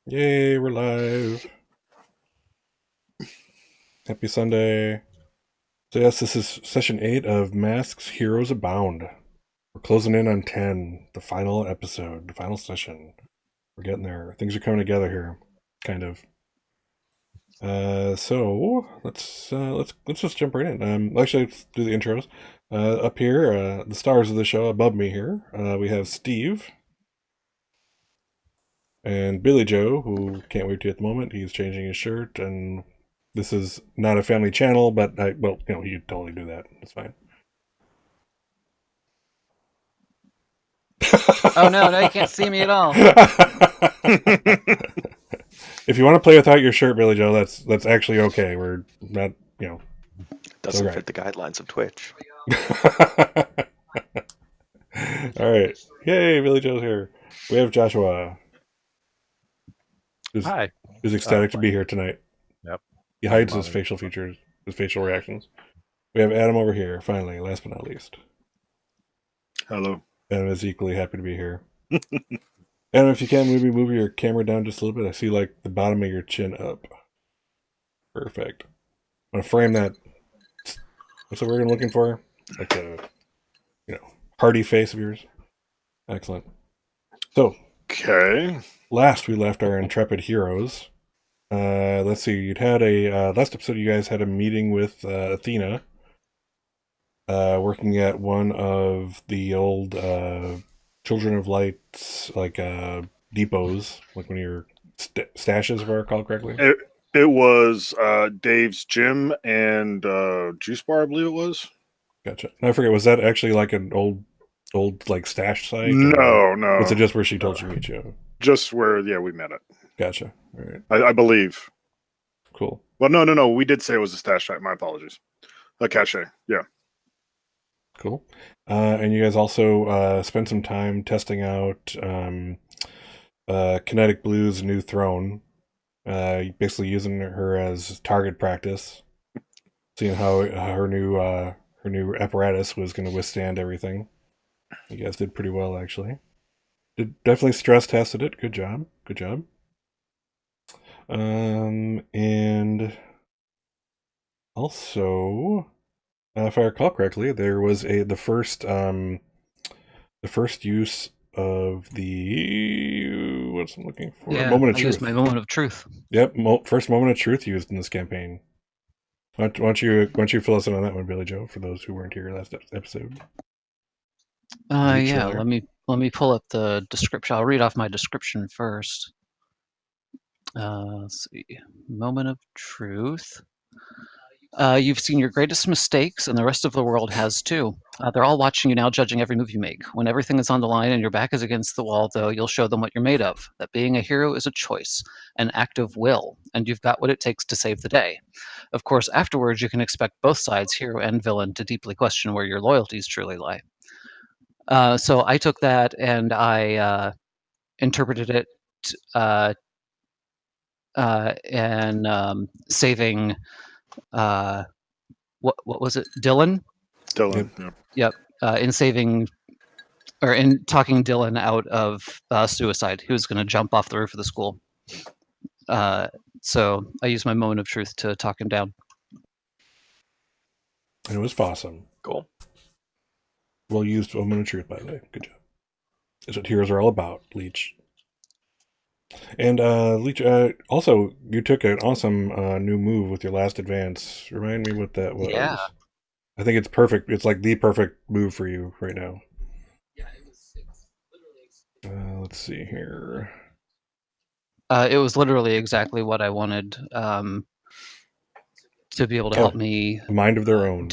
Yay, we're live. Happy Sunday. So yes, this is session 8 of Masks, Heroes Abound. We're closing in on 10, the final episode, the final session. We're getting there. Things are coming together here, kind of. So let's just jump right in. Actually, let's do the intros. Up here, the stars of the show above me here, we have Steve and Billy Joe, who can't wait to at the moment. He's changing his shirt, and this is not a family channel, but you totally do that. It's fine. Oh no, you can't see me at all. If you want to play without your shirt, Billy Joe, that's actually okay. We're not, Doesn't fit the guidelines of Twitch. All right. Yay, Billy Joe's here. We have Joshua. Hi. Who's ecstatic to be here tonight. Yep. He hides his facial features, his facial reactions. We have Adam over here, finally, last but not least. Hello. Adam is equally happy to be here. Adam, if you can, maybe move your camera down just a little bit. I see, like, the bottom of your chin up. Perfect. I'm going to frame that. What's the word I'm looking for? Like a, hearty face of yours. Excellent. So, Okay. last we left our intrepid heroes. Let's see. You'd had last episode. You guys had a meeting with Athena, working at one of the old Children of Light's depots, like one of your stashes, if I recall correctly. It was Dave's gym and juice bar, I believe it was. Gotcha. I forget. Was that actually like an old like stash site? No. Was it just where she told you to meet you? Just where, we met it. Gotcha. All right. I believe. Cool. Well, no. We did say it was a stash site. My apologies. A cache. Yeah. Cool. And you guys also spent some time testing out Kinetic Blue's new throne. Basically using her as target practice, seeing how her new apparatus was going to withstand everything. You guys did pretty well, actually. Definitely stress tested it. Good job. And also, if I recall correctly, there was the first use of the what's I'm looking for. Moment of truth. My moment of truth. Yep, first moment of truth used in this campaign. Why don't you fill us in on that one, Billy Joe, for those who weren't here last episode? Yeah. Let me pull up the description. I'll read off my description first. Let's see. Moment of truth. You've seen your greatest mistakes, and the rest of the world has too. They're all watching you now, judging every move you make. When everything is on the line and your back is against the wall, though, you'll show them what you're made of. That being a hero is a choice, an act of will, and you've got what it takes to save the day. Of course, afterwards, you can expect both sides, hero and villain, to deeply question where your loyalties truly lie. So I took that and I interpreted it and saving. What was it? Dylan. Yep. In saving, or in talking Dylan out of suicide, he was going to jump off the roof of the school. So I used my moment of truth to talk him down. And it was awesome. Cool. Well used moment of truth, by the way. Good job. That's what heroes are all about, Leech. And Leech, also, you took an awesome new move with your last advance. Remind me what that was. Yeah. I think it's perfect. It's like the perfect move for you right now. Yeah, it's literally. Let's see here. It was literally exactly what I wanted to be able to help me. A mind of their own.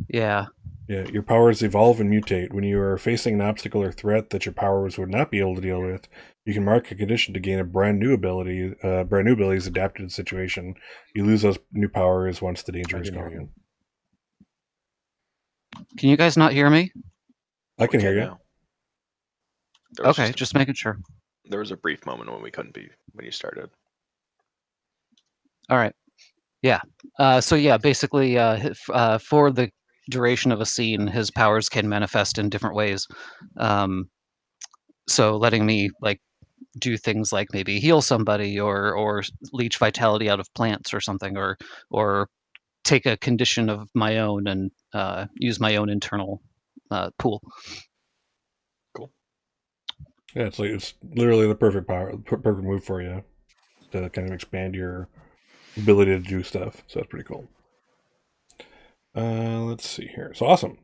Yeah. Yeah, your powers evolve and mutate. When you are facing an obstacle or threat that your powers would not be able to deal with, you can mark a condition to gain a brand new ability. Brand new abilities adapted to the situation. You lose those new powers once the danger is gone. Can you guys not hear me? I can hear you. Okay, just making sure. There was a brief moment when we couldn't be when you started. All right. Yeah. So yeah, basically, for the duration of a scene, his powers can manifest in different ways. So letting me do things like maybe heal somebody or leech vitality out of plants or something, or take a condition of my own and use my own internal pool. Cool. Yeah, it's literally the perfect perfect move for you to kind of expand your ability to do stuff. So that's pretty cool. Let's see here. So awesome.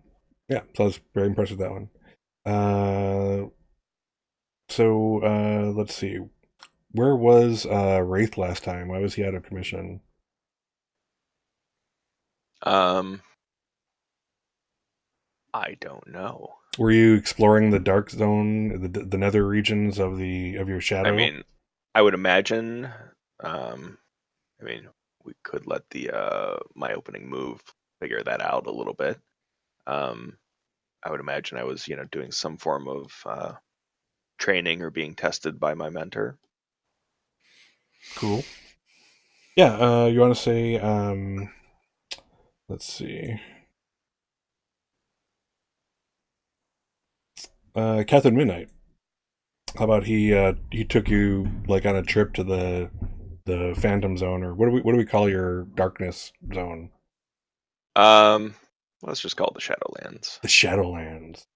Yeah, so I was very impressed with that one. Let's see. Where was Wraith last time? Why was he out of commission? I don't know. Were you exploring the dark zone, the nether regions of your shadow? I mean, I would imagine. We could let the my opening move figure that out a little bit. I would imagine I was, doing some form of training or being tested by my mentor. Cool. Yeah, you want to say, let's see. Captain Midnight. How about he took you like on a trip to the Phantom Zone, or what do we call your darkness zone? Let's just call it the Shadowlands. The Shadowlands.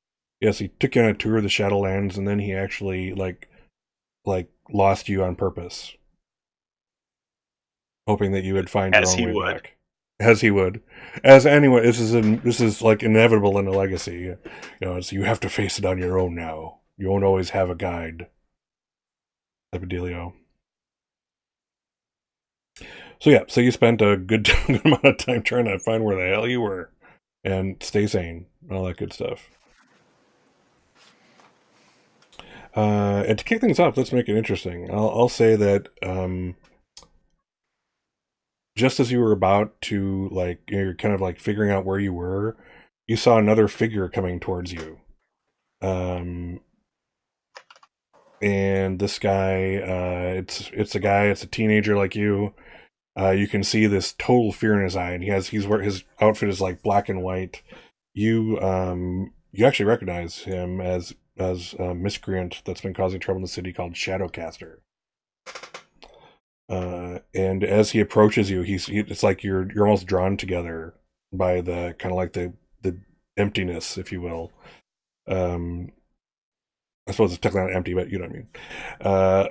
Yes, he took you on a tour of the Shadowlands, and then he actually like lost you on purpose, hoping that you would find your As own he way would. back. As he would. As anyway, this is like inevitable in the legacy. It's, you have to face it on your own now. You won't always have a guide. Type of dealio. So yeah, so you spent a good amount of time trying to find where the hell you were, and stay sane, all that good stuff. And to kick things off, let's make it interesting. I'll say that just as you were about to you're kind of like figuring out where you were, you saw another figure coming towards you. And this guy, it's a guy, it's a teenager like you. You can see this total fear in his eye, and his outfit is like black and white. You actually recognize him as a miscreant that's been causing trouble in the city called Shadowcaster. And as he approaches you, it's like you're almost drawn together by the kind of like the emptiness, if you will. I suppose it's technically not empty, but you know what I mean.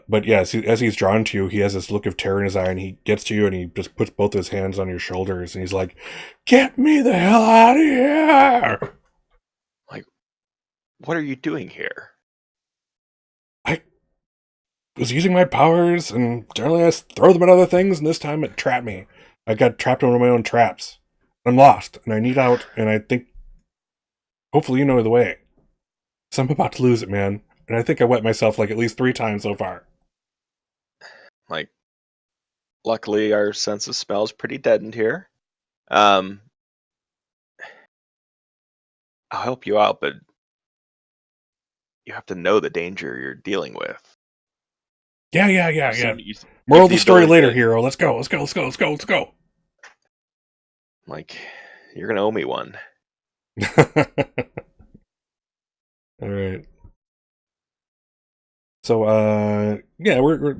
But yeah, as he's drawn to you, he has this look of terror in his eye, and he gets to you, and he just puts both his hands on your shoulders, and he's like, "Get me the hell out of here!" Like, what are you doing here? I was using my powers, and generally I throw them at other things, and this time it trapped me. I got trapped in one of my own traps. I'm lost, and I need out, and I think, hopefully you know the way. So I'm about to lose it, man. And I think I wet myself like at least 3 times so far. Like, luckily our sense of smell is pretty deadened here. I'll help you out, but you have to know the danger you're dealing with. Yeah. Moral of the the story ability later, to- hero. Let's go. Like, you're gonna owe me one. All right. So, yeah, we're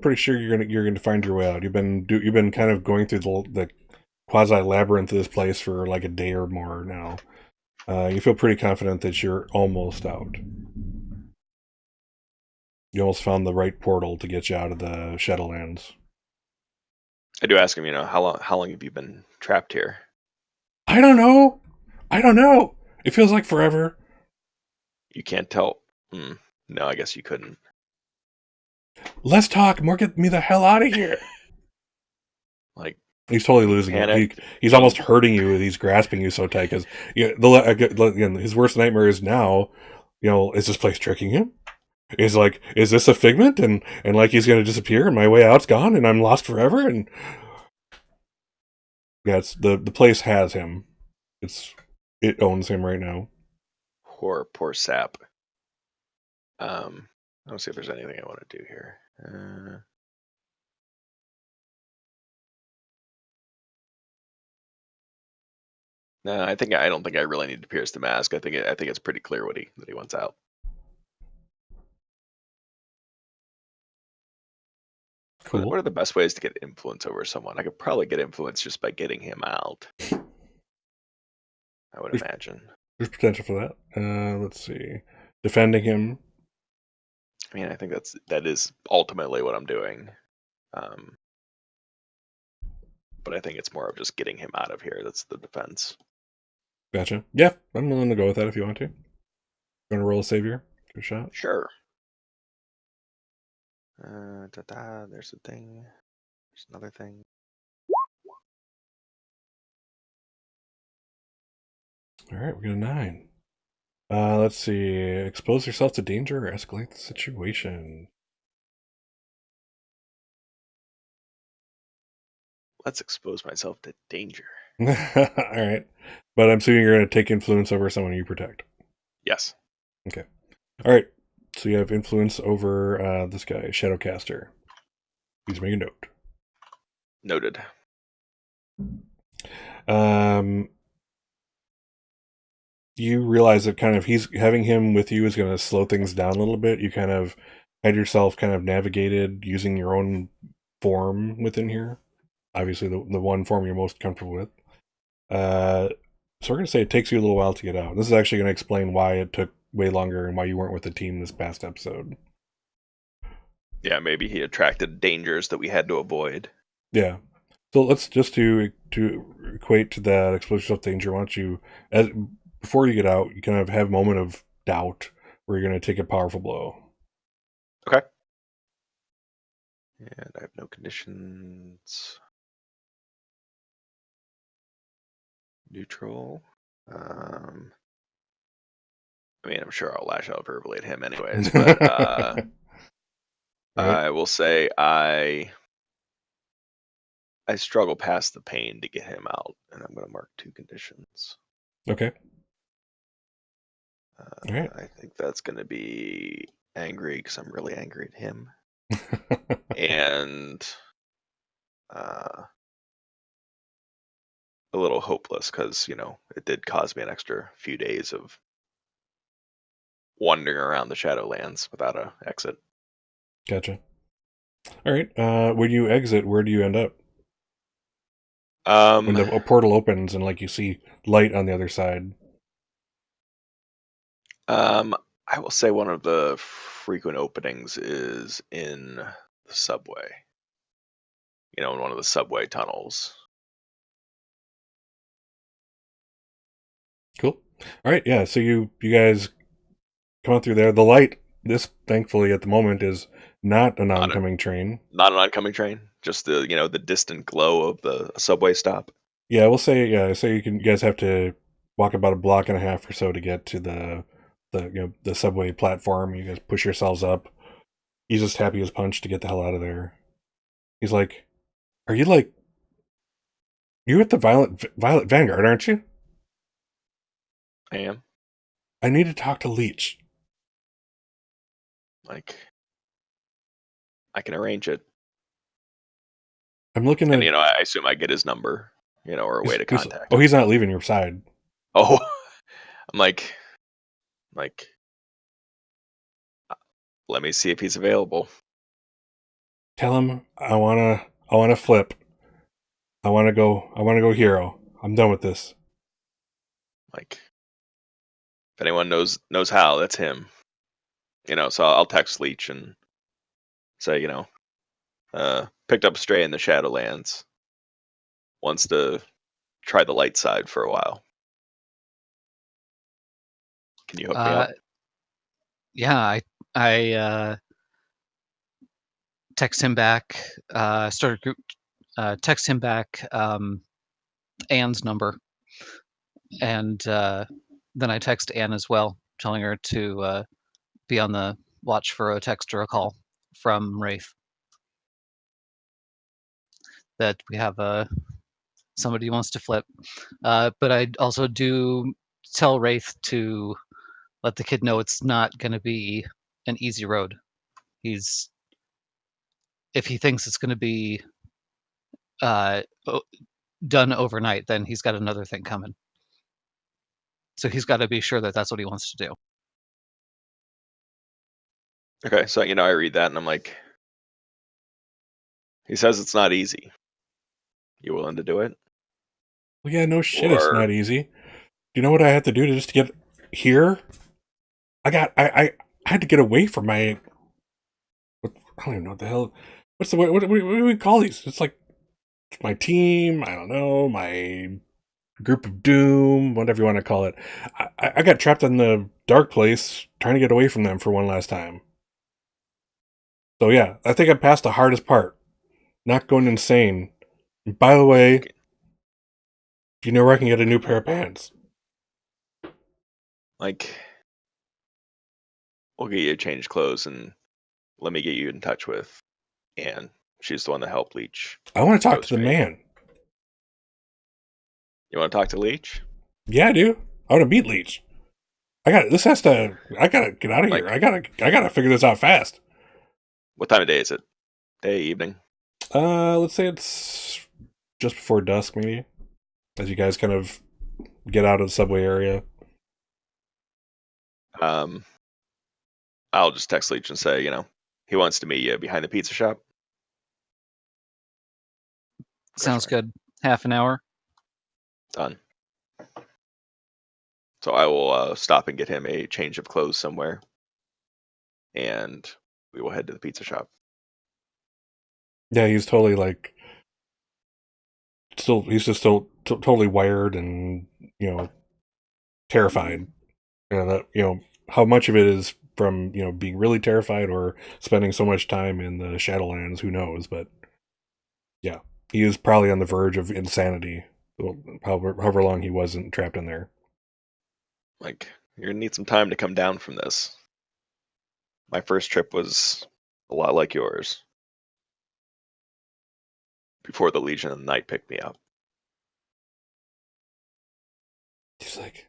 pretty sure you're gonna find your way out. You've been kind of going through the quasi labyrinth of this place for like a day or more now. You feel pretty confident that you're almost out. You almost found the right portal to get you out of the Shadowlands. I do ask him, how long have you been trapped here? I don't know. It feels like forever. You can't tell. No, I guess you couldn't. Less talk, more get me the hell out of here. Like, He's totally losing panicked. it. He's almost hurting you. He's grasping you so tight because again, his worst nightmare is now. Is this place tricking him? Is this a figment? And like he's gonna disappear and my way out's gone and I'm lost forever. And yeah, it's the place has him. It owns him right now. Poor sap. Let's see if there's anything I want to do here. No, I don't think I really need to pierce the mask. I think it's pretty clear that he wants out. Cool. What are the best ways to get influence over someone? I could probably get influence just by getting him out. I would imagine. There's potential for that. Let's see. Defending him. I mean, I think that is ultimately what I'm doing. But I think it's more of just getting him out of here. That's the defense. Gotcha. Yeah, I'm willing to go with that if you want to. Going to roll a savior? Good shot. Sure. There's a thing. There's another thing. All right, we got a 9. Let's see. Expose yourself to danger or escalate the situation. Let's expose myself to danger. All right. But I'm assuming you're going to take influence over someone you protect. Yes. Okay. All right. So you have influence over this guy, Shadowcaster. Please make a note. Noted. You realize that kind of he's having him with you is going to slow things down a little bit. You kind of had yourself kind of navigated using your own form within here. Obviously, the one form you're most comfortable with. So we're going to say it takes you a little while to get out. This is actually going to explain why it took way longer and why you weren't with the team this past episode. Yeah, maybe he attracted dangers that we had to avoid. Yeah. So let's just to equate to that expose yourself to danger. Why don't you, before you get out, you kind of have a moment of doubt where you're going to take a powerful blow. Okay. And I have no conditions. Neutral. I mean, I'm sure I'll lash out verbally at him anyways, but Right. I will say I struggle past the pain to get him out, and I'm going to mark 2 conditions. Okay. All right. I think that's going to be angry because I'm really angry at him, and a little hopeless because it did cause me an extra few days of wandering around the Shadowlands without a exit. Gotcha. All right. When you exit, where do you end up? When a portal opens and like you see light on the other side. I will say one of the frequent openings is in the subway. In one of the subway tunnels. Cool. All right. Yeah. So you guys come out through there. The light, this thankfully at the moment is not an oncoming train. Not an oncoming train. Just the the distant glow of the subway stop. Yeah, we'll say you guys have to walk about a block and a half or so to get to the subway platform. You guys push yourselves up. He's just happy as punch to get the hell out of there. He's like, "Are you you're at the Violet Vanguard, aren't you?" I am. I need to talk to Leech. Like, I can arrange it. I'm looking at. And I assume I get his number, or a way to contact. Oh, he's not leaving your side. Oh, I'm like, let me see if he's available. Tell him I wanna flip. I wanna go hero. I'm done with this. Like, if anyone knows how, that's him. So I'll text Leech and say, picked up a stray in the Shadowlands. Wants to try the light side for a while. Can you hook me up? Yeah, I text him back. Started group. Text him back Anne's number, and then I text Anne as well, telling her to be on the watch for a text or a call from Wraith. That we have somebody who wants to flip. But I also do tell Wraith to let the kid know it's not going to be an easy road. If he thinks it's going to be done overnight, then he's got another thing coming. So he's got to be sure that that's what he wants to do. Okay, so I read that and I'm like, He says it's not easy. You willing to do it? Well, yeah, no shit, it's Or not easy. Do you know what I had to do to just get here? I had to get away from my. I don't even know what the hell. What do we call these? It's like my team. I don't know, my group of doom, whatever you want to call it. I got trapped in the dark place trying to get away from them for one last time. So yeah, I think I passed the hardest part. Not going insane. And by the way, do you know where I can get a new pair of pants? like, we'll get you changed clothes and let me get you in touch with Anne. She's the one that helped Leech. I want to talk Ghost to the Maid. man. You want to talk to Leech? Yeah, I do. I want to beat Leech. I gotta get out of here. Like- I gotta figure this out fast. What time of day is it? Day, evening? Let's say it's just before dusk, maybe, as you guys kind of get out of the subway area. I'll just text Leech and say, he wants to meet you behind the pizza shop. Sounds good. Half an hour. Done. So I will stop and get him a change of clothes somewhere, and we will head to the pizza shop. Yeah, he's totally like he's just still totally wired and terrified. How much of it is from being really terrified or spending so much time in the Shadowlands, who knows? But yeah, he is probably on the verge of insanity. However long he wasn't trapped in there. Like, you're gonna need some time to come down from this. My first trip was a lot like yours. Before the Legion of the Night picked me up. He's like,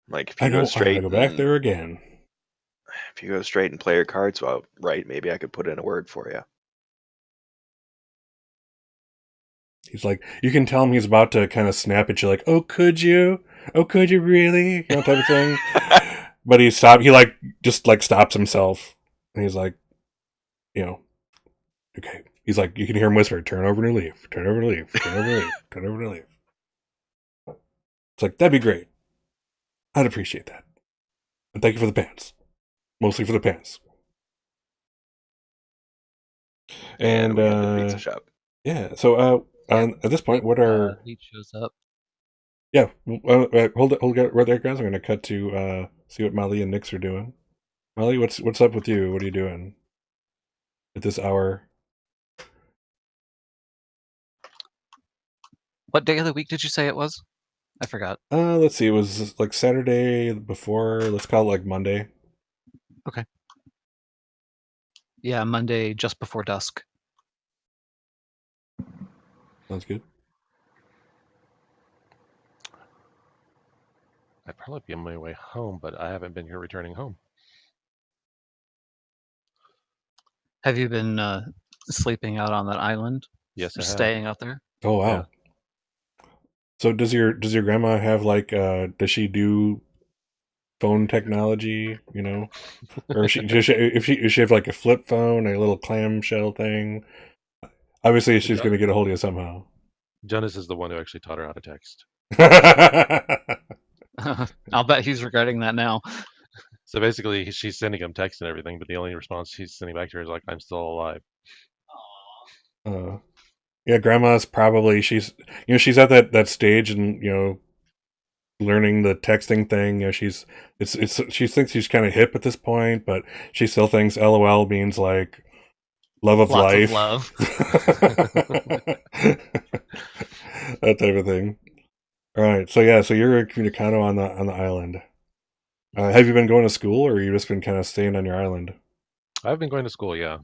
If I you go don't want straight to go back and- there again. If you go straight and play your cards well, right, maybe I could put in a word for you. He's like, you can tell him he's about to kind of snap at you, like, "Oh, could you? Oh, could you really?" Type of thing. But he just stops himself, and he's like, okay. He's like, you can hear him whisper, "Turn over new leaf, turn over new leaf, turn over new leaf, turn over new leaf." It's like, that'd be great. I'd appreciate that. And thank you for the pants. Mostly for the pants. And we head to the pizza shop. yeah. So at this point, what are Leech shows up. yeah? Hold it right there, guys. I'm going to cut to see what Molly and Nix are doing. Molly, what's up with you? What are you doing at this hour? What day of the week did you say it was? I forgot. Let's see. It was like Saturday before. Let's call it like Monday. Yeah, Monday just before dusk. Sounds good. I'd probably be on my way home, but I haven't been here returning home. Have you been sleeping out on that island? Yes, I Or have. staying out there? Oh wow. Yeah. So does your grandma have like does she do phone technology? Or does she have like a flip phone, a little clamshell thing? Obviously, she's going to get a hold of you somehow. Jonas is the one who actually taught her how to text. I'll bet he's regretting that now. So basically, she's sending him texts and everything, but the only response she's sending back to her is like, "I'm still alive." Yeah, grandma's probably she's at that stage and learning the texting thing. She thinks she's kind of hip at this point, but she still thinks LOL means like love of Lots life, of love. that type of thing. All right, so yeah, so you're kind of on the island. Have you been going to school, or you just been kind of staying on your island? I've been going to school, yeah.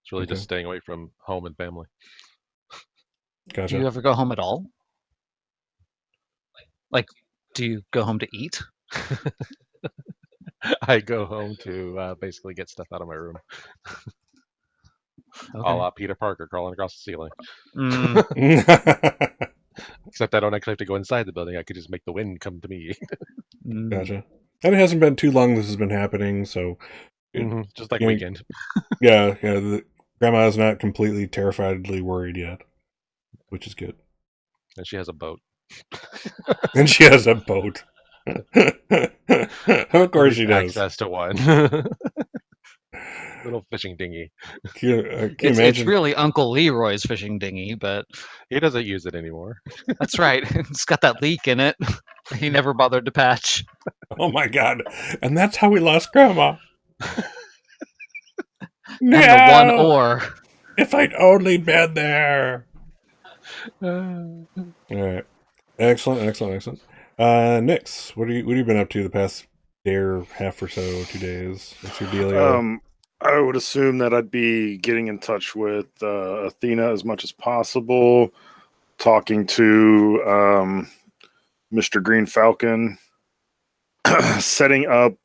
It's really Okay. just staying away from home and family. Gotcha. Do you ever go home at all? Like, do you go home to eat? I go home to basically get stuff out of my room. Okay. A la Peter Parker crawling across the ceiling. Mm, Except I don't actually have to go inside the building. I could just make the wind come to me. mm. Gotcha. And it hasn't been too long this has been happening, so Just like you know, weekend. yeah. Grandma's not completely terrifiedly worried yet, which is good. And she has a boat. And she has a boat. Of course At she least does. access to one. Little fishing dinghy. Can you It's imagine? really Uncle Leroy's fishing dinghy, but He doesn't use it anymore. that's right. It's got that leak in it. He never bothered to patch. Oh my god! And that's how we lost Grandma. And the one No! oar. If I'd only been there. All right. Excellent. Nix, what have you been up to the past day or half or so, 2 days? What's your dealio? I would assume that I'd be getting in touch with Athena as much as possible, talking to Mr. Green Falcon, setting up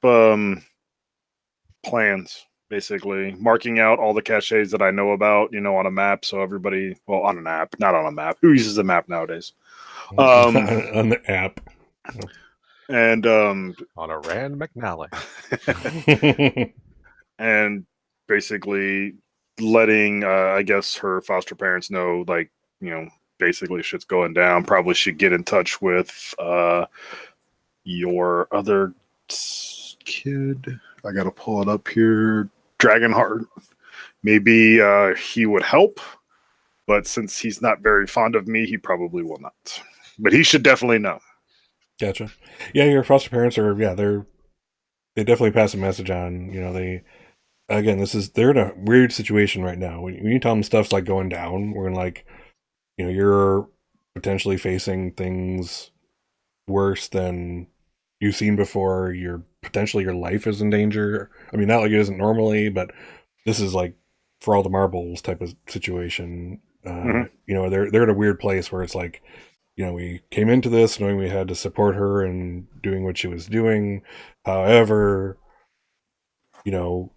plans, basically marking out all the caches that I know about, on a map, so everybody, well, on an app, not on a map. Who uses a map nowadays? On the app. And On a Rand McNally. and basically letting I guess her foster parents know, like, basically shit's going down. Probably should get in touch with your other kid. I gotta pull it up here. Dragonheart. Maybe he would help, but since he's not very fond of me, he probably will not. But he should definitely know. Gotcha. Yeah, your foster parents are, they definitely pass a message on. They're in a weird situation right now. When you tell them stuff's like going down, we're like, you're potentially facing things worse than you've seen before. Potentially your life is in danger. I mean, not like it isn't normally, but this is like for all the marbles type of situation. They're in a weird place where it's like, we came into this knowing we had to support her and doing what she was doing. However, I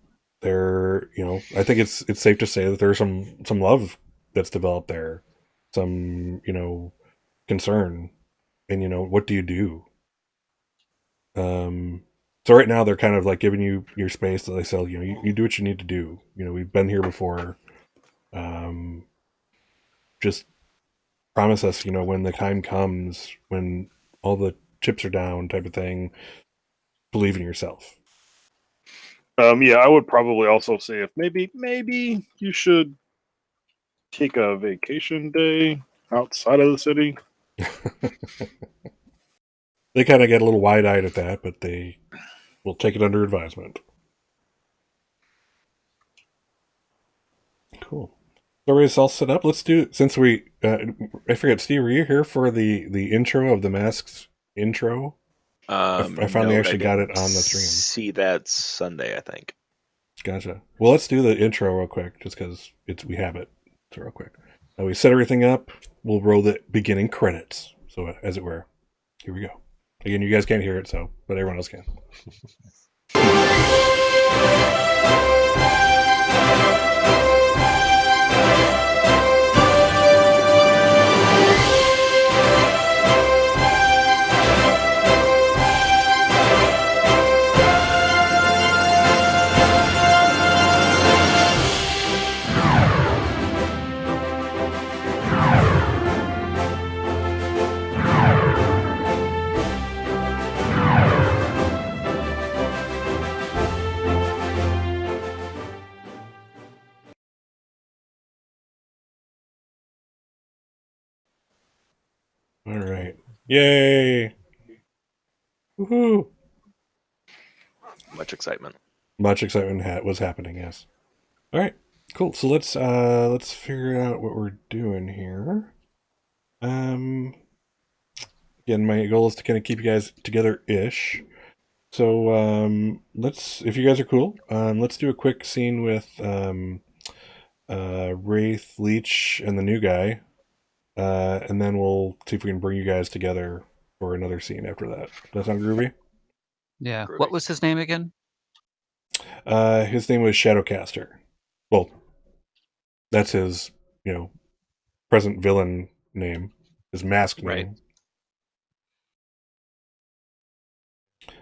think it's safe to say that there's some love that's developed there, some, concern, and what do you do? So right now they're kind of like giving you your space. That they say, you do what you need to do. We've been here before. Just promise us, when the time comes, when all the chips are down, type of thing. Believe in yourself. Yeah, I would probably also say if maybe you should take a vacation day outside of the city. They kind of get a little wide-eyed at that, but they will take it under advisement. Cool. So everybody's all set up. Let's do, since I forget, Steve, were you here for the intro of the Masks intro? I finally actually got it on the stream. See that Sunday, I think. Gotcha. Well, let's do the intro real quick, just because we have it. So real quick. We set everything up. We'll roll the beginning credits. So as it were. Here we go. Again, you guys can't hear it, but everyone else can. All right. Yay! Woohoo! Much excitement. Much excitement was happening. Yes. All right. Cool. So let's figure out what we're doing here. Again, my goal is to kind of keep you guys together-ish. So if you guys are cool, let's do a quick scene with Wraith, Leech, and the new guy. And then we'll see if we can bring you guys together for another scene after that. Does that sound groovy? Yeah. Groovy. What was his name again? His name was Shadowcaster. Well, that's his, present villain name. His mask name.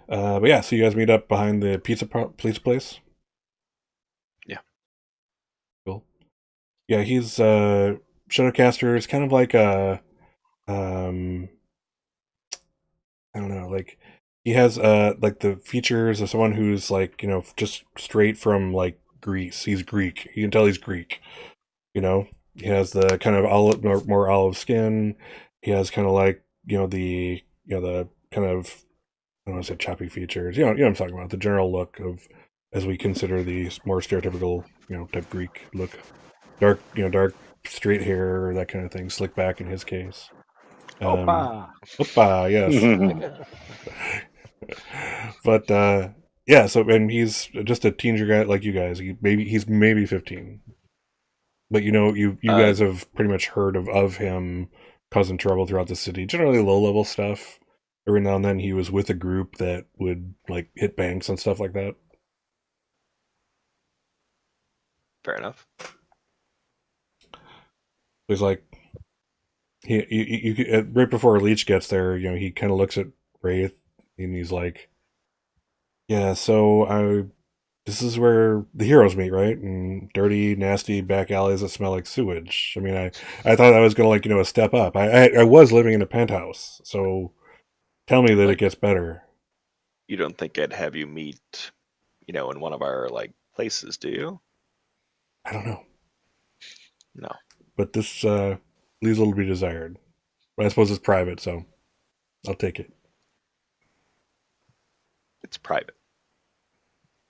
But yeah, so you guys meet up behind the pizza place? Yeah. Cool. Yeah, he's Shadowcaster is kind of like a um I don't know, like he has like the features of someone who's like, just straight from like Greece. He's Greek. You can tell he's Greek, you know. He has the kind of olive more olive skin. He has kind of like, the kind of I don't want to say choppy features. You know what I'm talking about, the general look of as we consider the more stereotypical, type Greek look. Dark straight hair, that kind of thing, slick back in his case. Opa! Opa, yes. But yeah, so and he's just a teenager guy like you guys. He's maybe 15. But you Uh, guys have pretty much heard of him causing trouble throughout the city. Generally low level stuff. Every now and then he was with a group that would like hit banks and stuff like that. fair enough. He's like right before Leech gets there, he kind of looks at Wraith and he's like, "Yeah, so this is where the heroes meet, right? And dirty, nasty back alleys that smell like sewage. I mean, I thought I was gonna like a step up. I was living in a penthouse, so tell me that it Like, gets better. you don't think I'd have you meet, in one of our like places, do you? I don't know, No, but this leaves a little to be desired. But I suppose it's private, so I'll take it. it's private.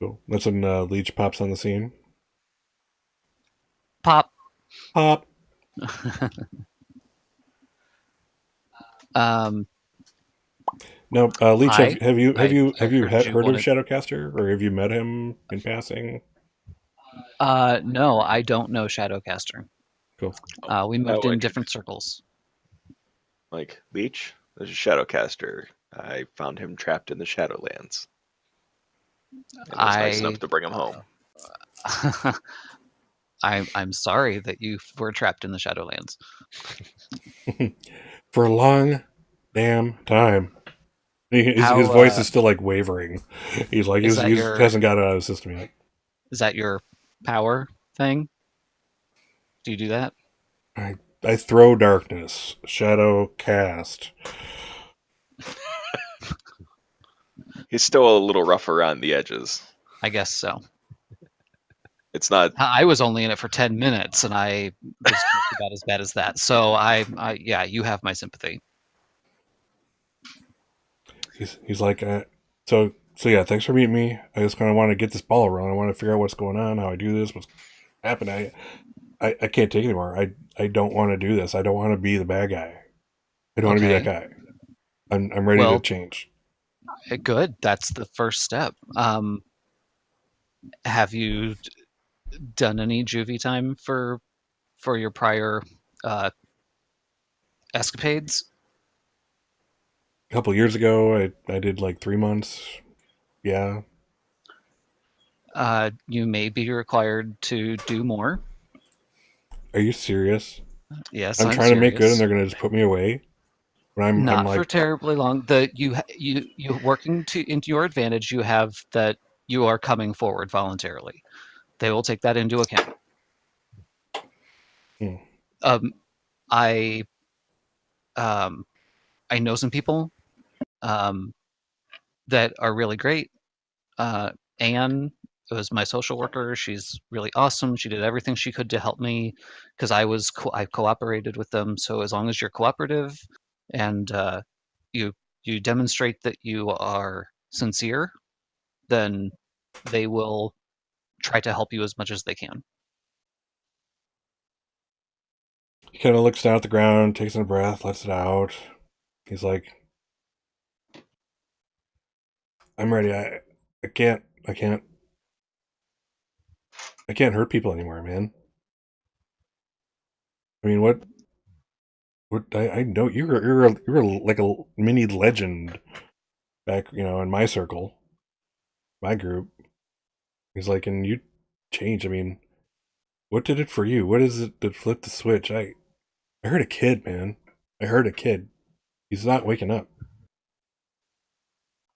Cool. That's when Leech pops on the scene. Pop. Pop. um, No, Leech, I have you have I you I have you heard you heard of wanted. Shadowcaster, or have you met him in passing? No, I don't know Shadowcaster. Cool. We moved Oh, in interesting. different circles. Like Leech, there's a Shadowcaster. I found him trapped in the Shadowlands, and was nice enough I to bring him home. I'm sorry that you were trapped in the Shadowlands. For a long damn time. His How voice is still like wavering. He's like is that he your hasn't got it out of his system yet. power thing? Do you do that? I throw darkness, shadow cast. He's still a little rough around the edges. I guess so. It's not. I was only in it for 10 minutes, and I was just about as bad as that. So yeah, you have my sympathy. He's like, so yeah. Thanks for meeting me. I just kind of want to get this ball rolling. I want to figure out what's going on, how I do this, what's happening. I can't take it anymore. I don't want to do this. I don't want to be the bad guy. I don't want to be that Okay. guy. I'm ready to Well, change. good. That's the first step. Have you done any juvie time for your prior escapades? A couple years ago, I did like 3 months. Yeah. You may be required to do more. Are you serious? Yes, I'm I'm trying to make good, and serious. they're gonna just put me away. When I'm Not for like, terribly long. You working to into your advantage. You have that you are coming forward voluntarily. They will take that into account. hmm, Um, I um, I know some people um, that are really great. Anne was my social worker. She's really awesome. She did everything she could to help me because I cooperated with them. So as long as you're cooperative and you you demonstrate that you are sincere, then they will try to help you as much as they can. he kind of looks down at the ground, takes in a breath, lets it out. He's like, I'm ready. I can't I can't I can't hurt people anymore, man. I mean, what I know you're like a mini legend back, in my circle, my group. He's like, and you changed. I mean, what did it for you? What is it that flipped the switch? I heard a kid, man. I heard a kid. He's not waking up.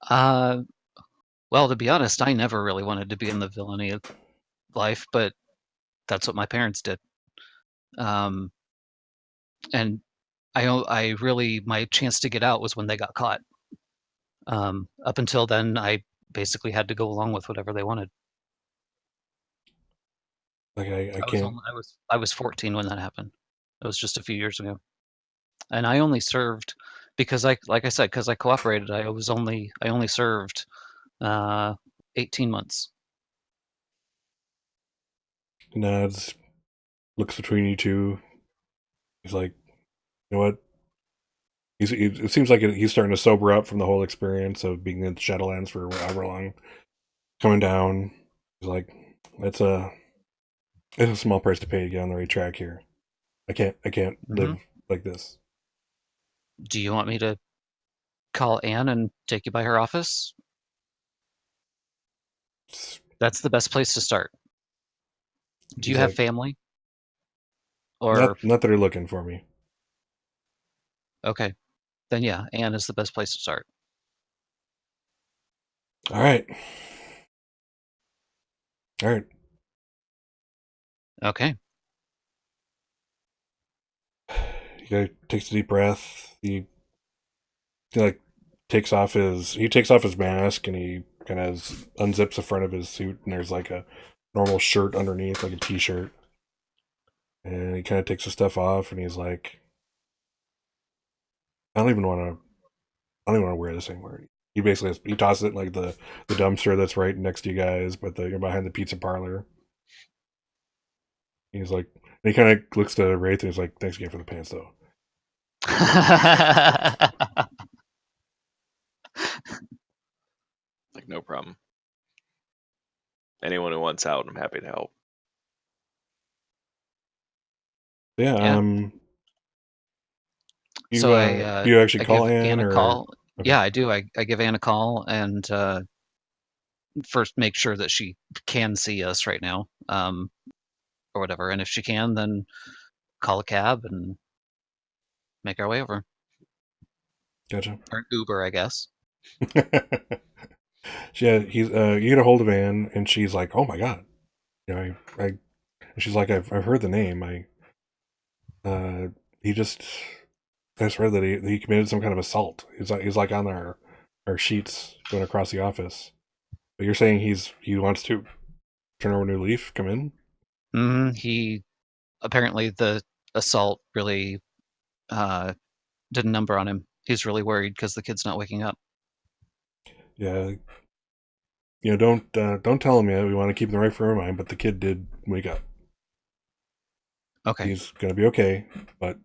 Uh, well, to be honest, I never really wanted to be in the villainy of life, but that's what my parents did. and I really, my chance to get out was when they got caught. Up until then, I basically had to go along with whatever they wanted. Like I I was can't. I was 14 when that happened. It was just a few years ago, and I only served because like I said, because I cooperated. I only served 18 months. Nods, looks between you two. He's like, you know what? It seems like he's starting to sober up from the whole experience of being in the Shadowlands for however long. Coming down, he's like, it's a small price to pay to get on the right track here. I can't live like this. Do you want me to call Anne and take you by her office? That's the best place to start. Do you He's have like, family? Or not that they're looking for me. okay, then yeah, Anne is the best place to start. All right. Okay. He takes a deep breath. He like takes off his mask and he kind of unzips the front of his suit and there's like a normal shirt underneath, like a t-shirt. And he kind of takes the stuff off and he's like, I don't even want to wear this anymore. He basically he tosses it in like the dumpster that's right next to you guys, but behind the pizza parlor. He's like, and he kind of looks to Wraith and he's like, thanks again for the pants though. Like, no problem. Anyone who wants out, I'm happy to help. Yeah. Yeah. Do you actually I call give Anne Anne a or? call. Okay. Yeah, I do. I give Anne a call and first make sure that she can see us right now, or whatever. And if she can, then call a cab and make our way over. Gotcha. Or an Uber, I guess. Yeah, you get a hold of Anne, and she's like, "Oh my god," you know, I she's like, "I've heard the name. He just I just read that he committed some kind of assault. He's like on our sheets going across the office. But you're saying he wants to turn over a new leaf, come in? He apparently the assault really did a number on him. He's really worried because the kid's not waking up. Yeah, you know, don't tell him yet. We want to keep him in the right frame of mind. But the kid did wake up. Okay. He's gonna be okay. But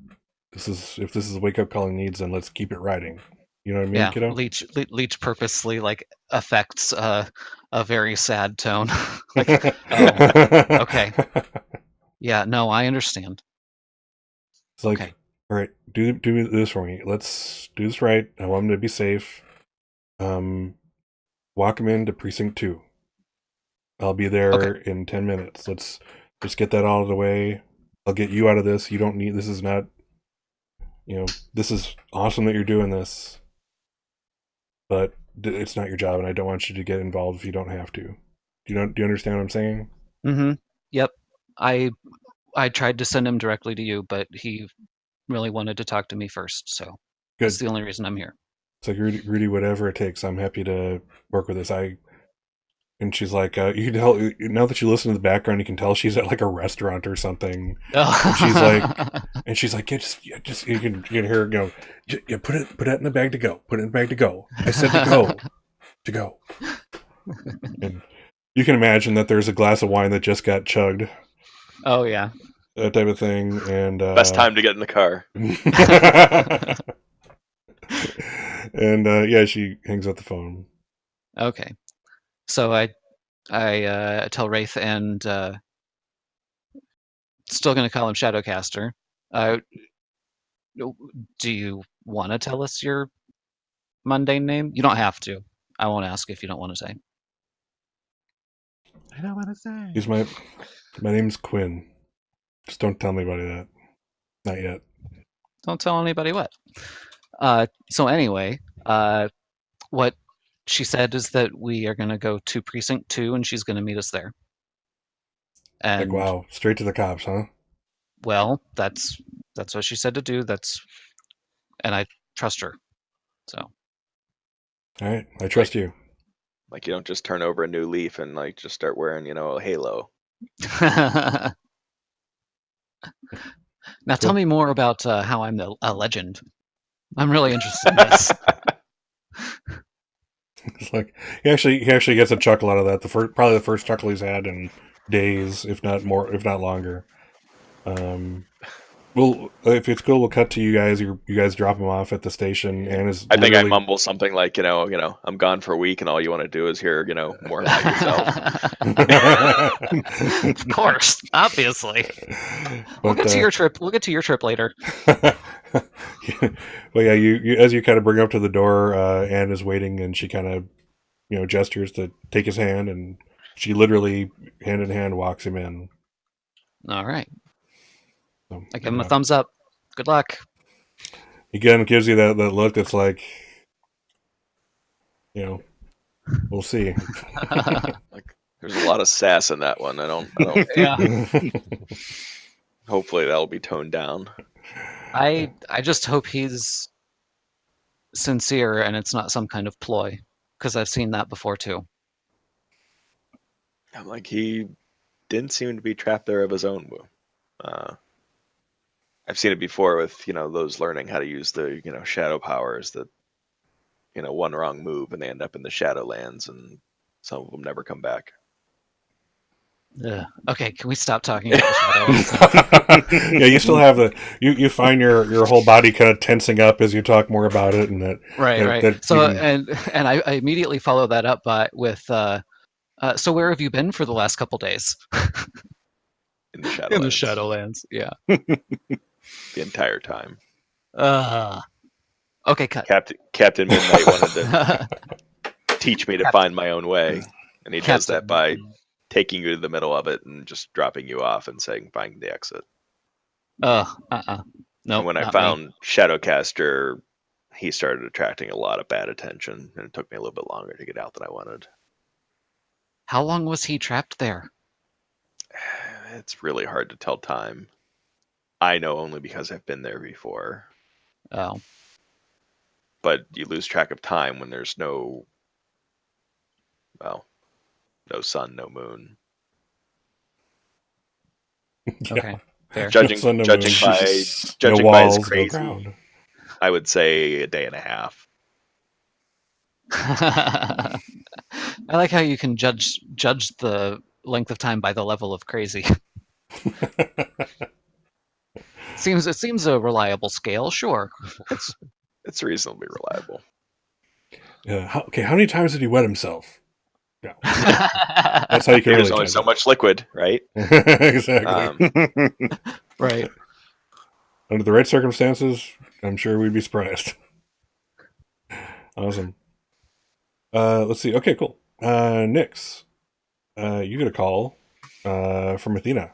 if this is a wake up call he needs, then let's keep it riding. You know what I mean, Yeah, kiddo? Leech purposely like affects a very sad tone. Like, oh, okay. Yeah, no, I understand. It's like, Okay. all right, do this for me. Let's do this right. I want him to be safe. Walk him into precinct 2. I'll be there Okay. in 10 minutes. Let's just get that all out of the way. I'll get you out of this. You don't need this is not this is awesome that you're doing this, but it's not your job and I don't want you to get involved if you don't have to. Do you understand what I'm saying? Mm-hmm. Yep. I tried to send him directly to you, but he really wanted to talk to me first, so that's Good. the only reason I'm here. It's like Rudy, whatever it takes. I'm happy to work with this. And she's like, you can tell now that you listen to the background, you can tell she's at like a restaurant or something. And she's like, just you can hear her go, yeah, put it in the bag to go. Put it in the bag to go. I said to go. And you can imagine that there's a glass of wine that just got chugged. Oh yeah, that type of thing. And Best time to get in the car. And yeah, she hangs up the phone. Okay, so I tell Wraith and still going to call him Shadowcaster. Do you want to tell us your mundane name? You don't have to. I won't ask if you don't want to say. I don't want to say. He's my name's Quinn. Just don't tell anybody that. Not yet. Don't tell anybody what. So anyway, what she said is that we are going to go to precinct 2 and she's going to meet us there. And Like, wow, straight to the cops, huh? Well, that's what she said to do. And I trust her. So. All right, I trust you. Like you don't just turn over a new leaf and like just start wearing, a halo. Now tell Cool. me more about how I'm a legend. I'm really interested in this. It's like he actually gets a chuckle out of that. Probably the first chuckle he's had in days, if not more, if not longer. Well, if it's cool, we'll cut to you guys. You guys drop him off at the station, and is I think I literally mumble something like, I'm gone for a week, and all you want to do is hear, more about yourself. Of course, obviously. We'll get to your trip. We'll get to your trip later. Well, yeah, you as you kind of bring up to the door, Anne is waiting, and she kind of gestures to take his hand, and she literally hand in hand walks him in. All right. So, I give him a thumbs up. Good luck. Again, gives you that look that's like, we'll see. Like, there's a lot of sass in that one. I don't. Yeah. Hopefully that'll be toned down. I just hope he's sincere and it's not some kind of ploy, because I've seen that before too. I'm like, he didn't seem to be trapped there of his own. I've seen it before with those learning how to use the shadow powers that one wrong move and they end up in the Shadowlands, and some of them never come back. Ugh. Okay, can we stop talking about the Shadowlands? Yeah, you still have you find your whole body kind of tensing up as you talk more about it, and that Right. that So you can- and I immediately follow that up with so where have you been for the last couple days? In the Shadowlands. In the Shadowlands, yeah. The entire time. Okay, cut. Captain Midnight wanted to teach me to find my own way, and he does that by taking you to the middle of it and just dropping you off and saying, "Find the exit." No. And when I found Shadowcaster, he started attracting a lot of bad attention, and it took me a little bit longer to get out than I wanted. How long was he trapped there? It's really hard to tell time. I know only because I've been there before. Oh. But you lose track of time when there's no sun, no moon. Okay. Fair. Judging No by his walls, crazy, no ground. I would say a day and a half. I like how you can judge the length of time by the level of crazy. It seems a reliable scale, sure. It's reasonably reliable. Yeah. How many times did he wet himself? Yeah. That's how you can There's really only judge so it. much liquid, right? Exactly. Right. Under the right circumstances, I'm sure we'd be surprised. Awesome. Let's see. Okay, cool. Nix, you get a call from Athena.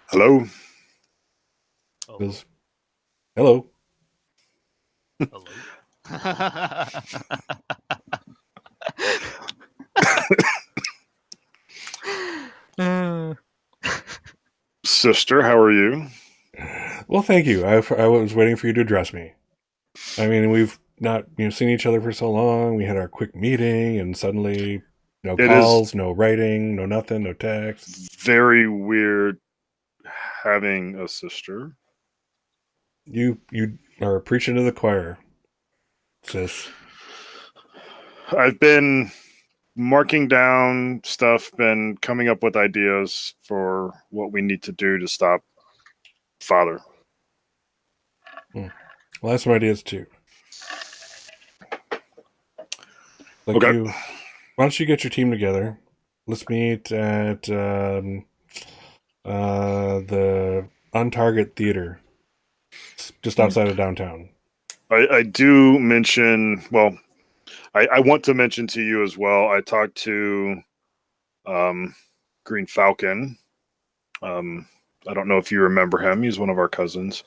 Hello. Says, hello. Sister, how are you? Well, thank you. I was waiting for you to address me. I mean, we've not seen each other for so long. We had our quick meeting, and suddenly, no It calls, no writing, no nothing, no text. Very weird having a sister. You are preaching to the choir, sis. I've been marking down stuff, been coming up with ideas for what we need to do to stop Father. Well, I have some ideas too. Like Okay. why don't you get your team together? Let's meet at the On Target Theater, just outside of downtown. I do mention, well, I want to mention to you as well. I talked to Green Falcon. I don't know if you remember him. He's one of our cousins.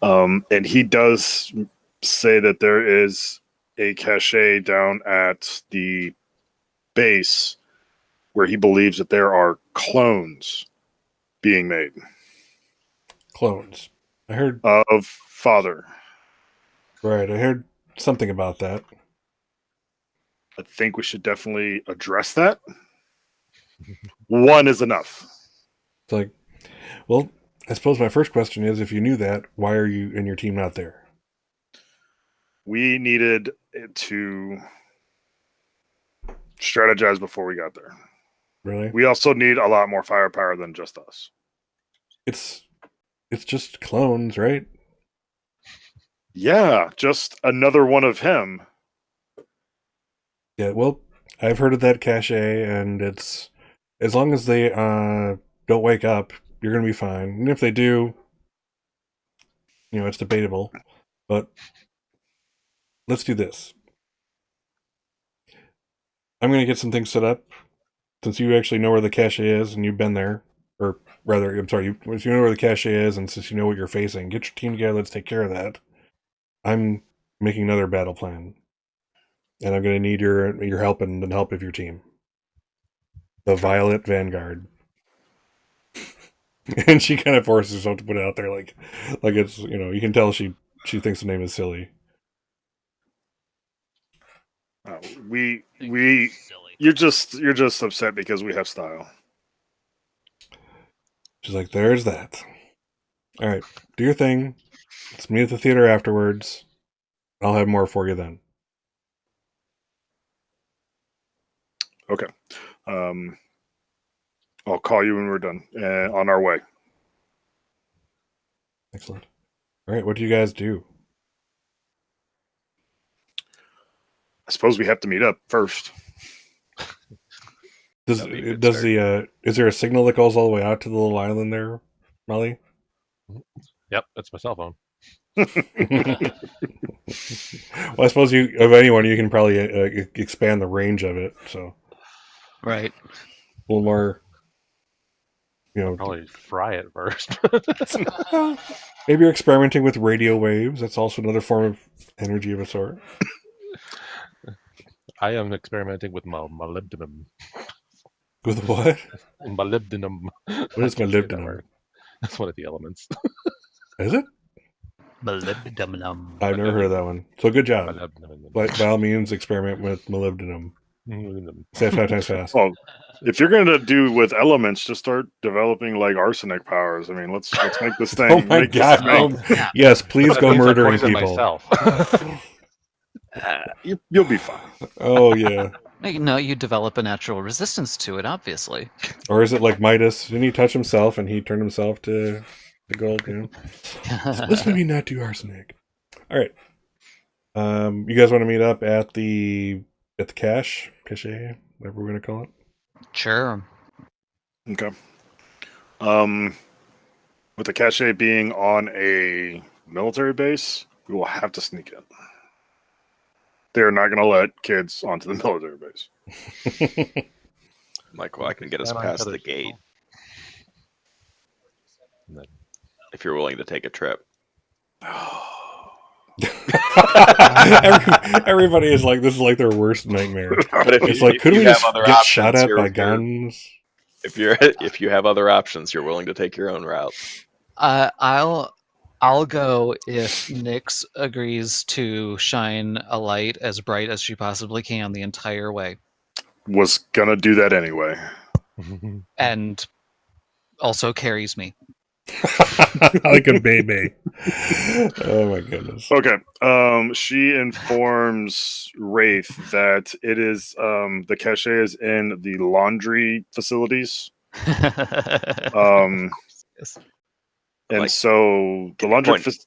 And he does say that there is a cache down at the base where he believes that there are clones being made Clones. I heard. of Father. Right. I heard something about that. I think we should definitely address that. One is enough. It's like, well, I suppose my first question is, if you knew that, why are you and your team not there? We needed to strategize before we got there. Really? We also need a lot more firepower than just us. It's just clones, right? Yeah, just another one of him. Yeah. Well, I've heard of that cache, and it's as long as they don't wake up, you're gonna be fine. And if they do, it's debatable. But let's do this. I'm gonna get some things set up since you actually know where the cache is and you've been there, or rather, I'm sorry, you know where the cache is, and since you know what you're facing, get your team together. Let's take care of that. I'm making another battle plan, and I'm going to need your help and the help of your team. The Violet Vanguard. And she kind of forces herself to put it out there, like it's you can tell she thinks the name is silly. You're just upset because we have style. She's like, there's that. All right, do your thing. Let's meet at the theater afterwards. I'll have more for you then. Okay. I'll call you when we're done. On our way. Excellent. All right, what do you guys do? I suppose we have to meet up first. Is there a signal that goes all the way out to the little island there, Molly? Yep, that's my cell phone. Well, I suppose of anyone, you can probably expand the range of it. So, Right. a little more, Probably fry it first. maybe you're experimenting with radio waves. That's also another form of energy of a sort. I am experimenting with molybdenum. With what? Molybdenum. What is molybdenum? That's one of the elements. Is it? Molybdenum. I've never heard of that one. So good job. Molybdenum. By all means, experiment with molybdenum. Say it 5 times fast. Well, if you're going to do with elements, just start developing like arsenic powers. I mean, let's make this thing. Oh my make this god! thing. Oh, yes, please That go means I murdering poison people. myself. You'll be fine. Oh yeah. No, you develop a natural resistance to it, obviously. Or is it like Midas? Didn't he touch himself and he turned himself to gold? So let's maybe not do arsenic. All right. You guys want to meet up at the cache, whatever we're gonna call it? Sure. Okay. With the cache being on a military base, we will have to sneak in. They're not going to let kids onto the military base. Michael, I can get us And on past other the gate people. And then- if you're willing to take a trip. Everybody is like, this is like their worst nightmare. But if It's you, like, if couldn't you we have just other get options, shot at by you're- guns? if you have other options, you're willing to take your own route. I'll go if Nyx agrees to shine a light as bright as she possibly can the entire way, Was going to do that anyway. and also carries me. Like a baby. Oh my goodness. Okay. She informs Wraith that it is the cache is in the laundry facilities. Yes. And Like, so the can you laundry point-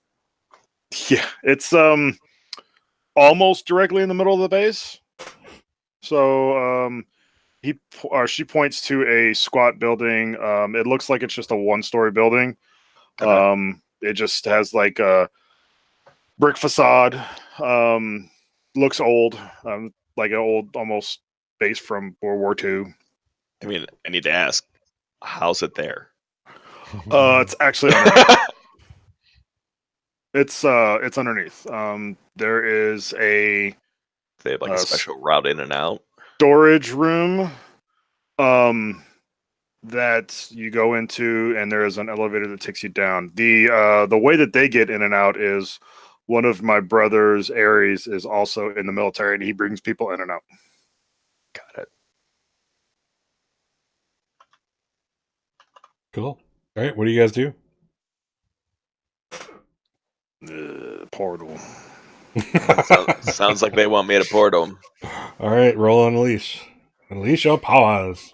yeah, it's almost directly in the middle of the base. So she points to a squat building. It looks like it's just a one-story building. Okay. It just has like a brick facade. Looks old. Like an old almost base from World War II. I mean, I need to ask, how's it there? It's actually underneath. It's underneath. There is a They have like a special route in and out. storage room That you go into, and there is an elevator that takes you down. The way that they get in and out is one of my brother's Aries is also in the military, and he brings people in and out. Got it. Cool. All right, what do you guys do? Portal. Sounds like they want me to portal. All right, roll unleash. Unleash your powers.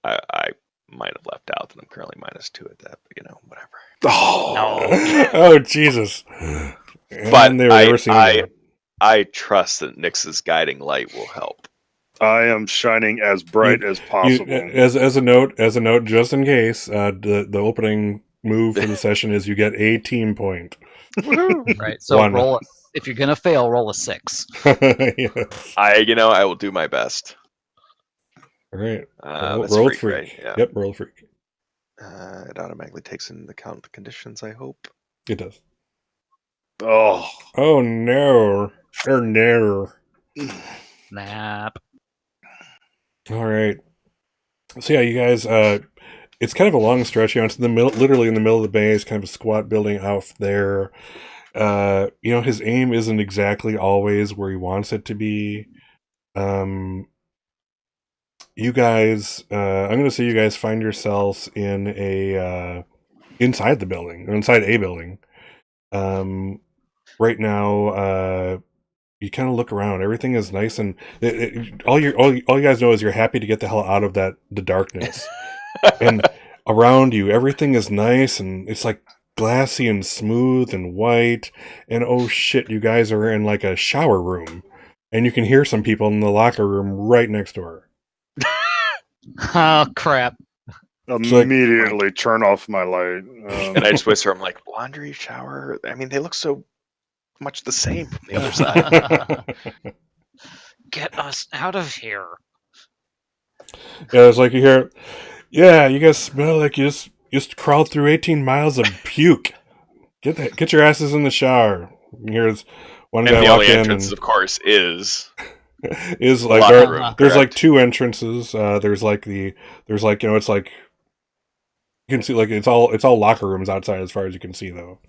I might have left out that I'm currently -2 at that, but whatever. Oh, Oh Jesus! But And they were never seen again. I trust that Nyx's guiding light will help. I am shining as bright as possible. As a note, just in case, the opening move for the session is you get a team point. Right. So One. roll. If you're gonna fail, roll a 6. Yes. I will do my best. All right. That's roll freak, freak. right? Yeah. Yep, roll freak. It automatically takes into account the conditions, I hope. It does. Oh, Oh no! Or no! Nap. All right. So yeah, you guys. It's kind of a long stretch. It's in the middle, literally in the middle of the bay. It's kind of a squat building out there. His aim isn't exactly always where he wants it to be. You guys, I'm going to say you guys find yourselves in inside the building, or inside a building. Right now, you kind of look around. Everything is nice, and all you guys know is you're happy to get the hell out of the darkness. And around you, everything is nice, and it's like glassy and smooth and white. And oh shit, you guys are in like a shower room, and you can hear some people in the locker room right next door. Oh crap! immediately turn off my light. And I just whisper, I'm like, laundry, shower. I mean, they look so much the same from the other side. Get us out of here! Yeah, it's like you hear, yeah, you guys smell like you just crawled through 18 miles of puke. Get your asses in the shower. Here's one And guy the walk only in entrance, and of course, is is like locker there's room, like correct? 2 entrances. There's like it's like you can see like it's all locker rooms outside as far as you can see though.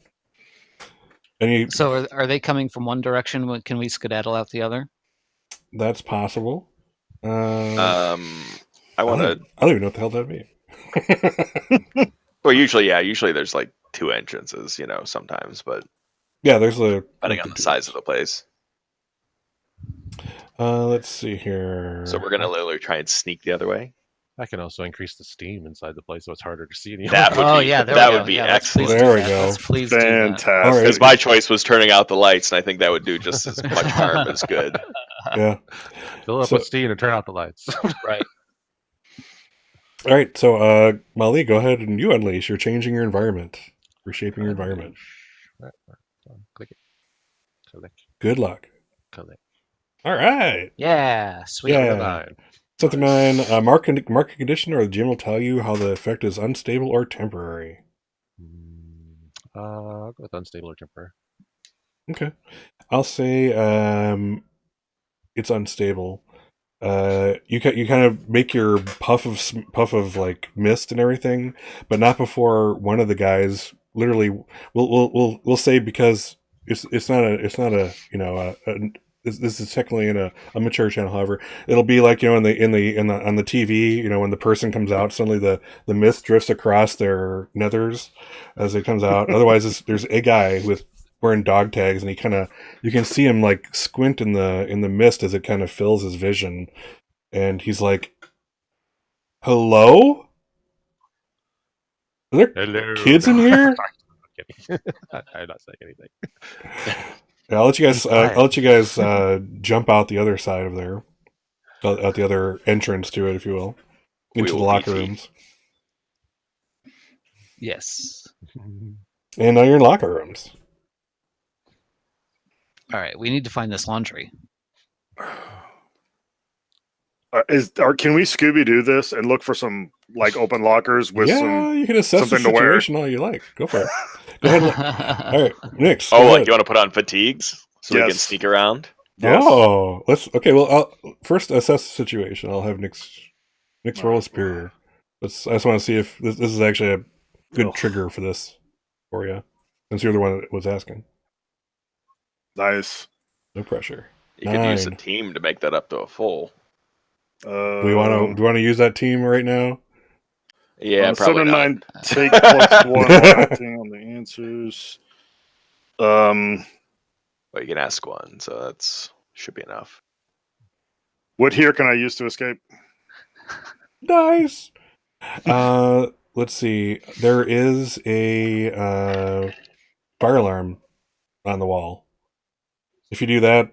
And So are they coming from one direction? Can we skedaddle out the other? that's possible. I I want don't, to. I don't even know what the hell that'd be. Well, usually there's like 2 entrances, sometimes, but Yeah, there's a depending on the size of the place. let's see here. So we're gonna literally try and sneak the other way. I can also increase the steam inside the place, so it's harder to see anyone. That would Oh be yeah, there that we would go. be Yeah, let's please excellent. do There we that. go. Let's please do that. Fantastic. All right. Because my choice was turning out the lights, and I think that would do just as much harm as good. Yeah. Fill up So- with steam and turn out the lights. Right. All right, so Molly, go ahead and you unleash. You're changing your environment, reshaping your environment. Click it. Click. Good luck. Click. All right. Yeah. Sweet. Yeah. 9. Set the 9. Market condition, or the gym will tell you how the effect is unstable or temporary. I'll go with unstable or temporary. Okay. I'll say it's unstable. You kind of make your puff of like mist and everything, but not before one of the guys literally we'll say, because it's not a this is technically in a mature channel. However, it'll be like on the TV, when the person comes out, suddenly the mist drifts across their nethers as it comes out. Otherwise, there's a guy wearing dog tags, and you can see him like squint in the mist as it kind of fills his vision, and he's like, "Hello? Are there Hello. kids in here?" I'm kidding. I'm not saying anything. Yeah, I'll let you guys jump out the other side of there, out the other entrance to it, if you will, into We the will locker BT. rooms. Yes. And now you're in locker rooms. All right. We need to find this laundry. Can we Scooby Doo this and look for some like open lockers with some? You can assess the something to wear. situation all you like. Go for it. Go ahead. All right, Nix. Oh, go like ahead. you want to put on fatigues so we can Yes. sneak around? Yes. Oh, okay. Well, I'll first assess the situation. I'll have Nix Nick's roll is superior. I just want to see if this is actually a good trigger for this for you, since you're the one that was asking. Nice. No pressure. You could use a 9. team to make that up to a full. Do we want to use that team right now? Yeah, probably 7 not. 9 take +1 while acting on the answers. Well, you can ask one, so that's should be enough. What here can I use to escape? Nice. Let's see. There is a fire alarm on the wall. If you do that,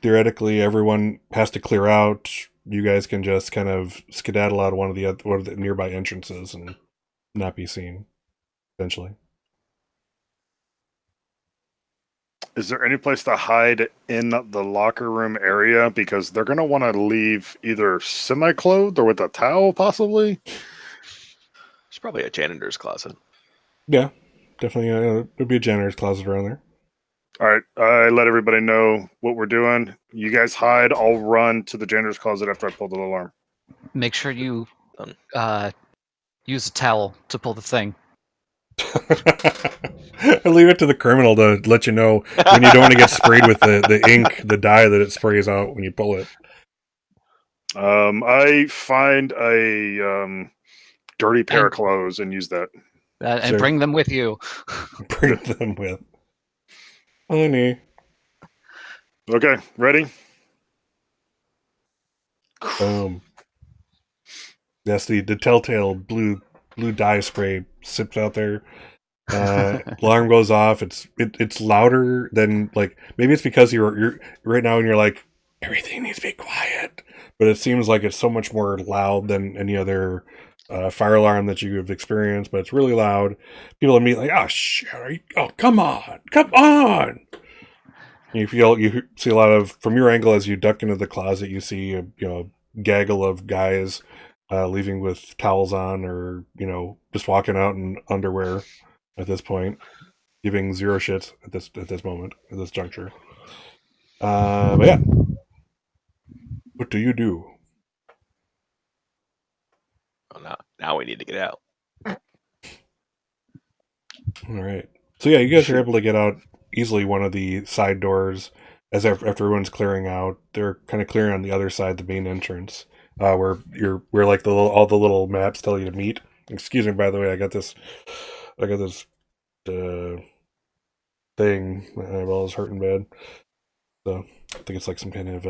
theoretically, everyone has to clear out. You guys can just kind of skedaddle out of one of the nearby entrances and not be seen, essentially. Is there any place to hide in the locker room area? Because they're going to want to leave either semi-clothed or with a towel, possibly. There's probably a janitor's closet. Yeah, definitely. There'll be a janitor's closet around there. All right, I let everybody know what we're doing. You guys hide. I'll run to the janitor's closet after I pull the alarm. Make sure you use a towel to pull the thing. I leave it to the criminal to let you know when you don't want to get sprayed with the ink, the dye that it sprays out when you pull it. I find a dirty pair of clothes and use that. And Sure. bring them with you. Bring them with. Honey. Okay, ready? Boom. That's the telltale blue dye spray sipped out there. Alarm goes off. It's louder than, like, maybe it's because you're right now and you're like, everything needs to be quiet, but it seems like it's so much more loud than any other fire alarm that you have experienced. But it's really loud. People immediately, oh shit! Oh, come on! You see a lot of, from your angle as you duck into the closet, you see a gaggle of guys leaving with towels on, or just walking out in underwear at this point, giving zero shits at this moment, at this juncture. But yeah, what do you do? Oh, now we need to get out. All right. So yeah, you guys are able to get out easily one of the side doors. As after everyone's clearing out, they're kind of clearing on the other side, the main entrance, where like all the little maps tell you to meet. Excuse me, by the way, I got this thing. My eyeball is hurting bad, so I think it's like some kind of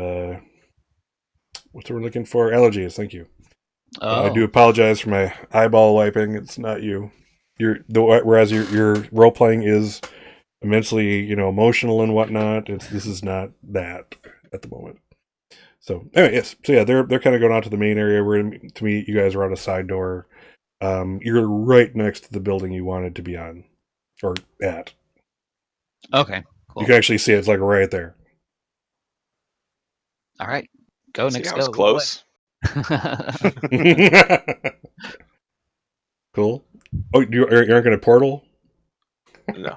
what's the word we're looking for? Allergies. Thank you. I do apologize for my eyeball wiping. It's not you. Whereas your role playing is immensely, emotional and whatnot. This is not that at the moment. So anyway, yes. So yeah, they're kind of going out to the main area. We're to meet. You guys are on a side door. You're right next to the building you wanted to be on, or at. Okay, cool. You can actually see it. It's like right there. All right, go See next. how it's Go close. Cool. Oh, you're going to portal? No.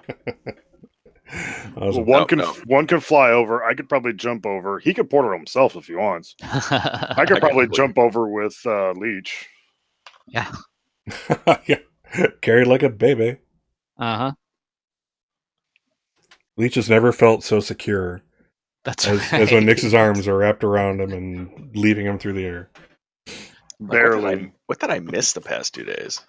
Awesome. Well, No. one can fly over. I could probably jump over. He could portal himself if he wants. I could probably jump over with Leech. Yeah. Yeah. Carried like a baby. Uh-huh. Leech has never felt so secure That's as when Nix's arms are wrapped around him and leading him through the air. Barely. What did I miss the past 2 days?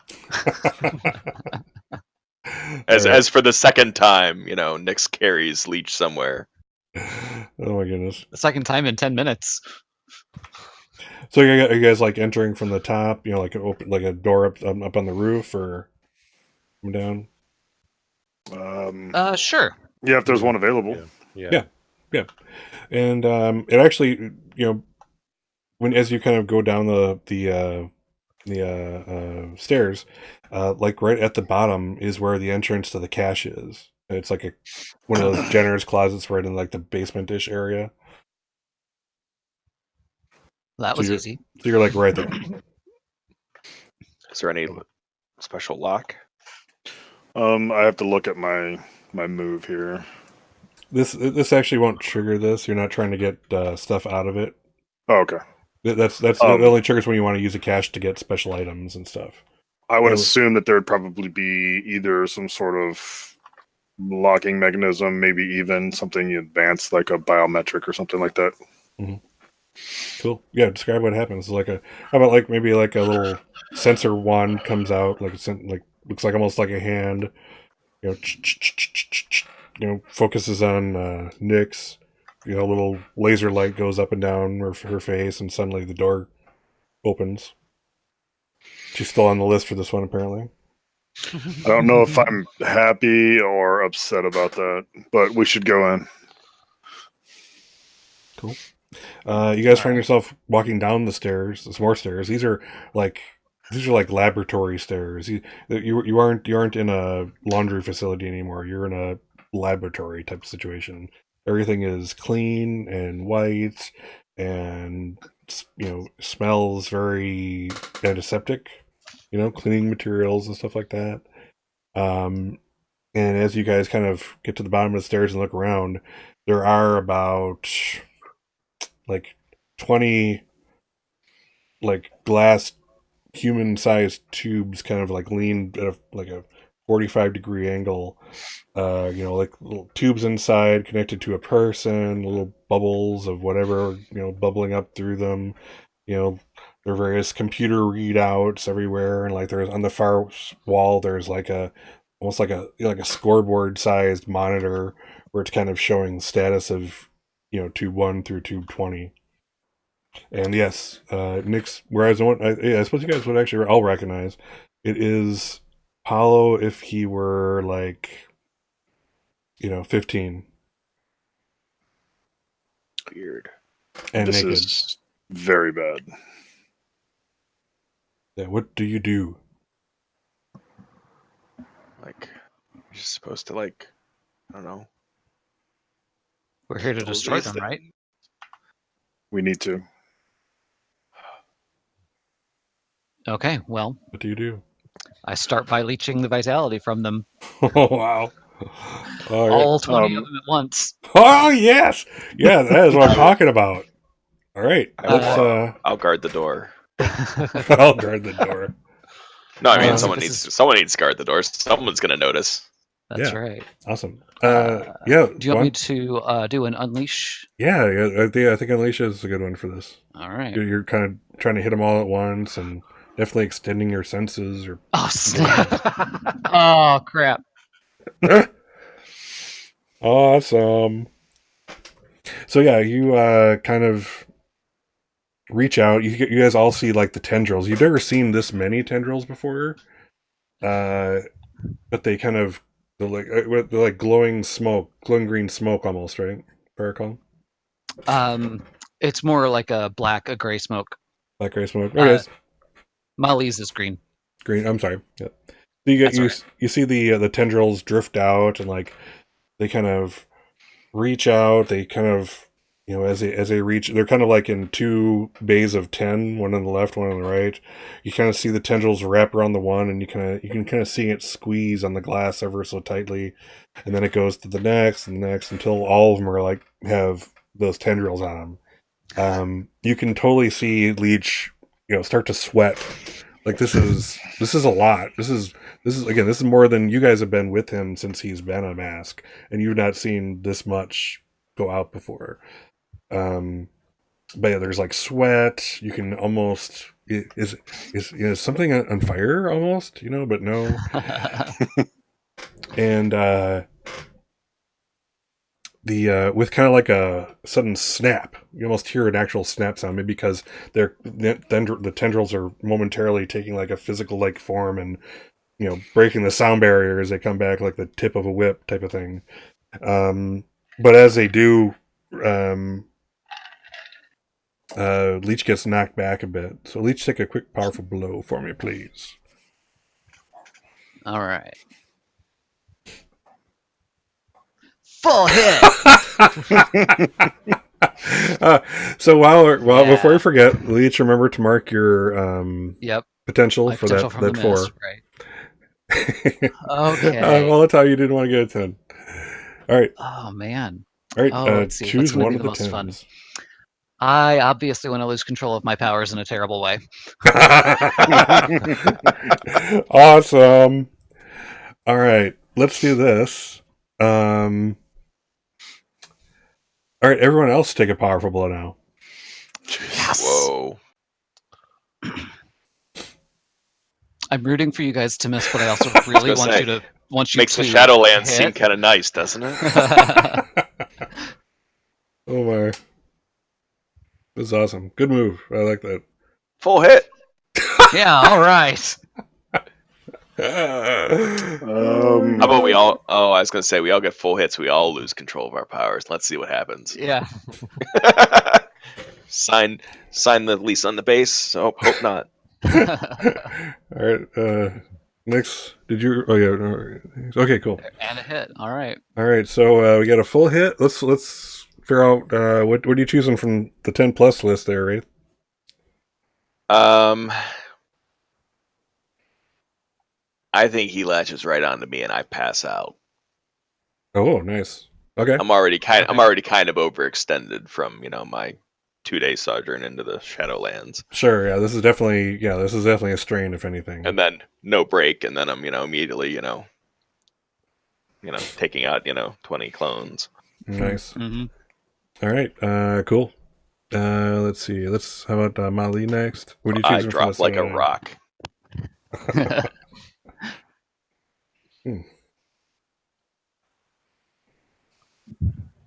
As for the second time, Nyx carries Leech somewhere. Oh my goodness. The second time in 10 minutes. So are you guys like entering from the top, like open, like a door up on the roof, or coming down? Sure. Yeah, if there's one available. Yeah. And it actually, as you kind of go down the stairs, like right at the bottom is where the entrance to the cache is. It's like one of those generous closets right in like the basement-ish area. That was easy. So you're like right there. Is there any special lock? I have to look at my move here. This actually won't trigger this. You're not trying to get stuff out of it. Oh, okay. That's the only triggers when you want to use a cache to get special items and stuff. I would Yeah. assume that there would probably be either some sort of locking mechanism, maybe even something advanced like a biometric or something like that. Cool. Yeah, describe what happens. How about like maybe like a little sensor wand comes out, like looks like almost like a hand. You know, focuses on Nyx. You know, a little laser light goes up and down her face, and suddenly the door opens. She's still on the list for this one, apparently. I don't know if I'm happy or upset about that, but we should go in. Cool. You guys find yourself walking down the stairs. There's more stairs. These are like laboratory stairs. You aren't in a laundry facility anymore. You're in a laboratory type of situation. Everything is clean and white, and smells very antiseptic. You know, cleaning materials and stuff like that. And as you guys kind of get to the bottom of the stairs and look around, there are about like 20 like glass human-sized tubes kind of like leaned at a 45-degree angle. Like little tubes inside connected to a person, little bubbles of whatever, bubbling up through them. There are various computer readouts everywhere, and like there's on the far wall there's like almost like a scoreboard sized monitor where it's kind of showing the status of tube 1 through tube 20. And yes, Nyx, whereas I suppose you guys would actually all recognize it is Apollo if he were like 15 Weird. and This naked. is very bad. Yeah, what do you do? Like, you're just supposed to I don't know. We're here to Kill destroy these them, right? We need to. Okay, well, What do you do? I start by leeching the vitality from them. Oh wow! All right. All 20 of them at once. Oh yes, yeah, that is what I'm talking about. All right, I'll guard the door. I'll guard the door. No, I mean This someone needs to guard the door. Someone's gonna notice. That's Yeah. right. Awesome. Do Yeah. you want me to do an unleash? Yeah, I think Unleash is a good one for this. All right. You're kind of trying to hit them all at once, and definitely extending your senses. Or Oh, snap. Oh, crap. awesome. So yeah, you kind of reach out. You guys all see like the tendrils. You've never seen this many tendrils before, but they're like glowing green smoke almost, right? Paracon? It's more like a gray smoke. Black gray smoke. Okay, Molly's is green. green. I'm sorry. Yeah. So you see the tendrils drift out, and like they kind of reach out. They kind of as they reach, they're kind of like in two bays of 10, one on the left, one on the right. You kind of see the tendrils wrap around the one, and you can kind of see it squeeze on the glass ever so tightly, and then it goes to the next and the next until all of them are like have those tendrils on them. You can totally see Leech, start to sweat. Like this is a lot. This is more than you guys have been with him since he's been a mask, and you've not seen this much go out before. But yeah, there's like sweat. You can almost is something on fire almost, but no. And with kind of like a sudden snap, you almost hear an actual snap sound, maybe because the tendrils are momentarily taking like a physical like form and breaking the sound barrier as they come back like the tip of a whip type of thing. But as they do, Leech gets knocked back a bit. So Leech, take a quick powerful blow for me, please. All right. Full hit. So before you forget, Leech, remember to mark your Yep. potential My for potential that from the 4. miss, right. Okay. Well, that's how you didn't want to get a 10. All right. Oh man. All right. Let's see. Choose What's gonna one be of the the most fun? 10s. I obviously want to lose control of my powers in a terrible way. Awesome. All right, let's do this. All right, everyone else take a powerful blow now. Whoa. I'm rooting for you guys to miss, but I also really gonna say, want you Makes to the Shadowlands seem hit. kind of nice, doesn't it? Oh my. This is awesome. Good move. I like that. Full hit. Yeah, all right. How about we all? Oh, I was gonna say we all get full hits. We all lose control of our powers. Let's see what happens. Yeah. sign the lease on the base. So hope not. All right. Next, did you? Oh yeah. No, okay, cool. And a hit. All right. All right. So we got a full hit. Let's figure out what are you choosing from the 10+ list there, right? I think he latches right onto me and I pass out. Oh, nice. Okay. I'm already kind of overextended from my 2-day sojourn into the Shadowlands. Sure. Yeah. This is definitely a strain, if anything. And then no break, and then I'm immediately taking out 20 clones. Nice. Mm-hmm. All right. Cool. Let's see. How about Mali next? What do you choose? I drop like a rock.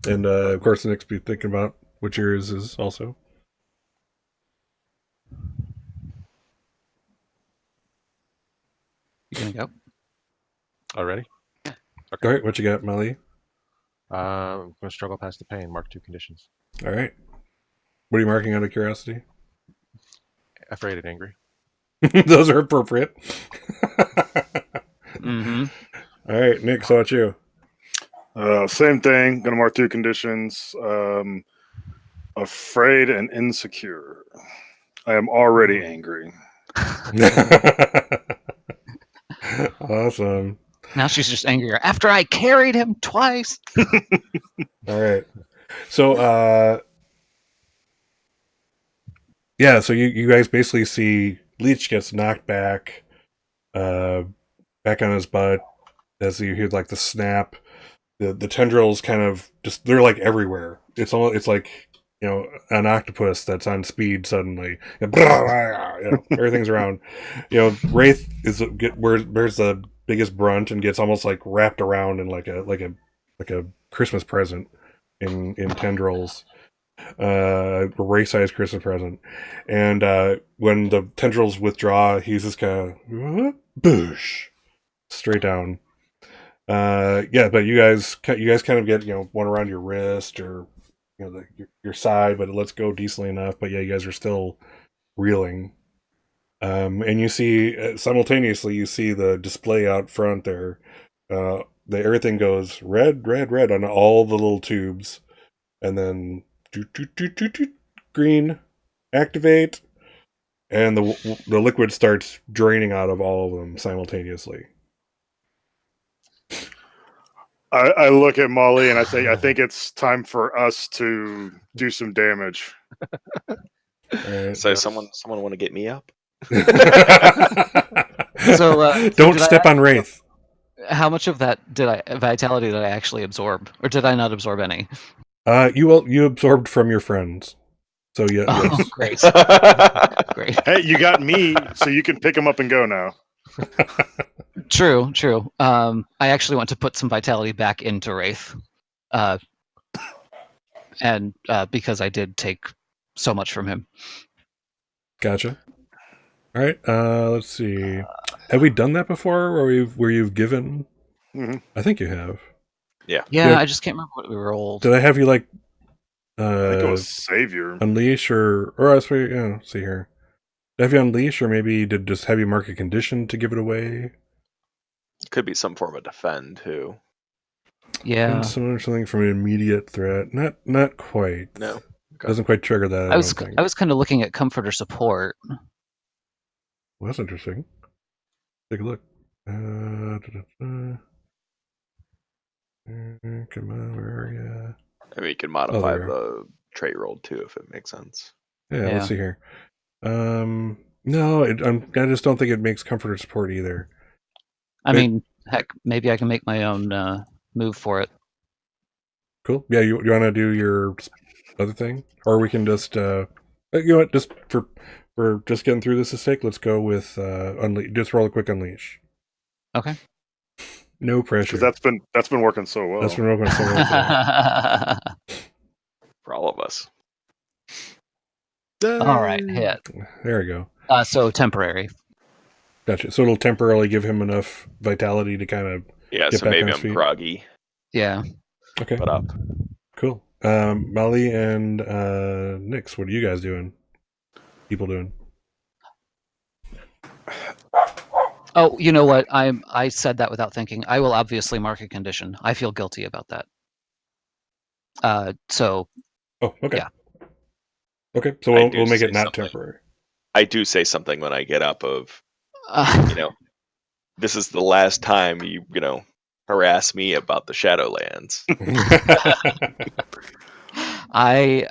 And of course, Nick's be thinking about what yours is also. You gonna go? Already? All right. What you got, Mali? I'm going to struggle past the pain. Mark 2 conditions. All right. What are you marking out of curiosity? Afraid and angry. Those are appropriate. Mm-hmm. All right, Nick, so about you? Same thing. Gonna mark 2 conditions. Afraid and insecure. I am already angry. Awesome. Now she's just angrier. After I carried him twice. All right. So, yeah, so you guys basically see Leech gets knocked back on his butt as you hear like the snap. The tendrils kind of just, they're like everywhere. It's like, an octopus that's on speed suddenly. Everything's around. Wraith bears the biggest brunt and gets almost like wrapped around in like a Christmas present in tendrils. A race-sized Christmas present. And when the tendrils withdraw, he's just kind of boosh straight down. Yeah, but you guys kind of get one around your wrist or your side, but it lets go decently enough. But yeah, you guys are still reeling. And you see simultaneously, you see the display out front there. Everything goes red, red, red on all the little tubes, and then green, activate, and the liquid starts draining out of all of them simultaneously. I look at Molly and I say, I think it's time for us to do some damage. Right. So someone want to get me up? Don't step on Wraith. How much of that vitality did I actually absorb, or did I not absorb any? You absorbed from your friends. So yeah. Oh, Yes. great. Great. Hey, you got me, so you can pick them up and go now. True. I actually want to put some vitality back into Wraith, and because I did take so much from him. Gotcha. All right. Let's see. Have we done that before, where you've given? Mm-hmm. I think you have. Yeah. I just can't remember what we rolled. Did I have you like? I think it was Savior. Unleash or I was see here. Did I have you unleash, or maybe did just have you mark a condition to give it away? Could be some form of defend too. Yeah. Something from an immediate threat. Not quite. No. Okay. Doesn't quite trigger that. I was kind of looking at comfort or support. Well, that's interesting. Take a look. Come on, where are you? I mean, you can modify there we the trait rolled too, if it makes sense. Yeah, Yeah. let's see here. No, I just don't think it makes comfort or support either. I It- mean, heck, maybe I can make my own move for it. Cool. Yeah, you want to do your other thing, or we can just you know what? Just for just getting through this mistake, let's go with unleash. Just roll a quick unleash. Okay. No pressure. Because that's been working so well. That's been working so well today. For all of us. All right, hit. There we go. So temporary. Gotcha. So it'll temporarily give him enough vitality to kind of Yeah, get so back maybe on I'm his feet. groggy, Yeah. Okay. but up. Cool. Molly and Nix, what are you guys doing? People doing? Oh, you know what? I said that without thinking. I will obviously mark a condition. I feel guilty about that. So Oh, okay. Yeah. Okay, so I we'll do make it say not something. temporary. I do say something when I get up of, uh, this is the last time you harass me about the Shadowlands. I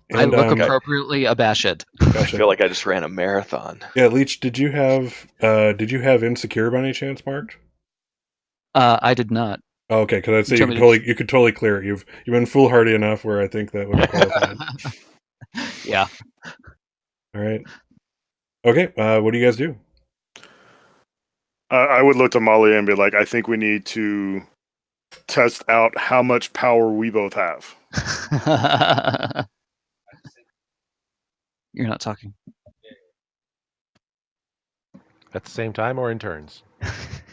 And, look Okay. appropriately abashed. I gotcha. feel like I just ran a marathon. Yeah, Leech, did you have insecure by any chance marked? I did not. Oh, okay, because I'd say You told me you could totally clear it. You've been foolhardy enough where I think that would have qualified. Yeah. All right. Okay, what do you guys do? I would look to Molly and be like, I think we need to test out how much power we both have. You're not talking. At the same time or in turns?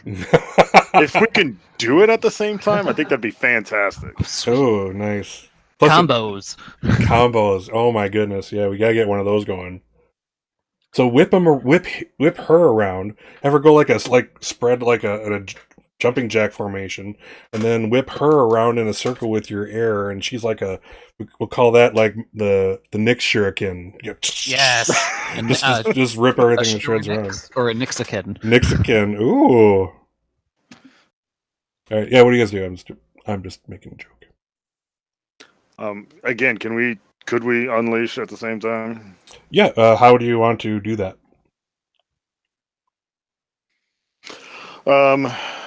If we can do it at the same time, I think that'd be fantastic. Oh, nice. Plus Combos. Combos. Oh my goodness. Yeah, we gotta get one of those going. So whip her around. Have her go spread like a jumping jack formation, and then whip her around in a circle with your air, and she's like we'll call that like the Nix shuriken. Yes. And, Just rip everything to shreds around. Or a Nixikin. Nixikin. Ooh. All right. Yeah. What do you guys do? I'm just making a joke. Again, could we unleash at the same time? Yeah. How do you want to do that?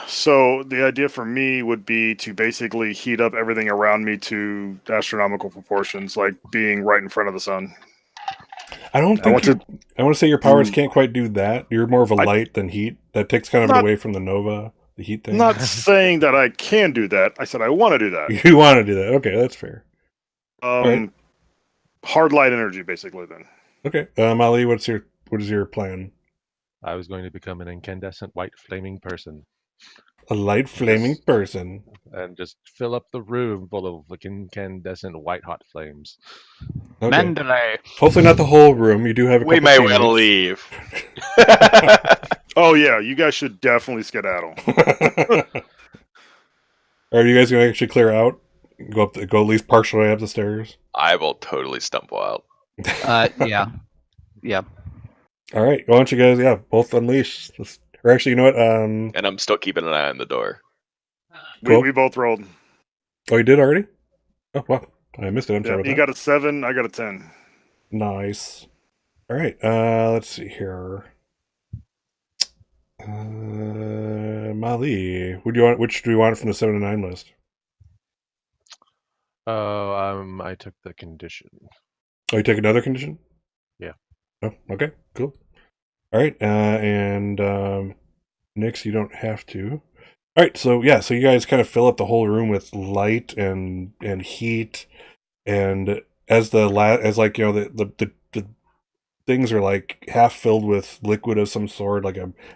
So the idea for me would be to basically heat up everything around me to astronomical proportions, like being right in front of the sun. I don't think I want to say your powers can't quite do that. You're more of a light than heat. That takes kind of it away from the Nova, the heat thing. Not saying that I can do that. I said I want to do that. You want to do that? Okay, that's fair. Right. Hard light energy, basically. Then. Okay, Ali, what is your plan? I was going to become an incandescent white flaming person. A light flaming person. And just fill up the room full of incandescent white hot flames. Okay. Mandalay. Hopefully not the whole room. You do have a We couple may want to teammates. leave. Oh yeah, you guys should definitely skedaddle. Are you guys going to actually clear out? Go at least partially up the stairs? I will totally stumble out. Yeah. Yeah. All right. Why don't you guys, both unleash. Or actually, you know what? And I'm still keeping an eye on the door. Cool. We both rolled. Oh, you did already? Oh, wow. I missed it. I'm sorry about You that. got a 7, I got a 10. Nice. All right. Let's see here. Mali, which do you want from the 7 to 9 list? Oh, I took the condition. Oh, you take another condition? Yeah. Oh, okay, cool. All right, and Nix, you don't have to. All right, so you guys kind of fill up the whole room with light and heat, and the things are like half filled with liquid of some sort,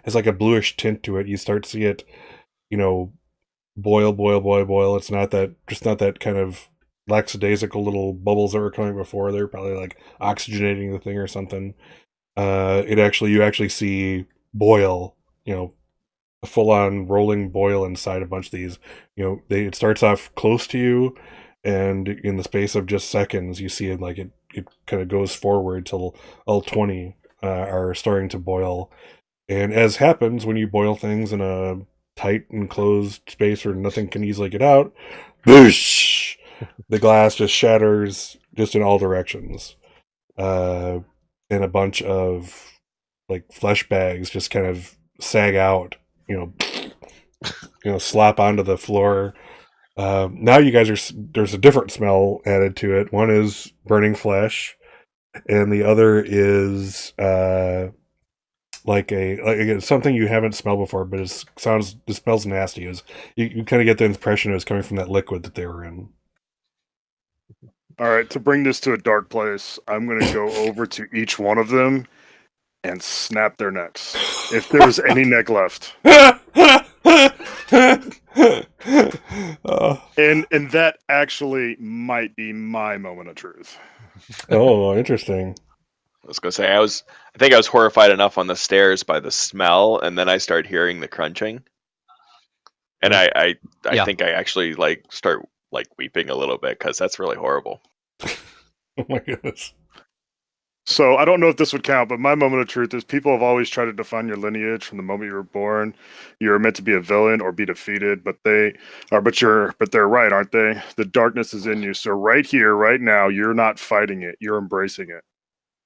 has like a bluish tint to it. You start to see it, boil. It's not that kind of lackadaisical little bubbles that were coming before. They're probably like oxygenating the thing or something. You actually see boil, a full-on rolling boil inside a bunch of these. It starts off close to you, and in the space of just seconds, you see it kind of goes forward till all 20 are starting to boil. And as happens when you boil things in a tight enclosed space where nothing can easily get out, boosh! The glass just shatters, just in all directions, and a bunch of like flesh bags just kind of sag out, slap onto the floor. Now you guys there's a different smell added to it. One is burning flesh, and the other is like something you haven't smelled before, but it smells nasty. You kind of get the impression it was coming from that liquid that they were in. All right, to bring this to a dark place, I'm going to go over to each one of them and snap their necks. If there's any neck left. And that actually might be my moment of truth. Oh, interesting. I was gonna say I think I was horrified enough on the stairs by the smell, and then I start hearing the crunching, and I Yeah. think I actually start weeping a little bit because that's really horrible. Oh my goodness. So I don't know if this would count, but my moment of truth is people have always tried to define your lineage from the moment you were born. You're meant to be a villain or be defeated, but they're right, aren't they? The darkness is in you. So right here, right now, you're not fighting it. You're embracing it.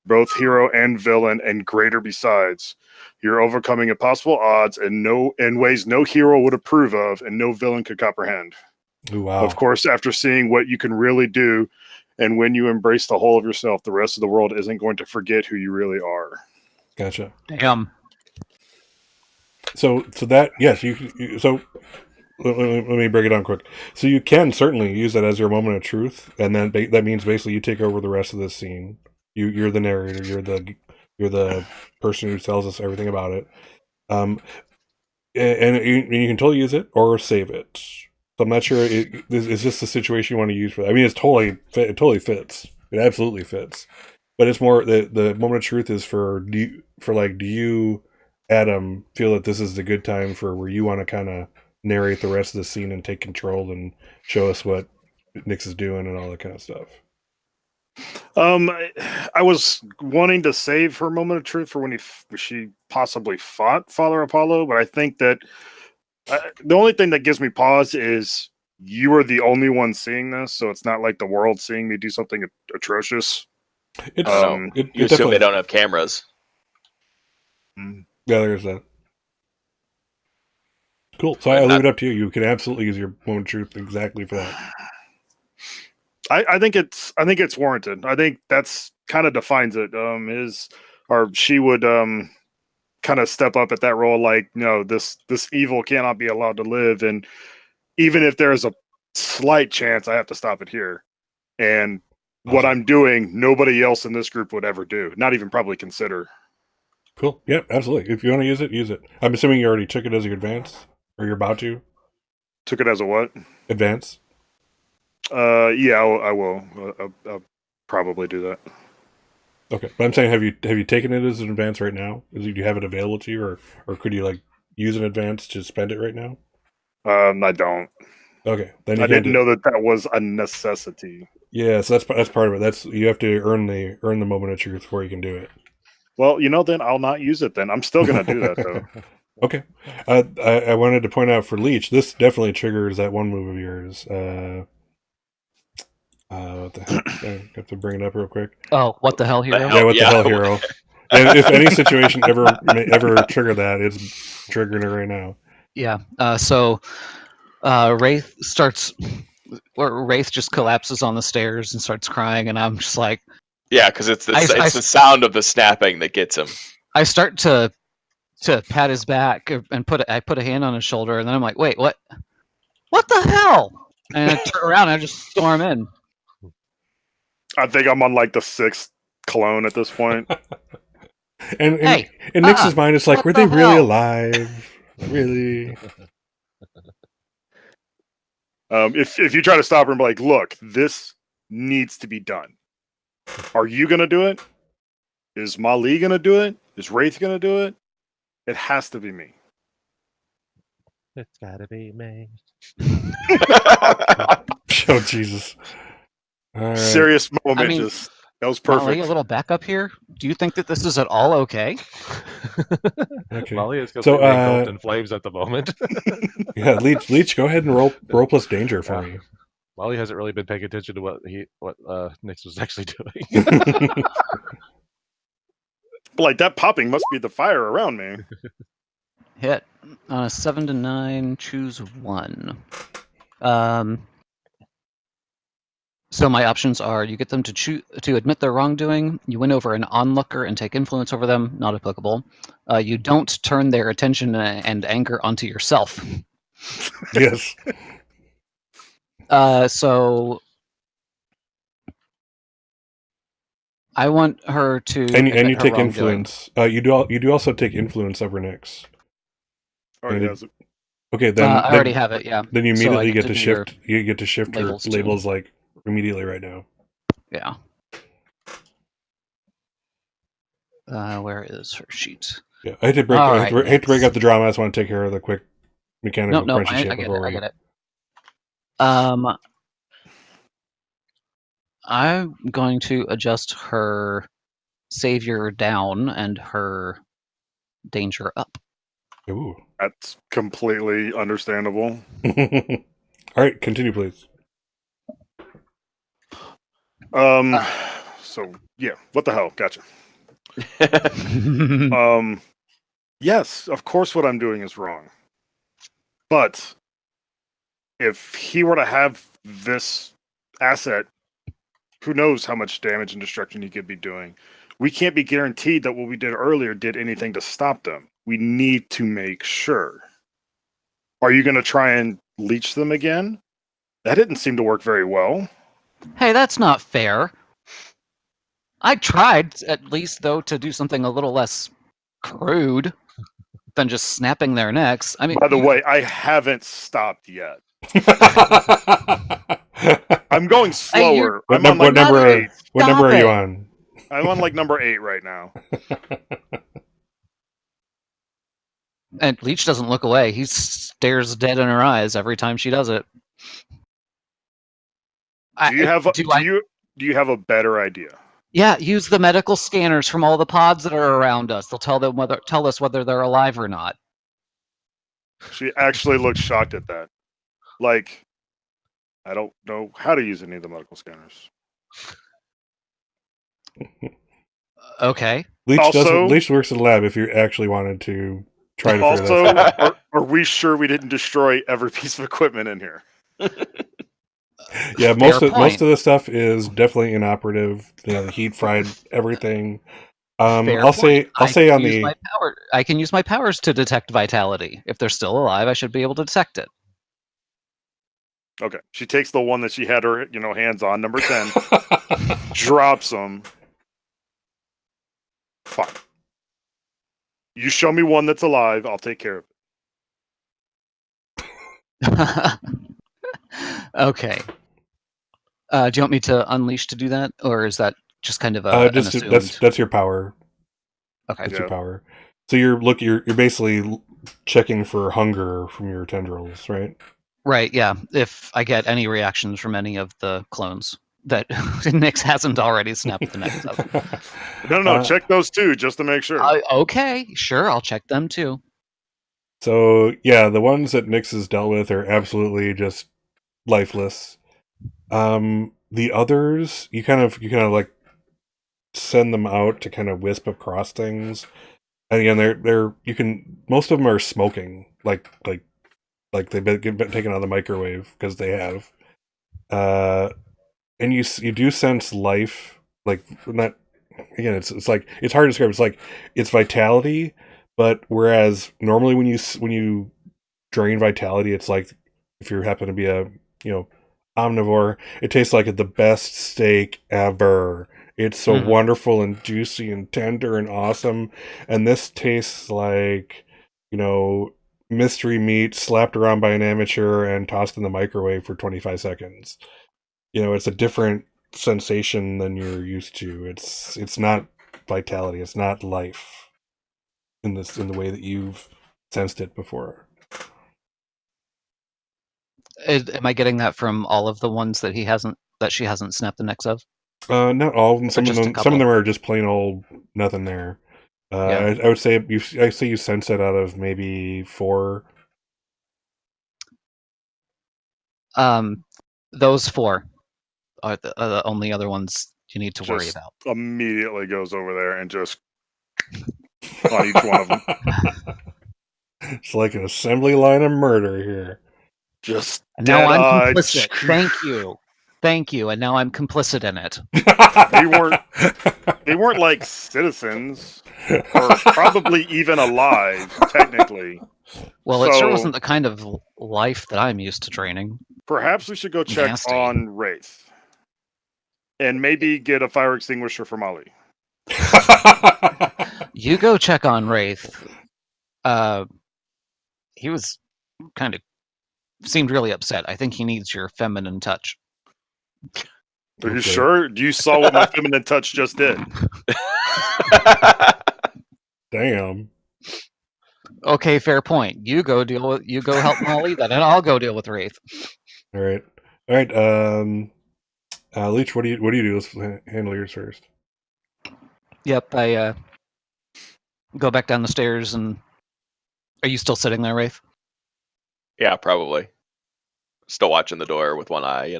Both hero and villain, and greater besides. You're overcoming impossible odds in ways no hero would approve of and no villain could comprehend. Ooh, wow. Of course, after seeing what you can really do, and when you embrace the whole of yourself, the rest of the world isn't going to forget who you really are. Gotcha. Damn. So that, yes, so let me break it down quick. So you can certainly use that as your moment of truth, and then that means basically you take over the rest of this scene. You're the narrator. You're the person who tells us everything about it. And you can totally use it or save it. So I'm not sure. Is this the situation you want to use for that? I mean, it totally fits. It absolutely fits. But it's more the moment of truth is do you, Adam, feel that this is the good time for where you want to kind of narrate the rest of the scene and take control and show us what Nyx is doing and all that kind of stuff? I was wanting to save her moment of truth for when she possibly fought Father Apollo, but I think that the only thing that gives me pause is you are the only one seeing this, so it's not like the world seeing me do something atrocious. It's, you assume they don't have cameras. Yeah, there's that. Cool. So I leave it up to you. You can absolutely use your moment of truth exactly for that. I think it's warranted. I think that's kind of defines it. She would kind of step up at that role, like, no, this evil cannot be allowed to live, and even if there's a slight chance, I have to stop it here. And awesome. What I'm doing, nobody else in this group would ever do, not even probably consider. Cool. Yeah, absolutely. If you want to use it, use it. I'm assuming you already took it as your advance, or you're about to. Took it as a what? Advance. Yeah, I will. I'll probably do that. Okay, but I'm saying, have you taken it as an advance right now? Do you have it available to you, or could you use an advance to spend it right now? I don't. Okay, then I didn't know that was a necessity. Yeah, so that's part of it. You have to earn the moment of truth before you can do it. Well, then I'll not use it. Then I'm still gonna do that though. Okay, I wanted to point out for Leech, this definitely triggers that one move of yours. What the heck? I have to bring it up real quick. Oh, what the hell, hero? Yeah, what the hell, hero? And if any situation ever trigger that, it's triggering it right now. Yeah. So Wraith Wraith just collapses on the stairs and starts crying, and I'm just like, yeah, because it's the sound of the snapping that gets him. I start to pat his back and I put a hand on his shoulder, and then I'm like, wait, what the hell? And I turn around and I just storm in. I think I'm on the 6th clone at this point. and in Nyx's mind, it's like, were they really alive? Really? If you try to stop her and be like, look, this needs to be done. Are you gonna do it? Is Mali gonna do it? Is Wraith gonna do it? It has to be me. It's gotta be me. Oh, Jesus. Right. Serious moment. That was perfect. Molly, a little backup here. Do you think that this is at all okay? Okay. Molly is completely engulfed in flames at the moment. Yeah, Leech, go ahead and roll plus danger for me. Molly hasn't really been paying attention to what Nyx was actually doing. Like, that popping must be the fire around me. Hit. 7 to 9, choose one. So my options are: you get them to admit their wrongdoing, you win over an onlooker and take influence over them, not applicable. You don't turn their attention and anger onto yourself. Yes. So I want her to And admit you her take wrongdoing. influence. You do also take influence over Nyx. Already has it. Okay, then I already have it. Yeah. Then you So I immediately get get to to do your shift. You get to shift her labels, too. labels like immediately right now. Yeah. Where is her sheet? Yeah, I hate to break. All I right, hate to break Nyx. up the drama. I just want to take care of the quick mechanical No, crunchy I shit get before it. I we. get it. I'm going to adjust her savior down and her danger up. Ooh. That's completely understandable. All right, continue, please. So yeah, what the hell? Gotcha. Yes, of course what I'm doing is wrong. But if he were to have this asset, who knows how much damage and destruction he could be doing. We can't be guaranteed that what we did earlier did anything to stop them. We need to make sure. Are you going to try and leech them again? That didn't seem to work very well. Hey, that's not fair. I tried, at least, though, to do something a little less crude than just snapping their necks. I mean, By the way, I haven't stopped yet. I'm going slower. What, I'm on like number? number 8. What number are Stop you it. on? I'm on like number 8 right now. And Leech doesn't look away. He stares dead in her eyes every time she does it. Do you have a better idea? Yeah, use the medical scanners from all the pods that are around us. They'll tell us whether they're alive or not. She actually looked shocked at that. Like, I don't know how to use any of the medical scanners. Okay. Leech works in the lab if you actually wanted to try to figure Also, that out. are we sure we didn't destroy every piece of equipment in here? Yeah, Fair most point. of the stuff is definitely inoperative. You know, the heat fried everything. Fair I'll point. say on the I can use my powers to detect vitality. If they're still alive, I should be able to detect it. Okay. She takes the one that she had her, hands on, number 10, drops them. Fine. You show me one that's alive, I'll take care of it. Okay. Do you want me to unleash to do that, or is that just kind of an assumed? that's your power. Okay. That's your power. So you're basically checking for hunger from your tendrils, right? Right. Yeah. If I get any reactions from any of the clones that Nyx hasn't already snapped the necks of. No. Check those too, just to make sure. Okay. Sure. I'll check them too. So yeah, the ones that Nyx has dealt with are absolutely just lifeless. The others, you kind of like send them out to kind of wisp across things. And again, most of them are smoking, like they've been taken out of the microwave because they have. And you do sense life, like not. Again, it's like it's hard to describe. It's like it's vitality, but whereas normally when you drain vitality, it's like if you happen to be a omnivore, it tastes like the best steak ever. It's so wonderful and juicy and tender and awesome. And this tastes like, mystery meat slapped around by an amateur and tossed in the microwave for 25 seconds. It's a different sensation than you're used to. It's not vitality. It's not life in the way that you've sensed it before. Am I getting that from all of the ones that she hasn't snapped the necks of? Not all of them. Some just a of them. Some couple? of them are just plain old nothing there. Yeah. I would say you sense it out of maybe 4. Those 4 are the only other ones you need to worry Just about. immediately goes over there and just on each one of them. It's like an assembly line of murder here. Just And now I'm dead-eyed. complicit. Thank you. And now I'm complicit in it. They weren't like citizens, or probably even alive, technically. Well, it sure So- wasn't the kind of life that I'm used to training. Perhaps we should go check Nasty. on Wraith. And maybe get a fire extinguisher for Molly. You go check on Wraith. He was seemed really upset. I think he needs your feminine touch. Are you Okay. sure? You saw what my feminine touch just did. Damn. Okay, fair point. You go help Molly, then I'll go deal with Wraith. All right. Leech, what do you do? Let's handle yours first. Yep, I go back down the stairs and are you still sitting there, Wraith? Yeah, probably. Still watching the door with one eye,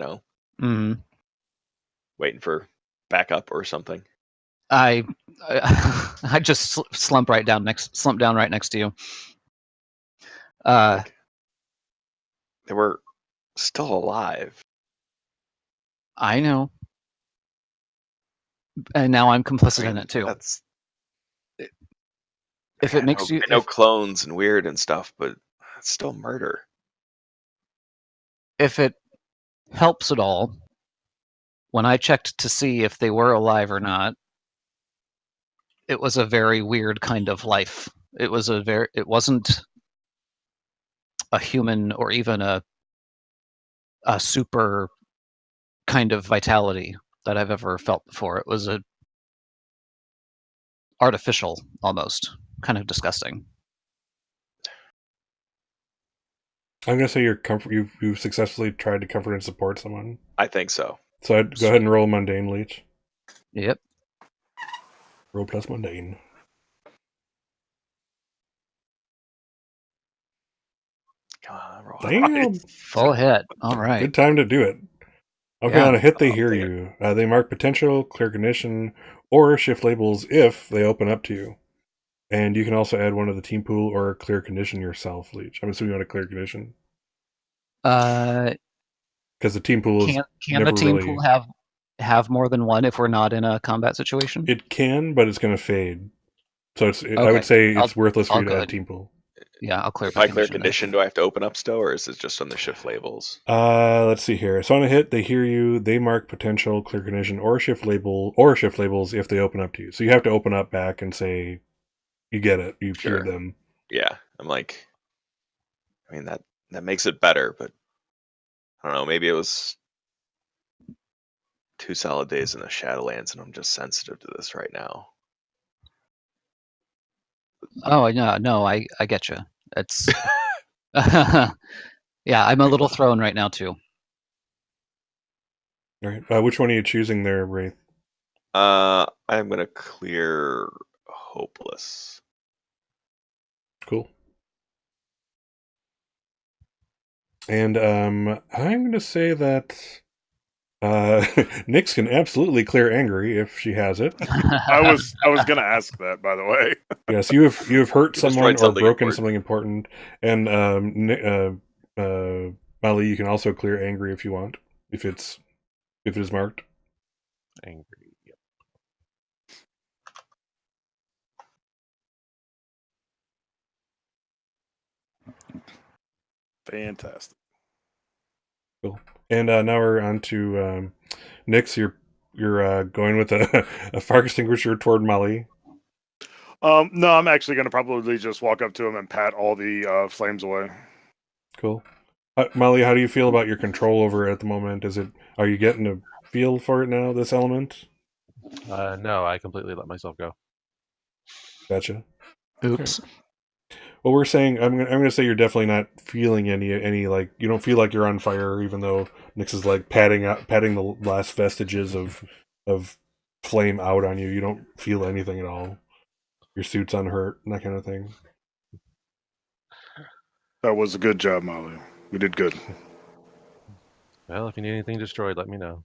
Mm-hmm. waiting for backup or something. I just slump down right next to you. Like, they were still alive. I know. And now I'm complicit in it too. That's If it makes you I know clones and weird and stuff, but it's still murder. if it helps at all, when I checked to see if they were alive or not, it was a very weird kind of life. It wasn't a human or even a super kind of vitality that I've ever felt before. It was a artificial almost, kind of disgusting. I'm gonna say you've successfully tried to comfort and support someone. I think so. So I'd go ahead and roll mundane, Leech. Yep. Roll plus mundane. Come on, roll. Damn. Full hit. All right. Good time to do it. Okay, Yeah. on a hit, they Oh, hear there. you. They mark potential, clear condition, or shift labels if they open up to you. And you can also add one to the team pool or clear condition yourself, Leech. I'm assuming you want a clear condition. Because the team pool is Can never the team really... pool have more than one if we're not in a combat situation? It can, but it's going to fade. So I Okay. would say it's I'll- worthless for I'll you to go add ahead. team pool. Yeah, I'll clear If I clear condition. condition, do I have to open up still, or is it just on the shift labels? Let's see here. So on a hit, they hear you. They mark potential, clear condition, or shift labels if they open up to you. So you have to open up back and say, you get it. You Sure. hear them. Yeah, I'm like, I mean that makes it better, but I don't know. Maybe it was 2 solid days in the Shadowlands, and I'm just sensitive to this right now. Oh no, I get you. It's yeah, I'm a little thrown right now too. All right. Which one are you choosing there, Wraith? I'm gonna clear hopeless. Cool. And I'm going to say that Nyx can absolutely clear angry if she has it. I was gonna ask that, by the way. Yes, you have hurt You someone destroyed or something broken important. something important. And Molly, you can also clear angry if you want, if it is marked. Angry. Yep. Fantastic. Cool. And now we're on to Nyx. You're going with a fire extinguisher toward Molly. No, I'm actually gonna probably just walk up to him and pat all the flames away. Cool. Molly, how do you feel about your control over it at the moment? Are you getting a feel for it now, this element? No, I completely let myself go. Gotcha. Oops. Well, we're saying I'm gonna say you're definitely not feeling any like, you don't feel like you're on fire, even though Nyx is like patting the last vestiges of flame out on you. You don't feel anything at all. Your suit's unhurt and that kind of thing. That was a good job, Molly. We did good. Well, if you need anything destroyed, let me know.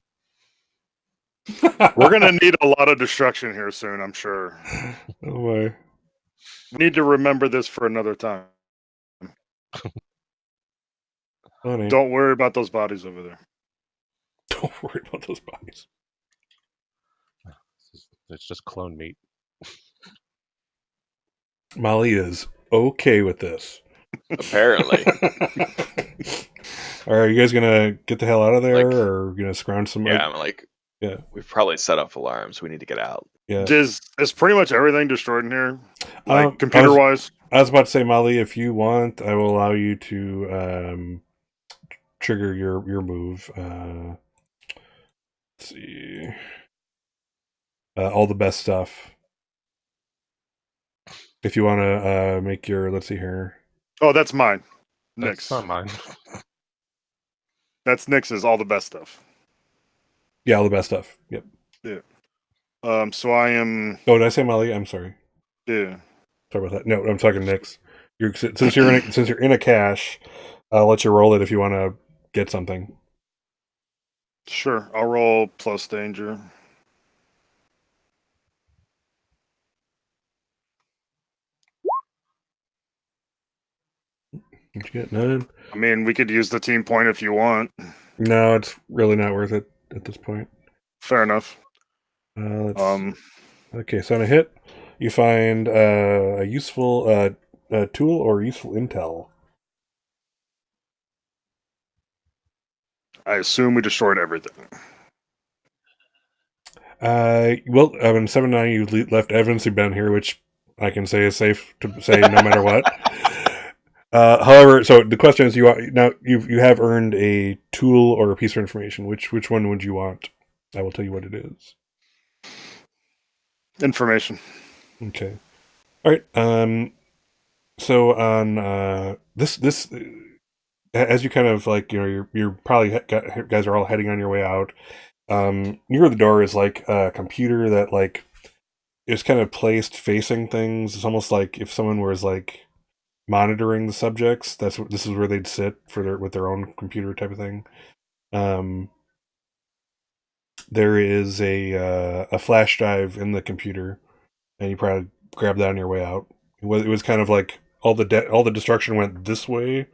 We're gonna need a lot of destruction here soon, I'm sure. Oh my. We need to remember this for another time. Funny. Don't worry about those bodies over there. Don't worry about those bodies. It's just clone meat. Molly is okay with this. Apparently. All right, you guys gonna get the hell out of there, Like- or gonna scrounge some? Yeah, I'm like, Yeah. we've probably set off alarms. We need to get out. Yeah. Is pretty much everything destroyed in here? Like I computer wise? was about to say, Molly, if you want, I will allow you to trigger your move. Let's see. All the best stuff. If you want to make your, let's see here. Oh, that's mine. That's Nyx. not mine. That's Nyx's all the best stuff. Yeah, all the best stuff. Yep. So I am Oh, did I say Molly? I'm sorry. yeah. Sorry about that. No, I'm talking Nyx. Since you're in a cache, I'll let you roll it if you want to get something. Sure. I'll roll plus danger. What you get? 9? I mean, we could use the team point if you want. No, it's really not worth it at this point. Fair enough. Let's. Okay, so on a hit, you find a useful tool or useful intel. I assume we destroyed everything. Well, in 7-9, you left evidence down here, which I can say is safe to say no matter what. However, so the question is, you have earned a tool or a piece of information. Which one would you want? I will tell you what it is. Information. Okay. All right. So on this as you kind of like you're probably guys are all heading on your way out. Near the door is like a computer that like is kind of placed facing things. It's almost like if someone was like monitoring the subjects. This is where they'd sit with their own computer type of thing. There is a flash drive in the computer, and you probably grab that on your way out. It was kind of like all the destruction went this way,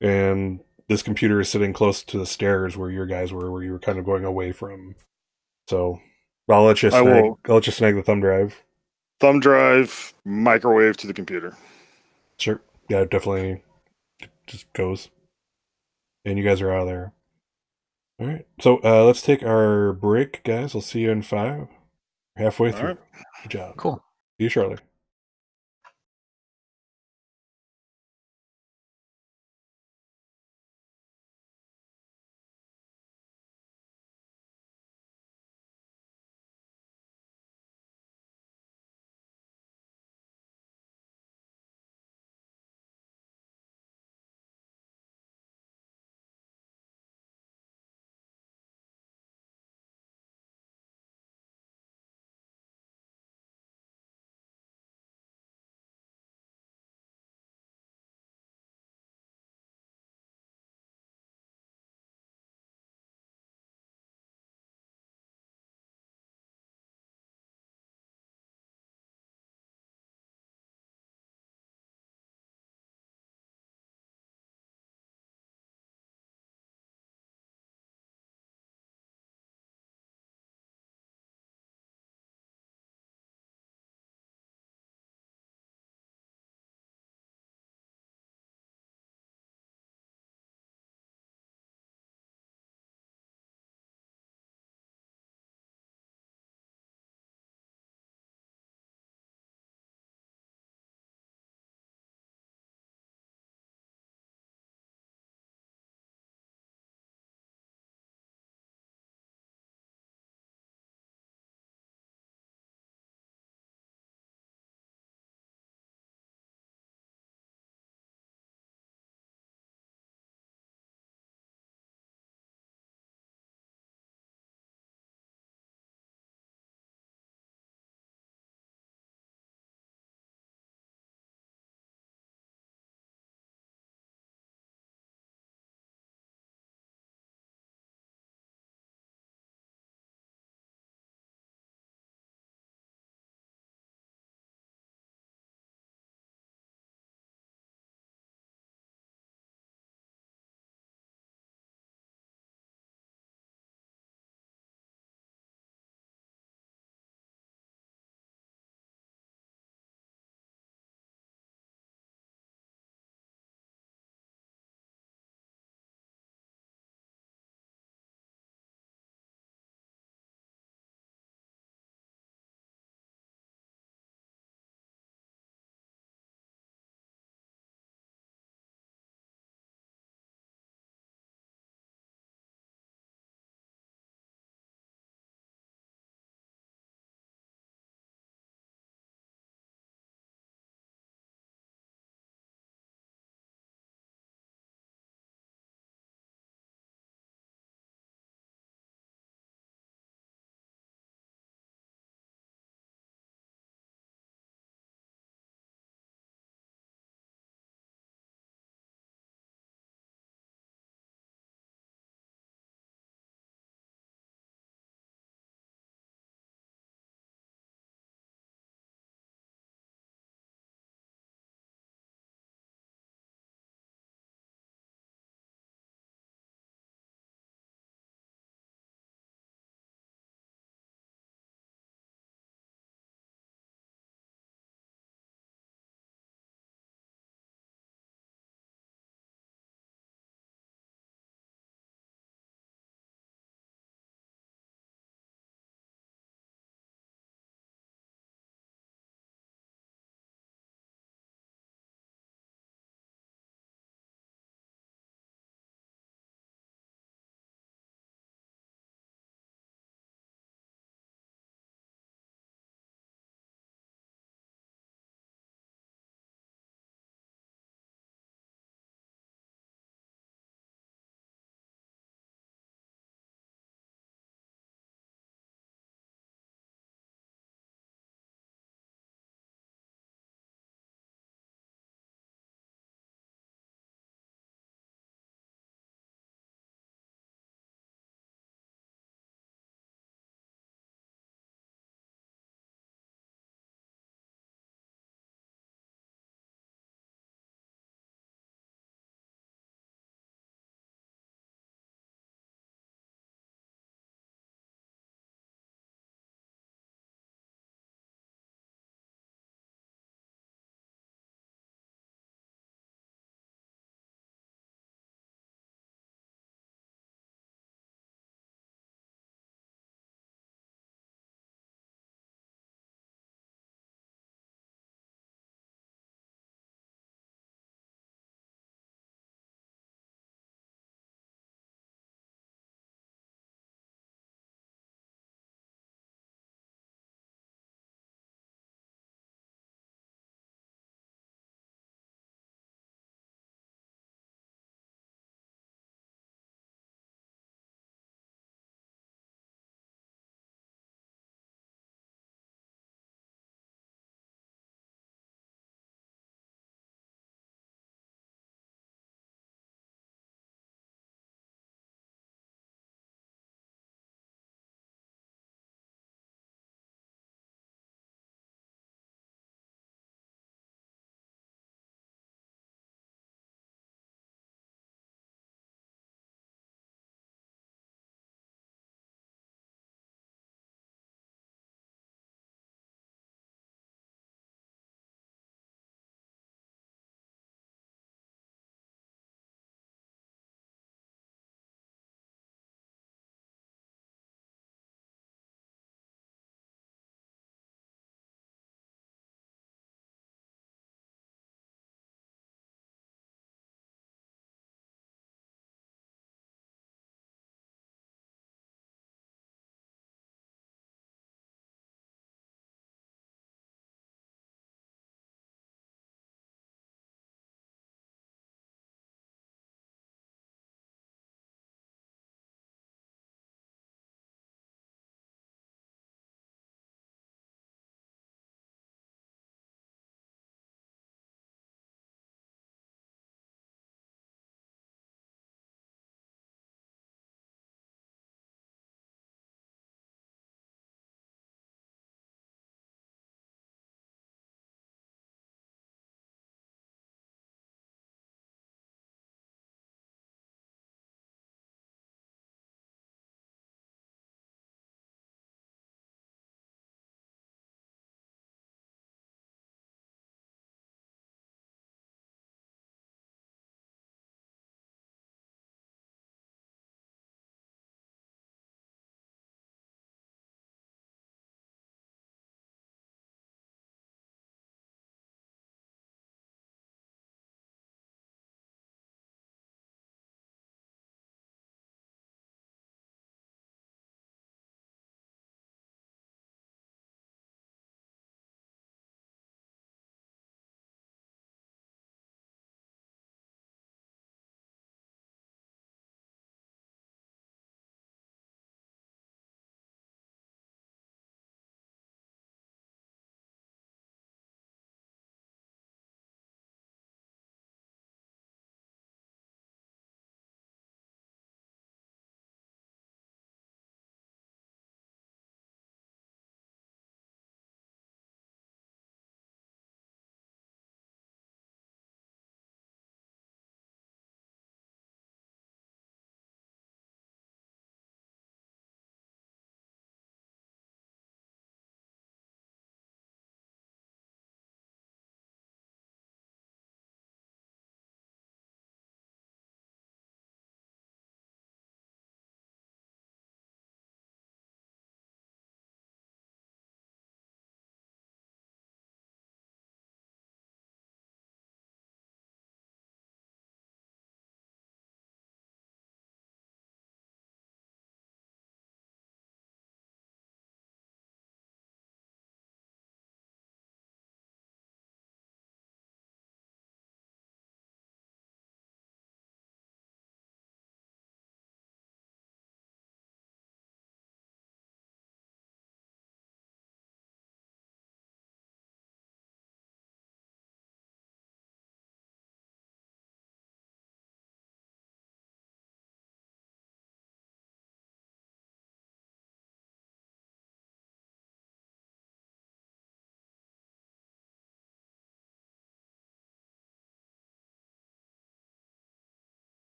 and this computer is sitting close to the stairs where your guys were, where you were kind of going away from. So I'll let you snag the thumb drive. Thumb drive, microwave to the computer. Sure. Yeah, it definitely just goes. And you guys are out of there. All right. So let's take our break, guys. I'll see you in 5. Halfway All through. right. Good job. Cool. See you shortly.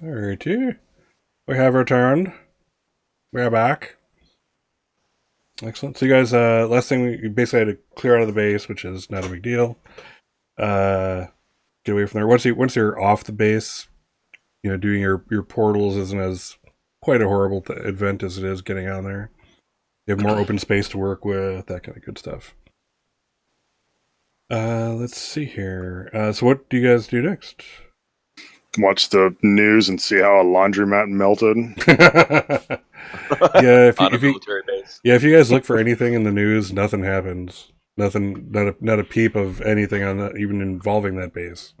Alrighty. We have returned. We are back. Excellent. So you guys, last thing, we basically had to clear out of the base, which is not a big deal. Get away from there. Once you're off the base, doing your portals isn't as quite a horrible event as it is getting on there. You have more open space to work with, that kind of good stuff. Let's see here. So what do you guys do next? Watch the news and see how a laundromat melted. Yeah, On a military base. if you guys look for anything in the news, nothing happens. Nothing, not a peep of anything on that, even involving that base.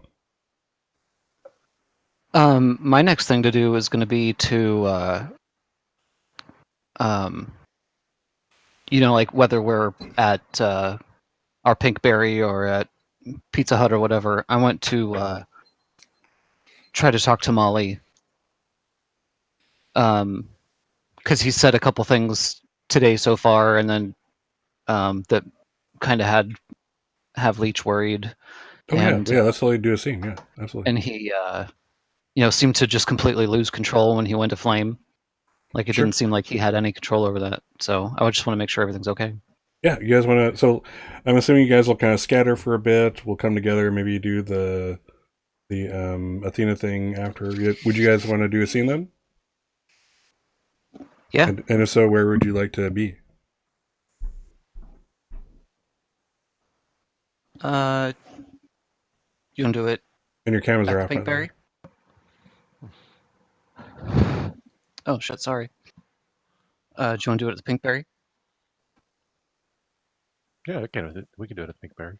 My next thing to do is going to be to, like whether we're at our Pinkberry or at Pizza Hut or whatever. I want to try to talk to Molly, because he said a couple things today so far, and then that kind of have Leech worried. Oh And, yeah, that's all you do a scene. Yeah, absolutely. And he, seemed to just completely lose control when he went to flame. Like it Sure. didn't seem like he had any control over that. So I would just want to make sure everything's okay. Yeah, you guys want to? So I'm assuming you guys will kind of scatter for a bit. We'll come together. Maybe do the Athena thing after. Would you guys want to do a scene then? Yeah. And if so, where would you like to be? You want to do it And your cameras at are the off. by the way. Pinkberry? Oh shit! Sorry. Do you want to do it at the Pinkberry? Yeah, okay, we can do it at Pinkberry.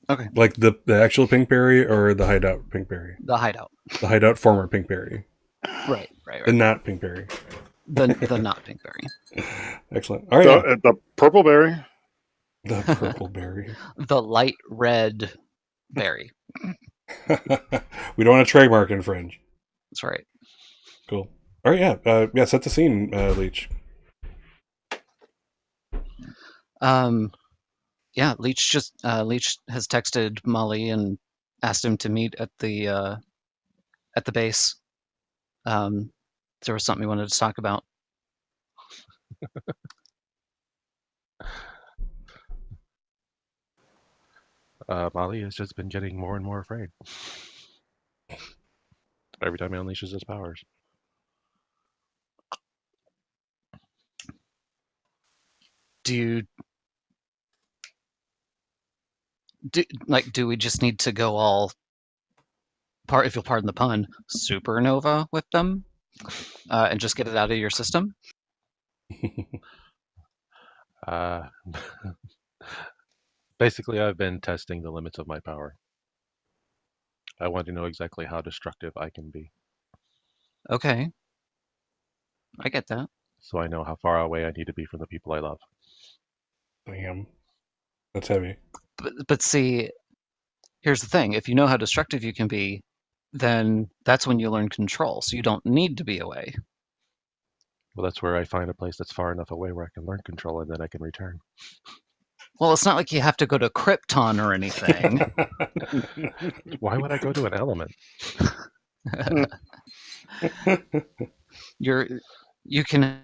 Okay. Like the actual Pinkberry or the hideout Pinkberry? The hideout. The hideout former Pinkberry. Right. The not Pinkberry. The not Pinkberry. Excellent. All right. The purple berry. The purple berry. The light red berry. We don't want to trademark infringe. That's right. Cool. All right. Yeah. Set the scene, Leech. Yeah. Leech has texted Molly and asked him to meet at the base. There was something he wanted to talk about. Molly has just been getting more and more afraid every time he unleashes his powers. Do we just need to go all if you'll pardon the pun, supernova with them, and just get it out of your system? Basically, I've been testing the limits of my power. I want to know exactly how destructive I can be. Okay. I get that. So I know how far away I need to be from the people I love. Damn. That's heavy. But see, here's the thing. If you know how destructive you can be, then that's when you learn control. So you don't need to be away. Well, that's where I find a place that's far enough away where I can learn control and then I can return. Well, it's not like you have to go to Krypton or anything. Why would I go to an element? You can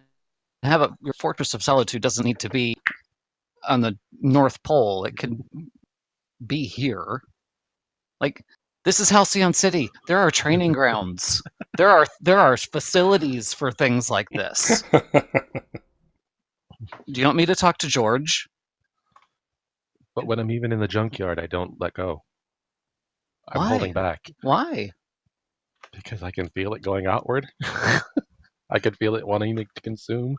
have your Fortress of Solitude doesn't need to be on the North Pole. It can be here. Like, this is Halcyon City. There are training grounds. There are facilities for things like this. Do you want me to talk to George? But when I'm even in the junkyard, I don't let go. I'm Why? holding back. Why? Because I can feel it going outward. I can feel it wanting to consume.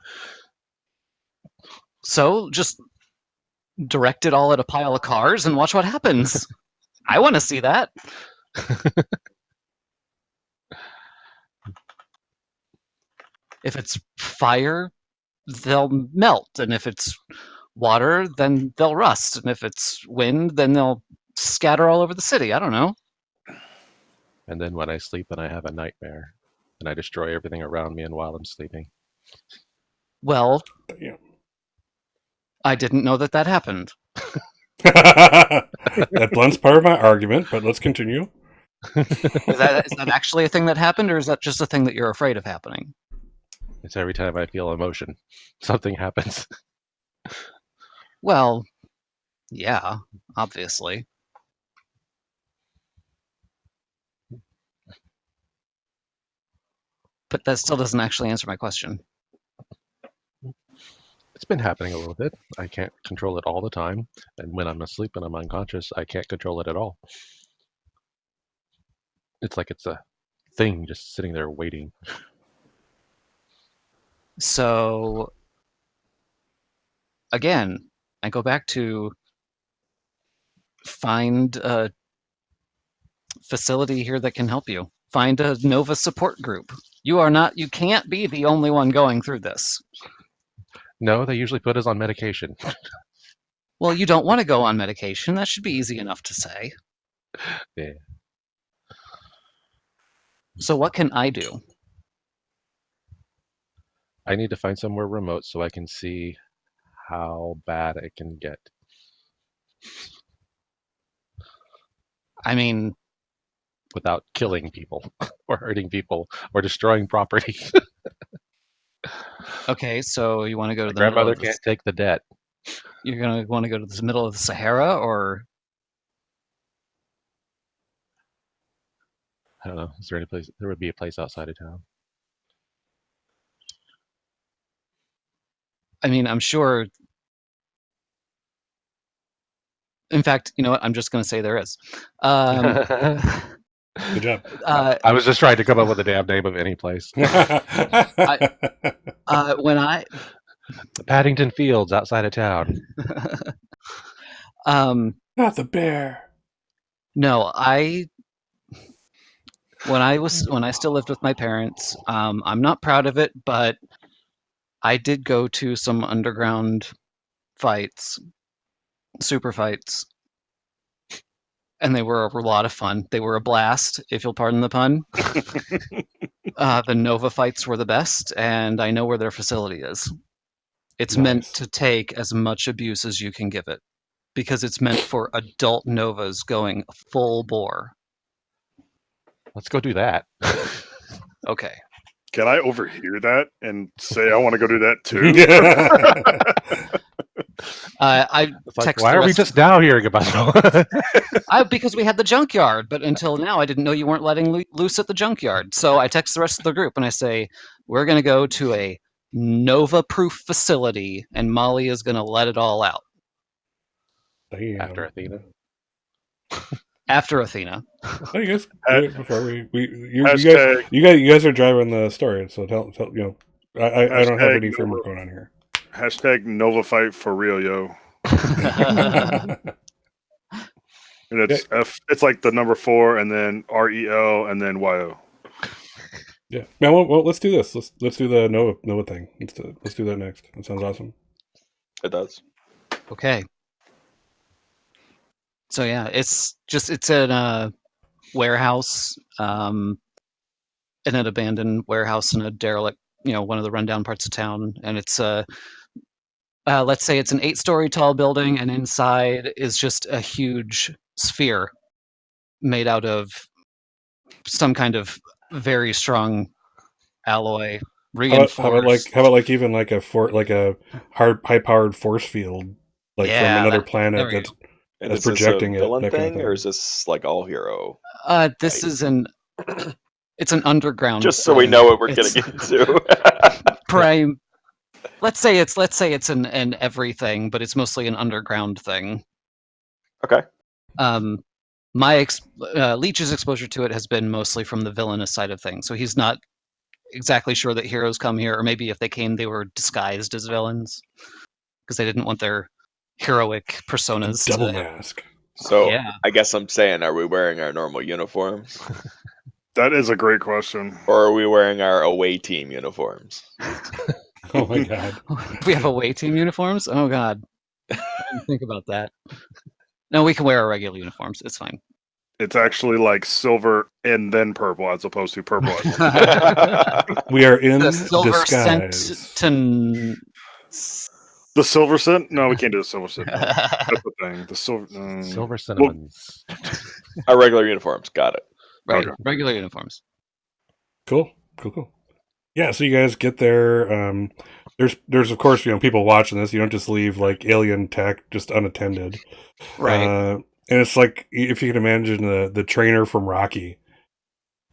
So just direct it all at a pile of cars and watch what happens. I want to see that. If it's fire, they'll melt. And if it's water, then they'll rust. And if it's wind, then they'll scatter all over the city. I don't know. And then when I sleep and I have a nightmare, and I destroy everything around me and while I'm sleeping. Well, Damn. I didn't know that happened. That blunts part of my argument, but let's continue. Is that actually a thing that happened, or is that just a thing that you're afraid of happening? It's every time I feel emotion, something happens. Well, yeah, obviously. But that still doesn't actually answer my question. It's been happening a little bit. I can't control it all the time. And when I'm asleep and I'm unconscious, I can't control it at all. It's like it's a thing just sitting there waiting. So, again, I go back to find a facility here that can help you. Find a Nova support group. You can't be the only one going through this. No, they usually put us on medication. Well, you don't want to go on medication. That should be easy enough to say. Yeah. So what can I do? I need to find somewhere remote so I can see how bad it can get. I mean, Without killing people or hurting people or destroying property. okay, so you want to go to the middle Grandmother of the, can't take the debt. you're going to want to go to the middle of the Sahara, or I don't know. Is there any place? There would be a place outside of town. I mean, I'm sure. In fact, you know what? I'm just going to say there is. Good job. I was just trying to come up with a damn name of any place. When I Paddington Fields outside of town. Not the bear. No, when I still lived with my parents, I'm not proud of it, but I did go to some underground fights, super fights, and they were a lot of fun. They were a blast, if you'll pardon the pun. The Nova fights were the best, and I know where their facility is. It's meant Nice. to take as much abuse as you can give it, because it's meant for adult Novas going full bore. Let's go do that. Okay. Can I overhear that and say I want to go do that too? I It's like, text why the are we rest just now hearing about it? because we had the junkyard, but until now I didn't know you weren't letting loose at the junkyard. So I text the rest of the group and I say, we're going to go to a Nova-proof facility, and Molly is going to let it all out. Damn. After Athena. After Athena. Oh, you guys do it before you Hashtag- guys are driving the story, so tell you know I don't have Hashtag any framework Nova. going on here. Hashtag Nova fight for real, yo. And it's it's like the number 4 and then REL and then YO. Yeah, man. Well, let's do this. Let's do the Noah thing. Let's do that next. That sounds awesome. It does. Okay. So yeah, it's in a warehouse, in an abandoned warehouse in a derelict, one of the rundown parts of town, and it's let's say it's an 8-story tall building, and inside is just a huge sphere made out of some kind of very strong alloy, reinforced. How about like even like a high powered force field, like from Yeah, another there planet we that's go. And that's is this projecting a it, villain that kind of thing, or is this like all hero? This Right. is it's an underground Just so we thing. know what we're It's getting into. prime. Let's say it's an everything, but it's mostly an underground thing. Okay. Leech's exposure to it has been mostly from the villainous side of things, so he's not exactly sure that heroes come here, or maybe if they came, they were disguised as villains because they didn't want their heroic personas double to. mask. So Yeah. I guess I'm saying, are we wearing our normal uniforms, That is a great question. or are we wearing our away team uniforms? Oh my god. We have away team uniforms? Oh god. I didn't think about that. No, we can wear our regular uniforms. It's fine. It's actually like silver and then purple as opposed to purple. We are in The silver scent disguise. to. The silver scent? No, we can't do the silver scent. No. That's the thing. The silver. Silver cinnamons. Our regular uniforms. Got it. Right, Okay. regular uniforms. Cool. Yeah, so you guys get there. There's of course people watching this. You don't just leave like alien tech just unattended. Right. And it's like if you can imagine the trainer from Rocky.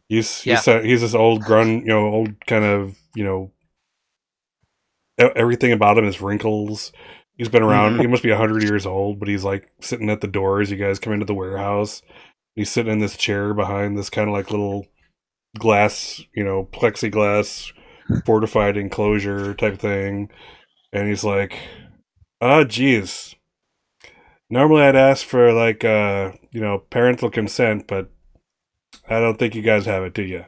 He's Yeah. he's this old old kind of everything about him is wrinkles. He's been around. Mhm. He must be 100 years old, but he's like sitting at the door as you guys come into the warehouse. He's sitting in this chair behind this kind of like little glass, plexiglass fortified enclosure type thing. And he's like, geez. Normally I'd ask for like, parental consent, but I don't think you guys have it, do you?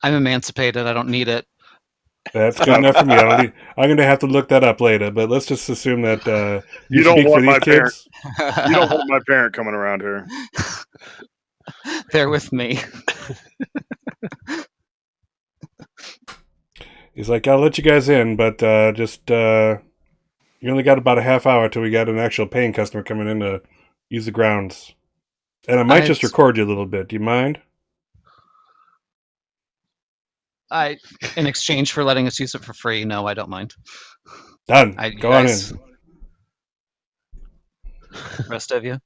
I'm emancipated. I don't need it. That's good enough for me. I don't need. I'm going to have to look that up later, but let's just assume that you You don't speak for want these my parent. kids. You don't want my parent coming around here. They're with me. He's like, I'll let you guys in, but you only got about a half hour till we got an actual paying customer coming in to use the grounds. And I might just record you a little bit. Do you mind? In exchange for letting us use it for free, no, I don't mind. Done. You Go on guys- in. Rest of you.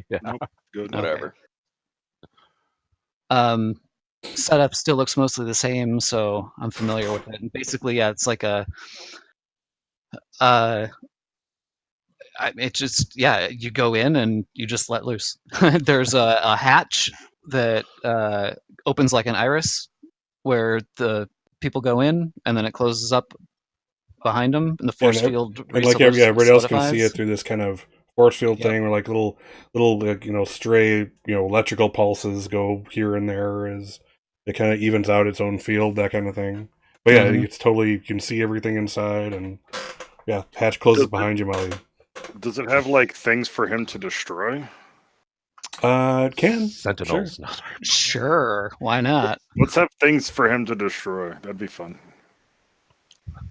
Yeah. Nope. Good. Whatever. Setup still looks mostly the same, so I'm familiar with it. And basically, yeah, it's like you go in and you just let loose. There's a hatch that opens like an iris, where the people go in, and then it closes up behind them, and the force field And like everybody else can see it through this kind of force field thing, where like little like, stray electrical pulses go here and there as it kind of evens out its own field, that kind of thing. But yeah, it's totally, you can see everything inside, and yeah, hatch closes behind you, Molly. Does it have like things for him to destroy? It can. Sentinels. Sure, why not? Let's have things for him to destroy. That'd be fun.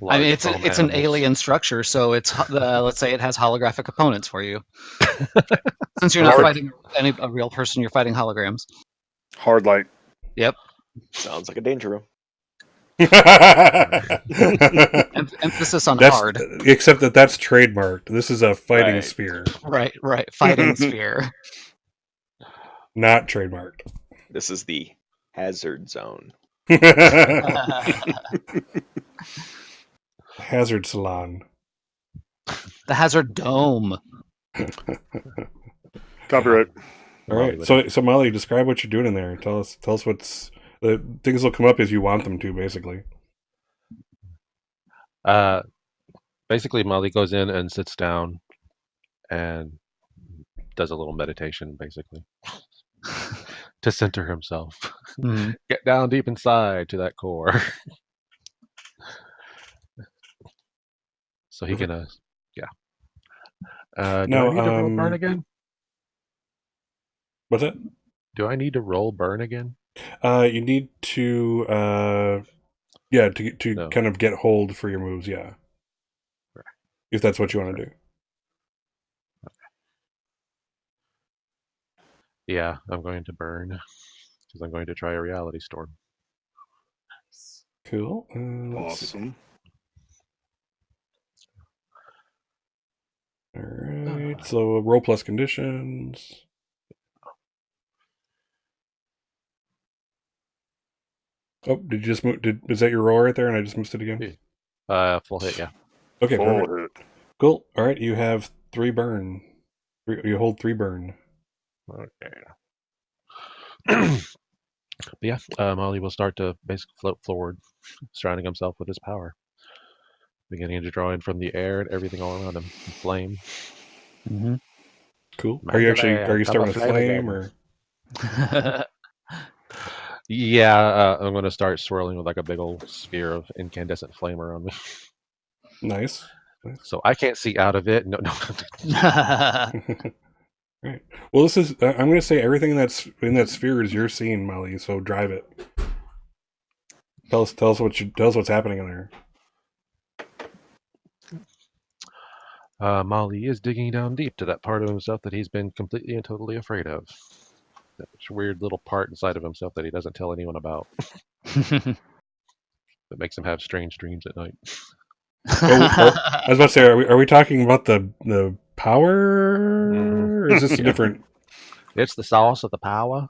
I mean, it's Large it's foam an animals. alien structure, so it's let's say it has holographic opponents for you. Since you're not fighting a real person, you're fighting holograms. Hard light. Yep. Sounds like a danger room. Emphasis on hard. Except that's trademarked. This is a fighting Right. sphere. Right. Fighting sphere. Not trademarked. This is the hazard zone. Hazard Salon. The Hazard Dome. Copyright. All right. So Molly, describe what you're doing in there. Tell us what's the things will come up as you want them to, basically. Basically, Molly goes in and sits down and does a little meditation, basically, to center himself. Mm-hmm. Get down deep inside to that core. So he can, do I need to roll burn again? What's that? Do I need to roll burn again? You need to, to kind of get hold for your moves, yeah. Right. If that's what you want to do. Yeah, I'm going to burn because I'm going to try a reality storm. Cool. Awesome. All right. So roll plus conditions. Oh, did you just move? Is that your roll right there? And I just missed it again. Full hit, yeah. Okay, Full perfect. hit. Cool. All right, you have 3 burn. You hold 3 burn. Okay. But yeah, Molly will start to basically float forward, surrounding himself with his power, beginning to draw in from the air and everything all around him. Flame. Mm-hmm. Cool. Are you starting with flame or? Yeah, I'm going to start swirling with like a big old sphere of incandescent flame around me. Nice. So I can't see out of it. No. Right. Well, this is. I'm going to say everything that's in that sphere is your scene, Molly. So drive it. Tell us what's happening in there. Molly is digging down deep to that part of himself that he's been completely and totally afraid of. that weird little part inside of himself that he doesn't tell anyone about. That makes him have strange dreams at night. I was about to say, are we talking about the power? Or is this a Yeah. different? It's the sauce of the power.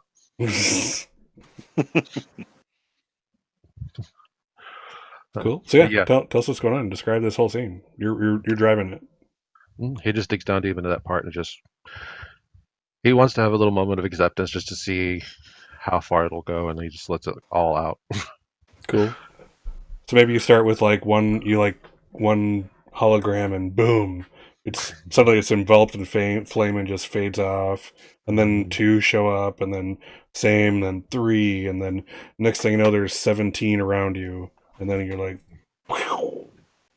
Cool. So Yeah. tell us what's going on. Describe this whole scene. You're driving it. He just digs down deep into that part and he wants to have a little moment of acceptance just to see how far it'll go, and he just lets it all out. Cool. So maybe you start with one hologram, and boom, it's suddenly it's enveloped in flame and just fades off, and then 2 show up, and then same, then 3, and then next thing you know, there's 17 around you, and then you're like,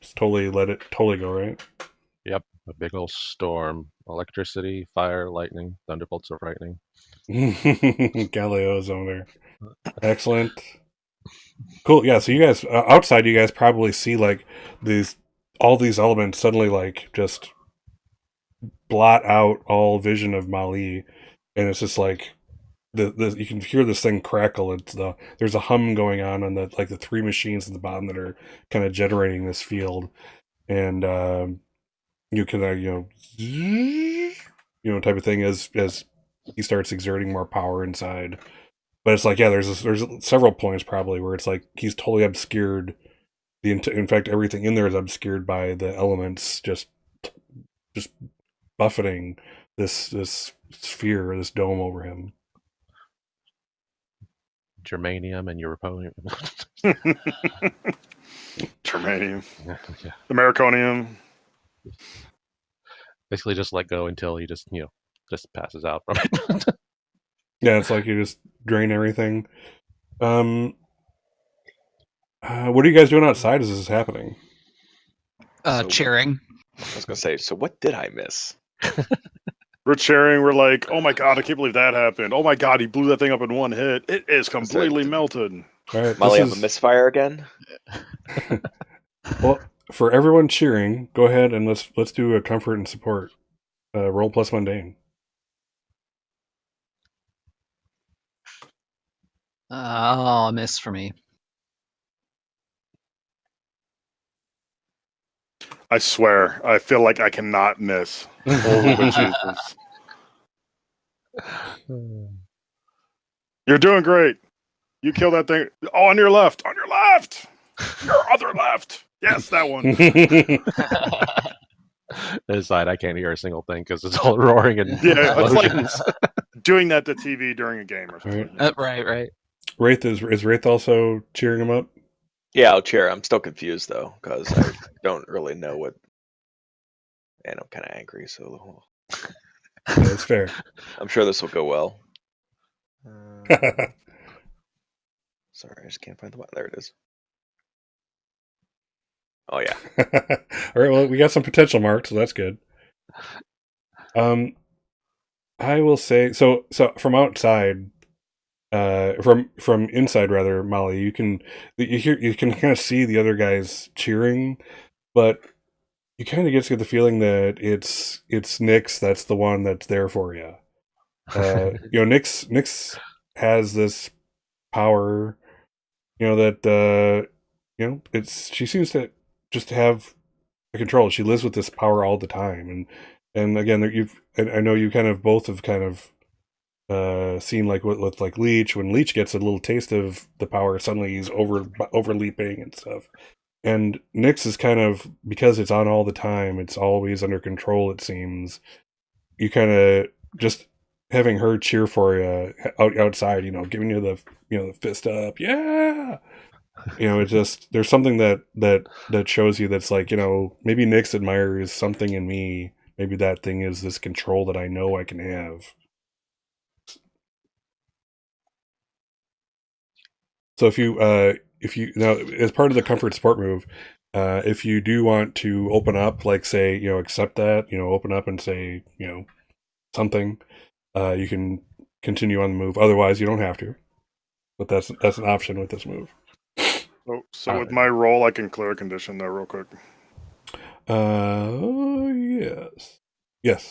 just totally let it totally go, right? Yep, a big old storm, electricity, fire, lightning, thunderbolts of lightning. Galileo's over there. Excellent. Cool. Yeah. So you guys outside, you guys probably see all these elements suddenly just blot out all vision of Mali, and it's just like the you can hear this thing crackle. There's a hum going on the the 3 machines at the bottom that are kind of generating this field, and you can type of thing as he starts exerting more power inside. But it's there's several points probably where it's like he's totally obscured. In fact, everything in there is obscured by the elements just buffeting this sphere, this dome over him. Germanium and Europonium. Germanium. Yeah. Americonium. Basically just let go until he just passes out from it. Yeah, it's like you just drain everything. What are you guys doing outside as this is happening? Cheering. I was gonna say, so what did I miss? We're cheering. We're like, oh my god, I can't believe that happened. Oh my god, he blew that thing up in one hit. It is completely melted. All right, Molly have a misfire again? Well, for everyone cheering, go ahead and let's do a comfort and support. Roll plus mundane. Oh, miss for me. I swear, I feel like I cannot miss. Holy Jesus. You're doing great. You kill that thing. Oh, on your left. On your left. Your other left. Yes, that one. Inside, I can't hear a single thing because it's all roaring and Yeah, it's like explosions. doing that to TV during a game or something. Right. Wraith is Wraith also cheering him up? Yeah, I'll cheer. I'm still confused though, because I don't really know what. And I'm kind of angry, so Yeah, that's fair. I'm sure this will go well. Sorry, I just can't find the button. There it is. Oh yeah. All right, well, we got some potential marks, so that's good. I will say so from outside, from inside rather, Molly, you can kind of see the other guys cheering, but you kind of get the feeling that it's Nyx that's the one that's there for you. Nyx has this power, that she seems to just have a control. She lives with this power all the time, and again, I know you kind of both have kind of seen with Leech. When Leech gets a little taste of the power, suddenly he's over leaping and stuff. And Nyx is kind of, because it's on all the time, it's always under control, it seems. You kind of just having her cheer for you outside, giving you the fist up, yeah. It's just, there's something that shows you that's like, maybe Nyx admires something in me. Maybe that thing is this control that I know I can have. So if you now, as part of the comfort support move, if you do want to open up, like say, accept that, open up and say, something, you can continue on the move. Otherwise, you don't have to. But that's an option with this move. So with my roll, I can clear a condition there real quick. Yes.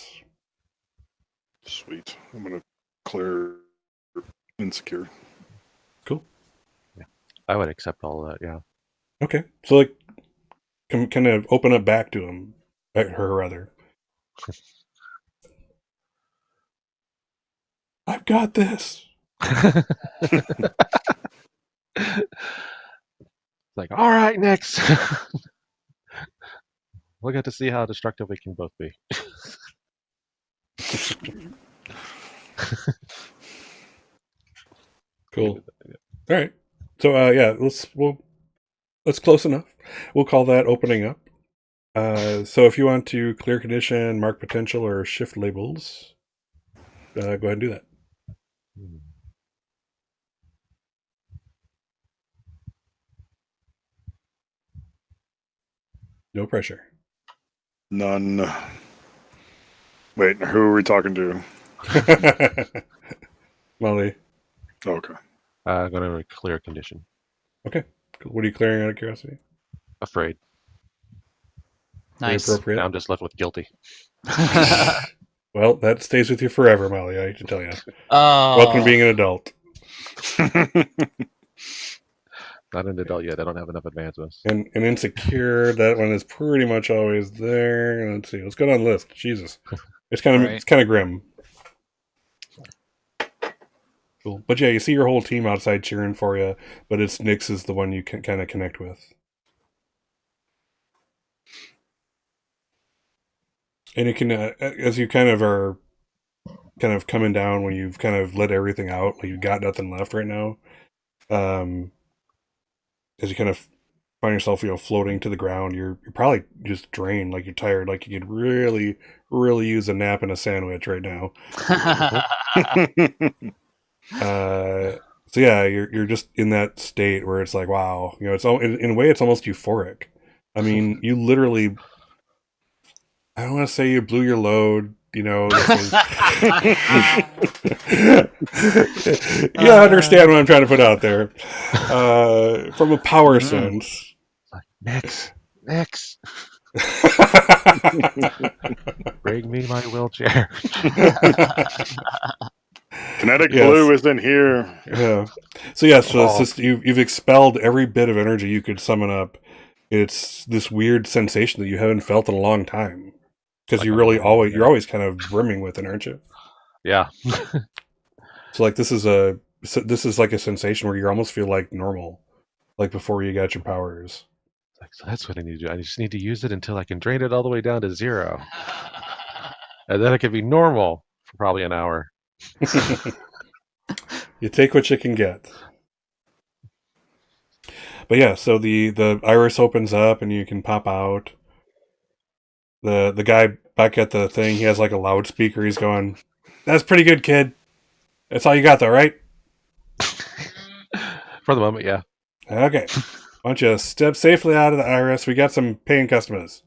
Sweet. I'm gonna clear insecure. Cool. I would accept all that. Yeah. Okay. So like, kind of open up back to him, her rather. I've got this. Like, all right, next. We'll get to see how destructive we can both be. Cool. All right. So yeah, let's close enough. We'll call that opening up. So if you want to clear condition, mark potential, or shift labels, go ahead and do that. No pressure. None. Wait, who are we talking to? Molly. Okay. I'm going to clear condition. Okay. Cool. What are you clearing out of curiosity? Afraid. Very Nice. appropriate. Now I'm just left with guilty. Well, that stays with you forever, Molly. I hate to tell you. Oh. Welcome to being an adult. Not an adult yet. I don't have enough advancements. And insecure, that one is pretty much always there. Let's see. Let's go down the list. Jesus, it's kind of Right. it's kind of grim. Cool. But yeah, you see your whole team outside cheering for you, but it's Nyx is the one you can kind of connect with. And you can, as you kind of are kind of coming down when you've kind of let everything out, like you've got nothing left right now. As you kind of find yourself, floating to the ground, you're probably just drained, like you're tired, like you could really, really use a nap and a sandwich right now. So yeah, you're just in that state where it's like, wow, it's in a way it's almost euphoric. I mean, you literally, I don't want to say you blew your load, this is, you understand what I'm trying to put out there. From a power sense. Next. Bring me my wheelchair. Kinetic Yes. blue is in here. Yeah. So yeah, so it's just, you've expelled every bit of energy you could summon up. It's this weird sensation that you haven't felt in a long time. Because you're always kind of brimming with it, aren't you? Yeah. So like this is like a sensation where you almost feel like normal, like before you got your powers. So that's what I need to do. I just need to use it until I can drain it all the way down to 0. And then it can be normal for probably an hour. You take what you can get. But yeah, so the iris opens up and you can pop out. The guy back at the thing, he has like a loudspeaker. He's going, "That's pretty good, kid. That's all you got, though, right?" For the moment, yeah. Okay. Why don't you step safely out of the iris? We got some paying customers.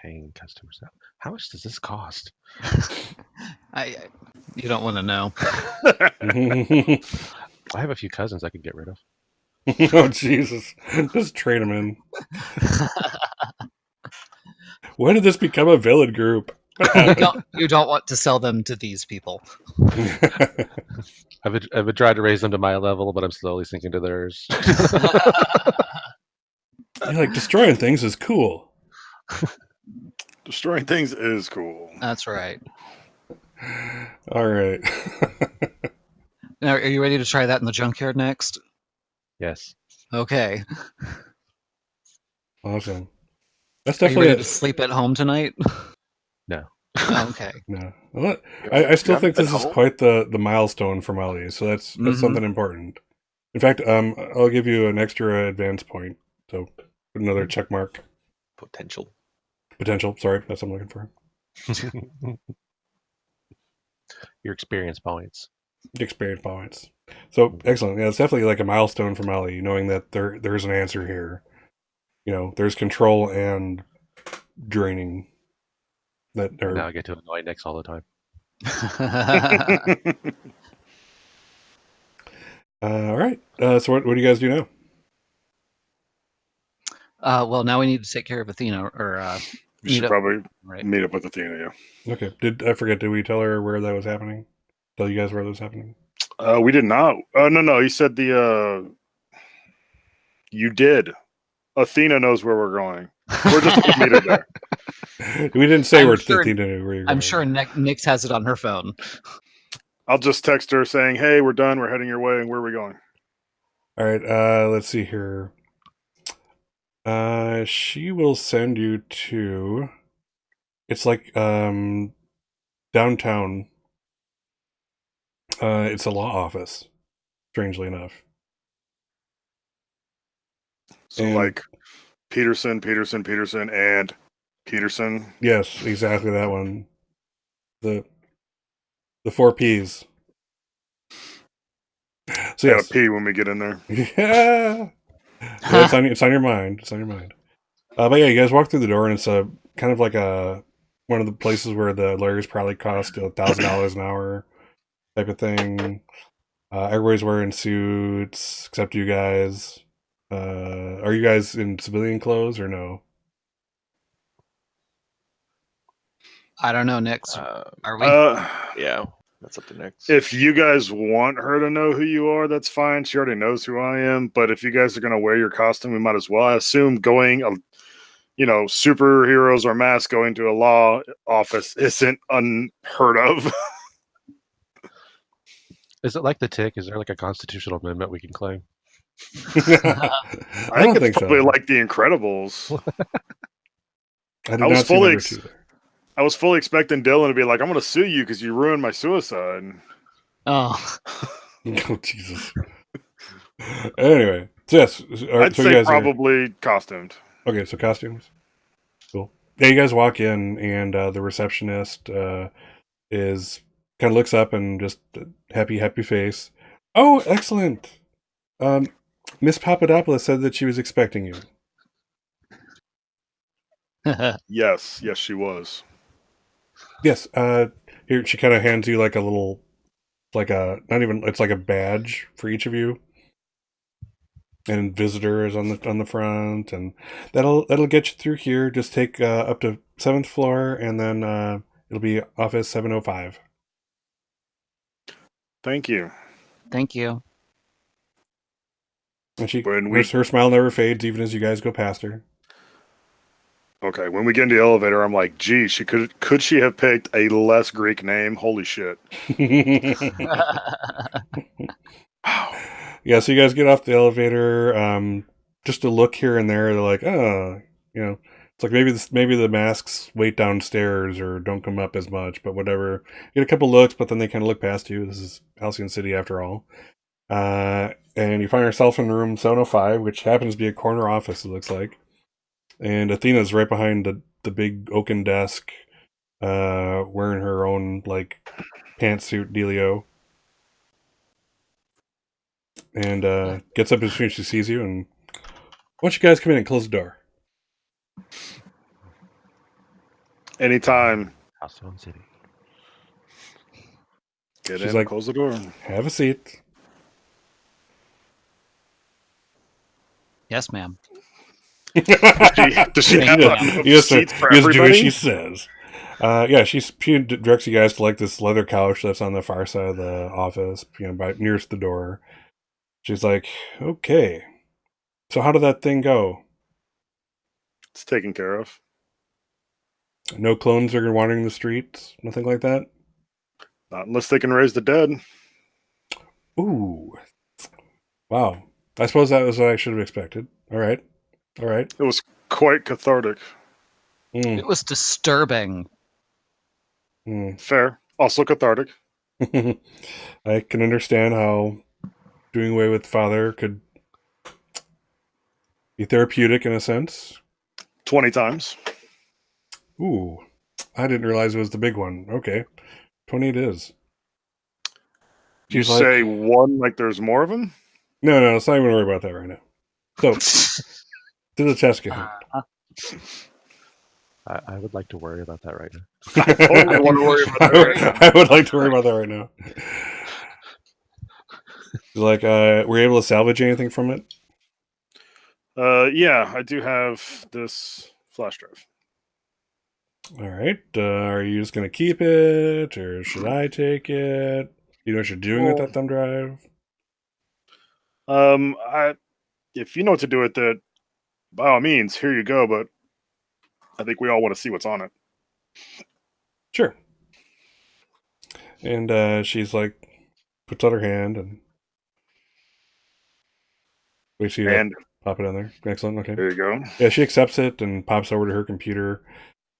Paying customers. How much does this cost? You don't want to know. I have a few cousins I could get rid of. Oh, Jesus. Just trade them in. When did this become a villain group? You don't want to sell them to these people. I've been trying to raise them to my level, but I'm slowly sinking to theirs. You're like, destroying things is cool. Destroying things is cool. That's right. All right. Now, are you ready to try that in the junkyard next? Yes. Okay. Awesome. That's Are you definitely ready to sleep at home tonight? No. Okay. No. Well, I still think this is home? quite the milestone for Molly, so that's something important. In fact, I'll give you an extra advance point. So put another check mark. Potential. Potential, sorry, that's what I'm looking for. Your experience points. Experience points. So excellent. Yeah, it's definitely like a milestone for Molly, knowing that there's an answer here. There's control and draining. That are Now I get to annoy Nyx all the time. all right. So what do you guys do now? Well, now we need to take care of Athena, or We should probably right. meet up with Athena, yeah. Okay. Did we tell her where that was happening? tell you guys where this was happening? We did not. No. You said you did. Athena knows where we're going. We're just gonna meet her there. We didn't say I'm where sure- Athena knew where you're going. I'm sure Nix has it on her phone. I'll just text her saying, "Hey, we're done. We're heading your way. And where are we going?" All right, let's see here. She will send you to. It's like downtown. It's a law office. Strangely enough. So And- like Peterson, and Peterson. Yes, exactly that one. The 4 P's. So Gotta yes. pee when we get in there. Yeah. Yeah, it's on your mind. It's on your mind. But yeah, you guys walk through the door, and it's a kind of like one of the places where the lawyers probably cost $1,000 an hour type of thing. Everybody's wearing suits except you guys. Are you guys in civilian clothes or no? I don't know, Nix. Are we? Yeah, that's up to Nix. If you guys want her to know who you are, that's fine. She already knows who I am. But if you guys are gonna wear your costume, we might as well. I assume superheroes or masks going to a law office isn't unheard of. Is it like the tick? Is there like a constitutional amendment we can claim? I I don't think it's think probably so. like The Incredibles. I did I was not see fully number 2 there. I was fully expecting Dylan to be like, "I'm going to sue you because you ruined my suicide." Oh, Oh Jesus. Anyway, so yes, I'd so say you guys probably costumed. okay. So costumes, cool. Yeah, you guys walk in, and the receptionist is kind of looks up and just happy face. Oh, excellent. Miss Papadopoulos said that she was expecting you. Yes, she was. Yes. Here she kind of hands you like a little, it's like a badge for each of you, and visitor is on the front, and that'll get you through here. Just take up to 7th floor, and then it'll be office 705. Thank you. thank you. And When her smile never fades, even as you guys go past her. Okay, when we get in the elevator, I'm like, "Gee, she could she have picked a less Greek name? Holy shit!" Yeah, so you guys get off the elevator. Just a look here and there. They're like, oh, it's like maybe the masks wait downstairs or don't come up as much, but whatever. You get a couple looks, but then they kind of look past you. This is Halcyon City after all. And you find yourself in room 705, which happens to be a corner office, it looks like. And Athena's right behind the big oaken desk, wearing her own like pantsuit dealio. And gets up as soon as she sees you, and why don't you guys come in and close the door? Anytime. Halcyon City. Get She's in, like- close the door. Have a seat. Yes, ma'am. Does she have Thank You have to seats for do what everybody? she says. Yeah, she directs you guys to like this leather couch that's on the far side of the office, nearest the door. She's like, okay, so how did that thing go? It's taken care of. No clones are wandering the streets, nothing like that. Not unless they can raise the dead. Ooh, wow. I suppose that was what I should have expected. All right. It was quite cathartic. It was disturbing. Fair. Also cathartic. I can understand how doing away with father could be therapeutic in a sense. 20 times. Ooh, I didn't realize it was the big one. Okay, 20 it is. You She's like, say one like there's more of them? no, let's not even worry about that right now. So, to the task at hand. I would like to worry about that right now. I totally want to worry about that right now. I would like to worry about that right now. Like, were you able to salvage anything from it? Yeah, I do have this flash drive. All right. Are you just going to keep it, or should I take it? You know what you're doing with that thumb drive? If you know what to do with it, by all means, here you go. But I think we all want to see what's on it. Sure. And she's like, puts out her hand, and we see you like And pop it in there. Excellent. Okay. there you go. Yeah, she accepts it and pops over to her computer.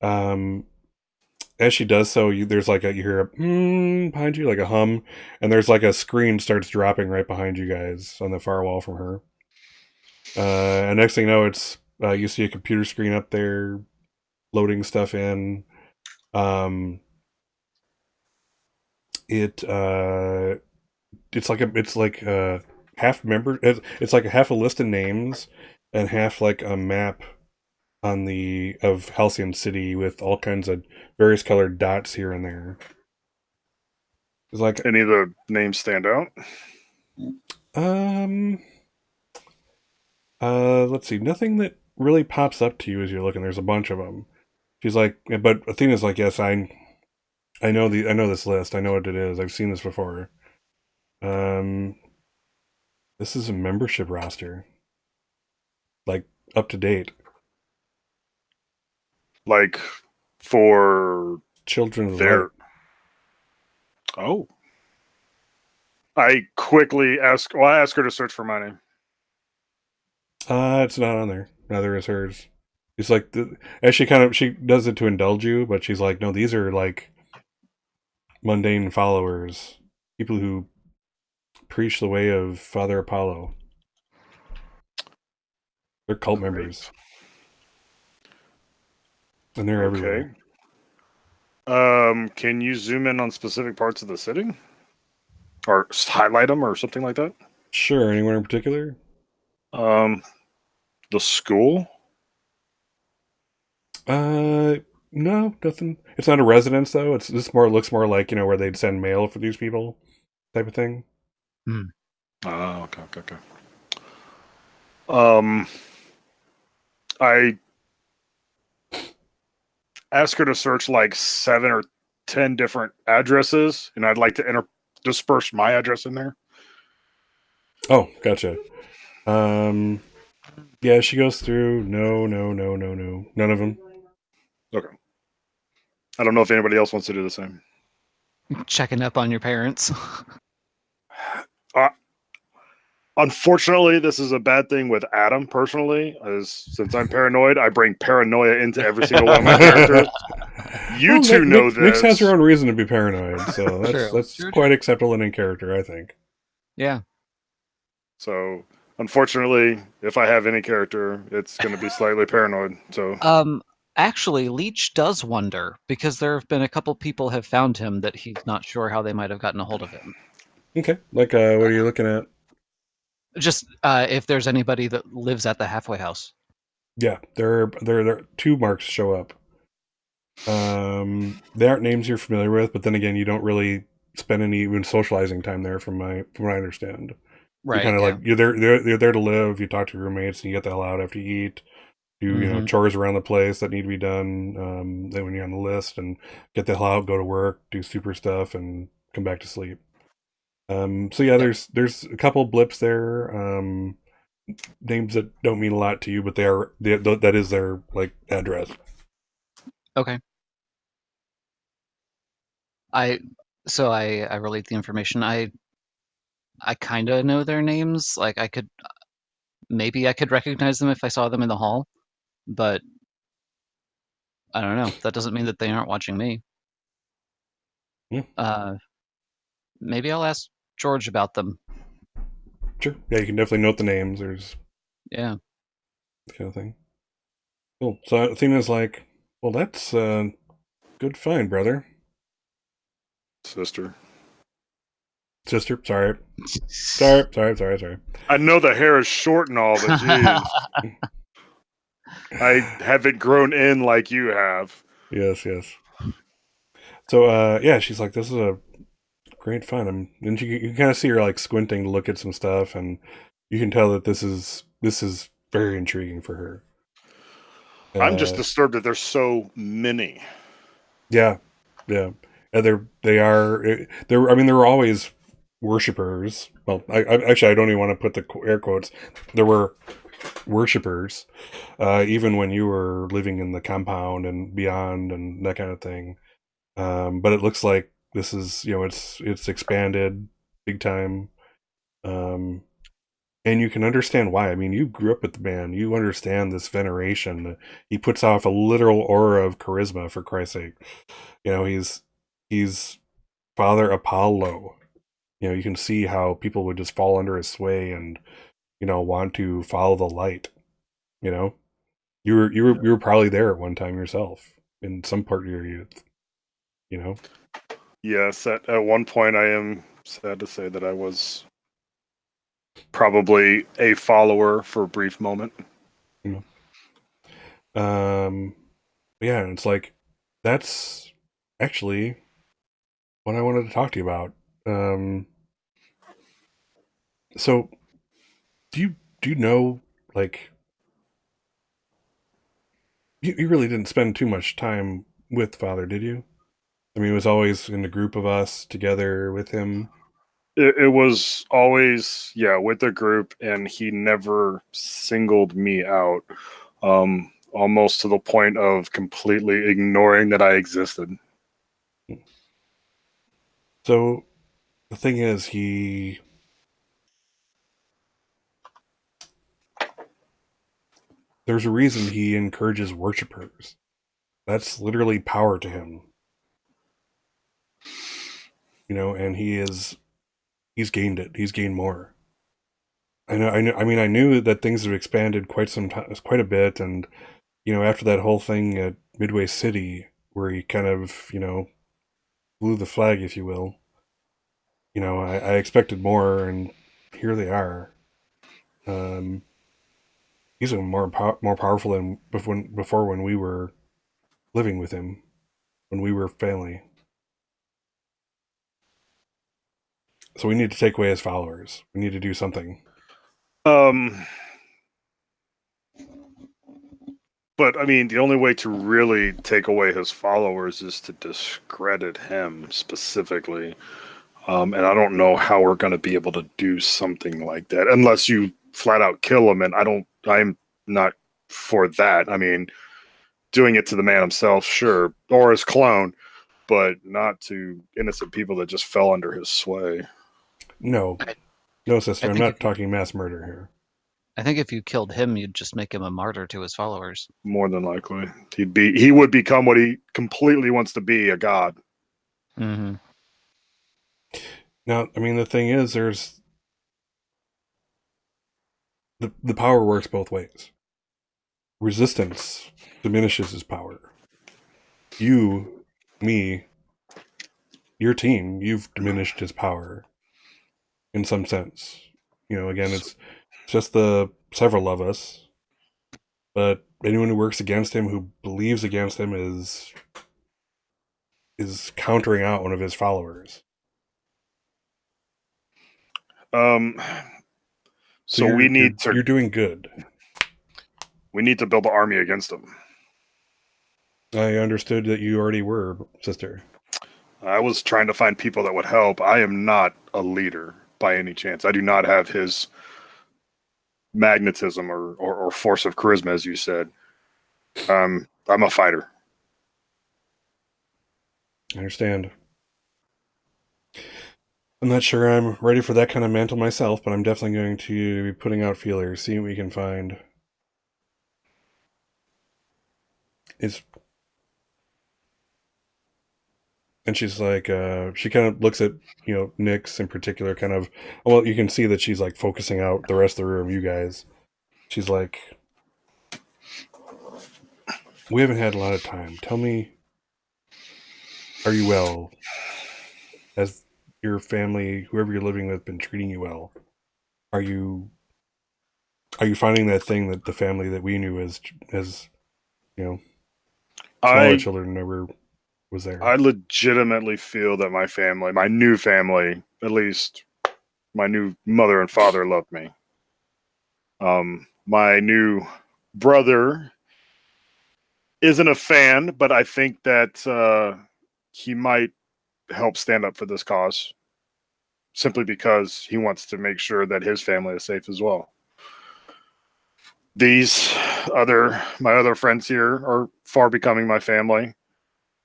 As she does so, there's like you hear a behind you, like a hum, and there's like a screen starts dropping right behind you guys on the far wall from her. And next thing you know, it's you see a computer screen up there, loading stuff in. It it's like half member. It's like half a list of names and half like a map on the of Halcyon City with all kinds of various colored dots here and there. It's like Any of the names stand out? Let's see. Nothing that really pops up to you as you're looking. There's a bunch of them. She's like, but Athena's like, yes, I know this list. I know what it is. I've seen this before. This is a membership roster, like up to date. Like for Children of the their. Light. Oh. I quickly ask. Well, I ask her to search for my name. It's not on there. Neither is hers. It's like as she does it to indulge you, but she's like, no, these are like mundane followers, people who preach the way of Father Apollo. They're cult members, and they're everywhere. Can you zoom in on specific parts of the city, or highlight them, or something like that? Sure. Anywhere in particular? The school. No, nothing. It's not a residence though. Looks more like where they'd send mail for these people, type of thing. Okay. I ask her to search like 7 or 10 different addresses, and I'd like to disperse my address in there. Oh, gotcha. Yeah, she goes through. No, none of them. Okay. I don't know if anybody else wants to do the same. Checking up on your parents. Unfortunately, this is a bad thing with Adam personally, since I'm paranoid, I bring paranoia into every single one of my characters. You two know this. Nix has her own reason to be paranoid, so that's True. quite acceptable and in character, I think. Yeah. So, unfortunately, if I have any character, it's going to be slightly paranoid. So, actually, Leech does wonder because there have been a couple people have found him that he's not sure how they might have gotten a hold of him. Okay, like what are you looking at? Just if there's anybody that lives at the halfway house. Yeah, there are 2 marks show up. They aren't names you're familiar with, but then again, you don't really spend any even socializing time there, from what I understand. Right. You kind of like you're there to live. You talk to your roommates, and you get the hell out after you eat. Do chores around the place that need to be done. Then when you're on the list, and get the hell out, go to work, do super stuff, and come back to sleep. So yeah, there's a couple blips there. Names that don't mean a lot to you, but that is their like address. Okay. I relate the information. I kind of know their names. Like maybe I could recognize them if I saw them in the hall, but I don't know. That doesn't mean that they aren't watching me. Yeah. Maybe I'll ask George about them. Sure. Yeah, you can definitely note the names. There's Yeah. that kind of thing. Cool. So Athena's like, well, that's good find, brother. sister. Sorry. I know the hair is short and all, but geez. I haven't grown in like you have. Yes. So yeah, she's like, this is a great find. And you kind of see her like squinting to look at some stuff, and you can tell that this is very intriguing for her. I'm just disturbed that there's so many. Yeah. They're. I mean, there were always worshippers. Well, actually I don't even want to put the air quotes. There were worshippers, even when you were living in the compound and beyond and that kind of thing. But it looks like this is, it's expanded big time. Um, and you can understand why. I mean, you grew up with the man. You understand this veneration. He puts off a literal aura of charisma, for Christ's sake. He's Father Apollo. You can see how people would just fall under his sway and, want to follow the light. You know, you were probably there at one time yourself in some part of your youth. You know. Yes, at one point I am sad to say that I was probably a follower for a brief moment. Yeah, and it's like that's actually what I wanted to talk to you about. So do you know, like, you really didn't spend too much time with Father, did you? I mean, it was always in a group of us together with him. It was always, yeah, with the group, and he never singled me out, almost to the point of completely ignoring that I existed. So the thing is, there's a reason he encourages worshippers. That's literally power to him. And he's gained it. He's gained more. I knew that things have expanded quite a bit, and after that whole thing at Midway City, where he kind of blew the flag, if you will. I expected more, and here they are. He's more powerful than before when we were living with him, when we were family. So we need to take away his followers. We need to do something. Um, but I mean, the only way to really take away his followers is to discredit him specifically. And I don't know how we're going to be able to do something like that unless you flat out kill him. And I'm not for that. I mean, doing it to the man himself, sure, or his clone, but not to innocent people that just fell under his sway. No, sister, I'm not talking mass murder here. I think if you killed him, you'd just make him a martyr to his followers. More than likely, he would become what he completely wants to be, a god. Mm-hmm. Now, I mean, the thing is, there's the power works both ways. Resistance diminishes his power. You, me, your team, you've diminished his power in some sense. Again, it's just the several of us, but anyone who works against him, who believes against him, is countering out one of his followers. So you're doing good. We need to build an army against him. I understood that you already were, sister. I was trying to find people that would help. I am not a leader by any chance. I do not have his magnetism or force of charisma, as you said. I'm a fighter. I understand. I'm not sure I'm ready for that kind of mantle myself, but I'm definitely going to be putting out feelers, seeing what we can find. And she's like, she kind of looks at, Nyx in particular, kind of, well, you can see that she's like focusing out the rest of the room, you guys. She's like, we haven't had a lot of time. Tell me, are you well? Has your family, whoever you're living with, been treating you well? Are you finding that thing that the family that we knew as smaller children never was there? I legitimately feel that my family, my new family, at least my new mother and father, loved me. My new brother isn't a fan, but I think that he might help stand up for this cause, simply because he wants to make sure that his family is safe as well. My other friends here are far becoming my family,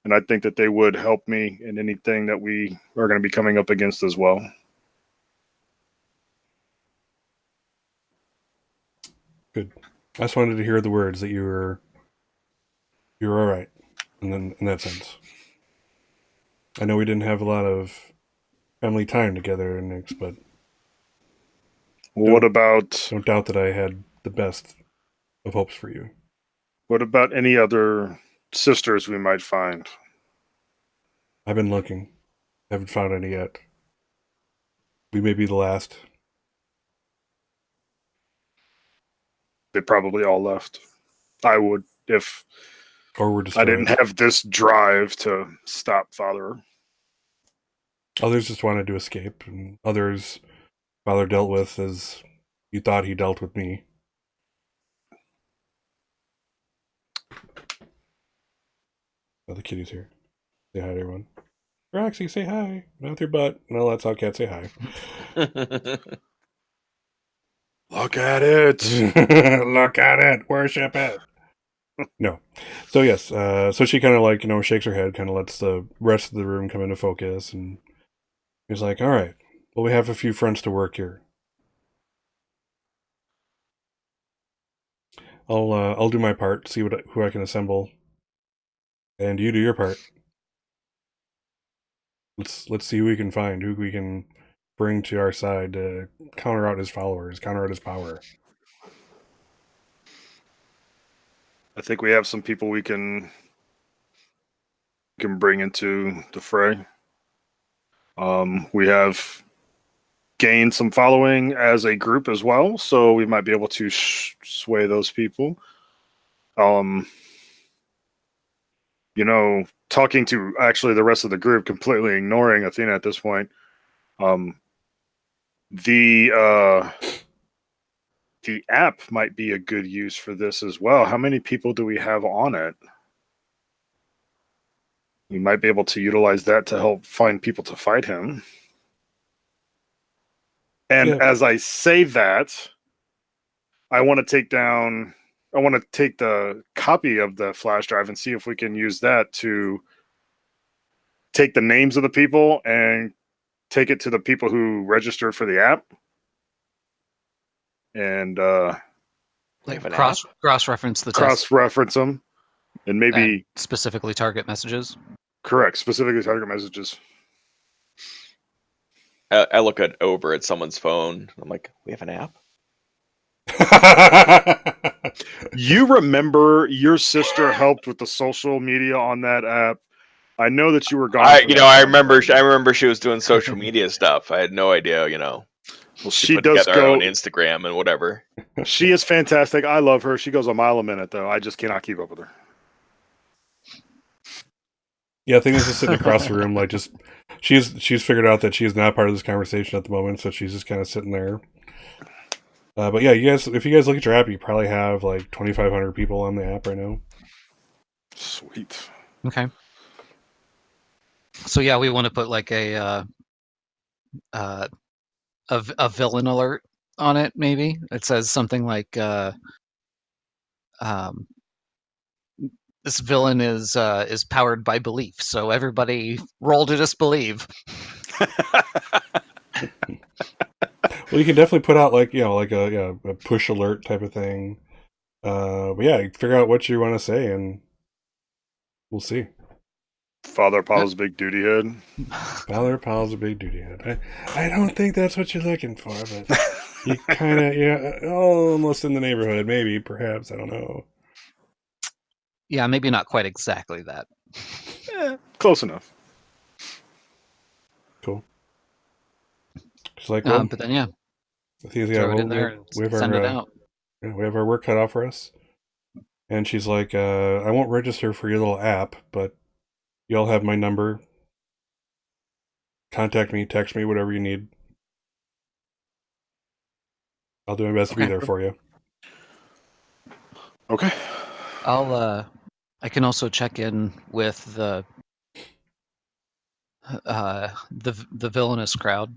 and I think that they would help me in anything that we are going to be coming up against as well. Good. I just wanted to hear the words that you were all right, and then in that sense. I know we didn't have a lot of family time together, Nix, but What about don't doubt that I had the best of hopes for you. any other sisters we might find? I've been looking. Haven't found any yet. We may be the last. They probably all left. I would if Or we're I destroyed. didn't have this drive to stop Father. Others just wanted to escape, and others Father dealt with as you thought he dealt with me. Oh, the kitty's here. Say hi to everyone. Roxy, say hi. Not with your butt. No, that's how cats say hi. Look at it. Look at it. Worship it. No. So, yes. So she kind of like, shakes her head, kind of lets the rest of the room come into focus. And he's like, all right. Well, we have a few fronts to work here. I'll do my part, see who I can assemble. And you do your part. Let's see who we can find, who we can bring to our side to counter out his followers, counter out his power. I think we have some people we can bring into the fray. We have gained some following as a group as well, so we might be able to sway those people. Talking to actually the rest of the group, completely ignoring Athena at this point. The app might be a good use for this as well. How many people do we have on it? We might be able to utilize that to help find people to fight him. And as I say that, I want to take the copy of the flash drive and see if we can use that to take the names of the people and take it to the people who registered for the app. And cross-reference the test. Cross-reference them. And maybe and specifically target messages. Correct. Specifically target messages. I look over at someone's phone. I'm like, we have an app? You remember your sister helped with the social media on that app. I know that you were gone. I remember she was doing social media stuff. I had no idea, Well, she does go on Instagram and whatever. She is fantastic. I love her. She goes a mile a minute, though. I just cannot keep up with her. Yeah, Athena's just sitting across the room, like she's figured out that she is not part of this conversation at the moment, so she's just kind of sitting there. But yeah, if you guys look at your app, you probably have like 2,500 people on the app right now. Sweet. Okay. So yeah, we want to put like a villain alert on it. Maybe it says something like, "This villain is powered by belief." So everybody roll to disbelieve. Well, you can definitely put out like a push alert type of thing. But yeah, figure out what you want to say, and we'll see. Father Paul's big duty head. Father Paul's a big duty head. I don't think that's what you're looking for, but you kind of almost in the neighborhood, maybe, perhaps. I don't know. Yeah, maybe not quite exactly that. Close enough. Cool. Just like but then yeah, throw it in there and send it out. Yeah, we have our work cut off for us. And she's like, I won't register for your little app, but y'all have my number. Contact me, text me, whatever you need. I'll do my best to be there for you. Okay. I can also check in with the the villainous crowd,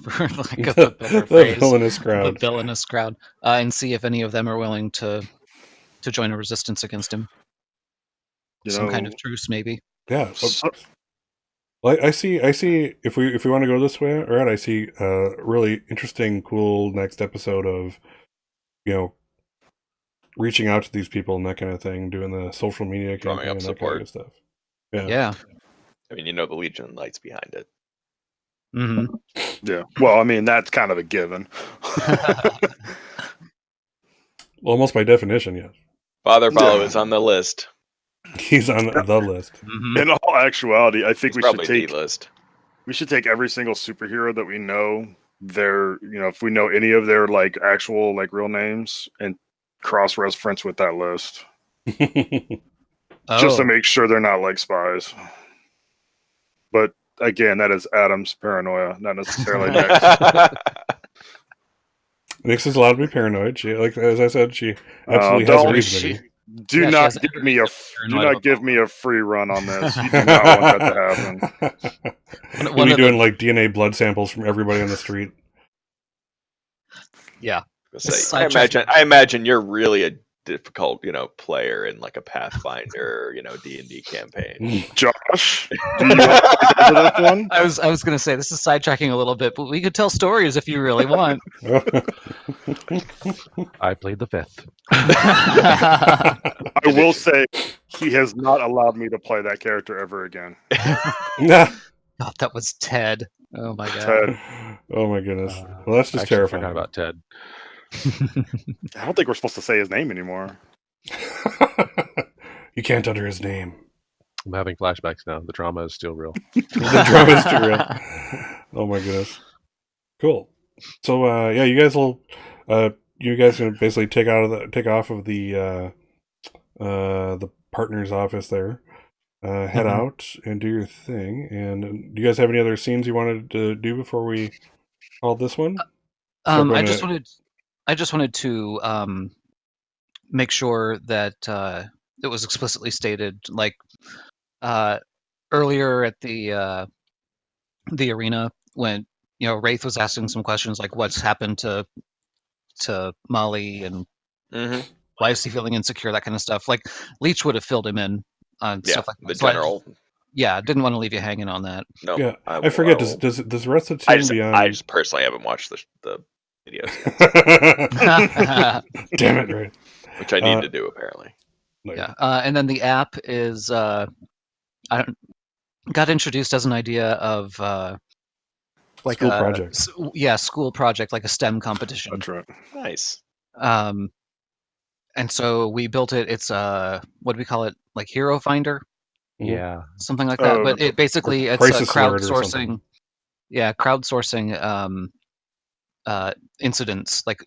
for lack of The a better the phrase, villainous the crowd. villainous crowd, and see if any of them are willing to join a resistance against him. You Some kind of know, truce, maybe. Yeah. so, Well, I see. If we want to go this way, all right. I see a really interesting, cool next episode of reaching out to these people and that kind of thing, doing the social media Drumming campaign up and that kind support. of stuff. Yeah. Yeah. I mean, the Legion of Light's behind it. Hmm. yeah. Well, I mean, that's kind of a given. Well, almost by definition, yes. Father Follow Yeah. is on the list. He's on the list. Hmm. In all actuality, I think He's we should probably take the list. every single superhero that we know if we know any of their like actual like real names and cross reference with that list just to Oh, make sure they're not like spies. But again, that is Adam's paranoia, not necessarily Nick's. Nix is allowed to be paranoid. She, like as I said, she absolutely has a Don't reason to be. do Yeah, she not has give every me a reason to be do paranoid not of give me a free run on this. You do not want that to happen. You'll One be of doing the like DNA blood samples from everybody on the street. yeah. I imagine you're really a difficult, player in like a Pathfinder, D&D campaign. Josh, do you want to go for this one? I was gonna say this is sidetracking a little bit, but we could tell stories if you really want. I played the 5th. I will say he has not allowed me to play that character ever again. Nah. God, that was Ted. Oh my god. Ted. Oh my goodness. Well, that's just Actually, terrifying. forgot about Ted. I don't think we're supposed to say his name anymore. You can't utter his name. I'm having flashbacks now. The drama is still real. The drama's too real. Oh my goodness. Cool. So yeah, you guys will you guys can basically take off of the partner's office there. Head out and do your thing. And do you guys have any other scenes you wanted to do before we called this one? I just wanted to make sure that it was explicitly stated, like earlier at the arena when Wraith was asking some questions like what's happened to Molly and Mm-hmm. why is he feeling insecure, that kind of stuff. Like Leech would have filled him in on Yeah, stuff like that. the So general. didn't want to leave you hanging on that. No, Yeah, I forget. Does the rest of the team beyond? I just personally haven't watched the videos yet, Damn it! Right. which I need to do apparently. Yeah, and then the app is got introduced as an idea of like School a project. school project, like a STEM competition. That's right. Nice. And so we built it. It's what do we call it? Like Hero Finder, Yeah. something like that. Oh, But it basically it's Crisis Alert or crowdsourcing. something. Yeah, crowdsourcing incidents like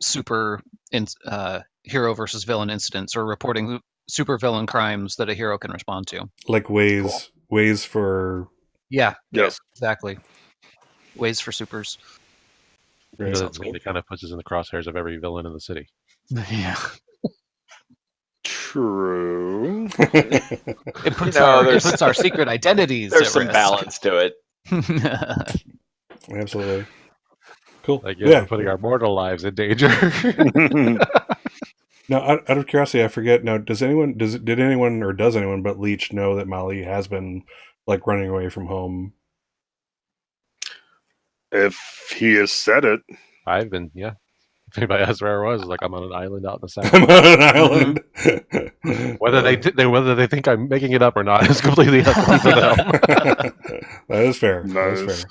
hero versus villain incidents, or reporting super villain crimes that a hero can respond to. Like ways for Yeah, Yes. exactly. Ways for supers. right. It really kind of puts us in the crosshairs of every villain in the city. Yeah. True. It puts there's- it puts our secret identities There's at some risk. balance to it. Absolutely. Cool. Like, Yeah. we're putting our mortal lives in danger. Now, out of curiosity, I forget. Now, does anyone but Leech know that Molly has been like running away from home? If he has said it, I've been, yeah. If anybody asks where I was, like I'm on an island out in the south. I'm on an island. Whether they think I'm making it up or not is completely up to them. That is fair. That is Nice. fair.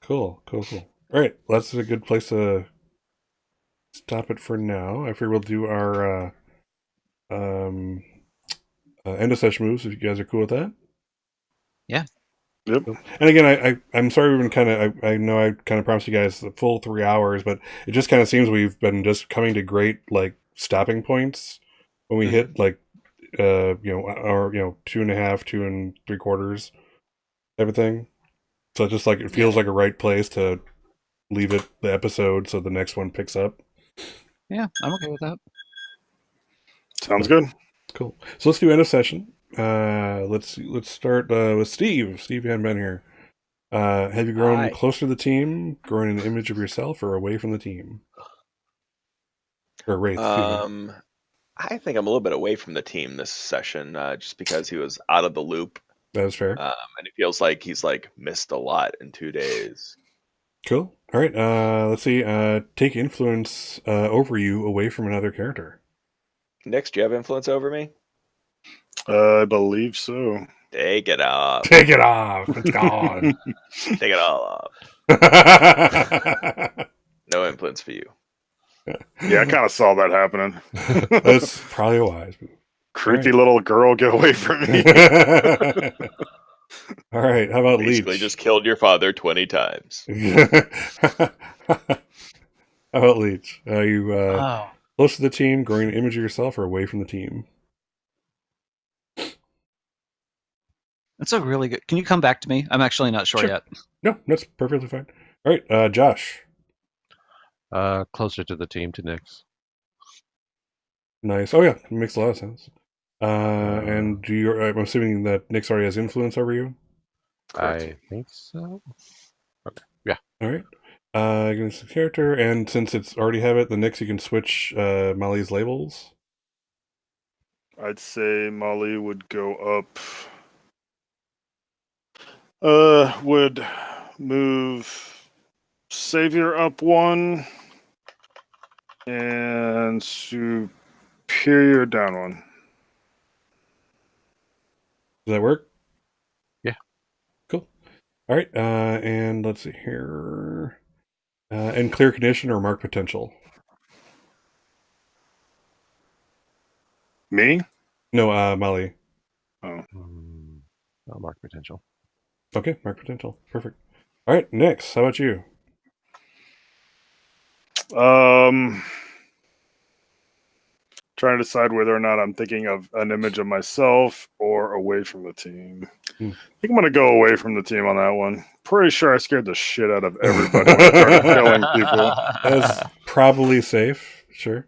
Cool. All right, well, that's a good place to stop it for now. I figure we'll do our end of session moves if you guys are cool with that. Yeah. Yep. And again, I'm sorry we've been kind of. I know I kind of promised you guys the full 3 hours, but it just kind of seems we've been just coming to great like stopping points when we hit like our 2.5, 2 3/4 type of thing. So it's just like it feels like a right place to leave the episode so the next one picks up. Yeah, I'm okay with that. sounds good. Cool. So let's do end of session. Let's see. Let's start with Steve. Steve, you hadn't been here. Have you grown Hi. closer to the team, grown an image of yourself, or away from the team? Or Wraith, excuse me. I think I'm a little bit away from the team this session, just because he was out of the loop, That is fair. and it feels like he's like missed a lot in 2 days. Cool. All right. Let's see. Take influence over you away from another character. Nix, do you have influence over me? I believe so. Take it off. Take it off. It's gone. Take it all off. No influence for you. Yeah, I kind of saw that happening. That's probably a wise move. Creepy Right. little girl, get away from me. All right. How about Basically, Leech? just killed your father 20 times. How about Leech? Are you Oh, close to the team, growing an image of yourself, or away from the team? that's a really good. Can you come back to me? I'm actually not sure Sure. yet. No, that's perfectly fine. All right. Josh. Closer to the team to Nyx. Nice. Oh, yeah. Makes a lot of sense. And do you, I'm assuming that Nyx already has influence over you? Correct. I think so. All right. Against the character, and since it's already have it, the Nyx, you can switch Molly's labels. I'd say Molly would go up. Would move Savior up 1 and Superior down 1. Does that work? Yeah. Cool. All right. And let's see here. And clear condition or mark potential? Me? No, Molly. I'll mark potential. Okay, mark potential. Perfect. All right, Nyx, how about you? Trying to decide whether or not I'm thinking of an image of myself or away from the team. Hmm. I think I'm gonna go away from the team on that one. Pretty sure I scared the shit out of everybody when I started killing people. That's probably safe. Sure.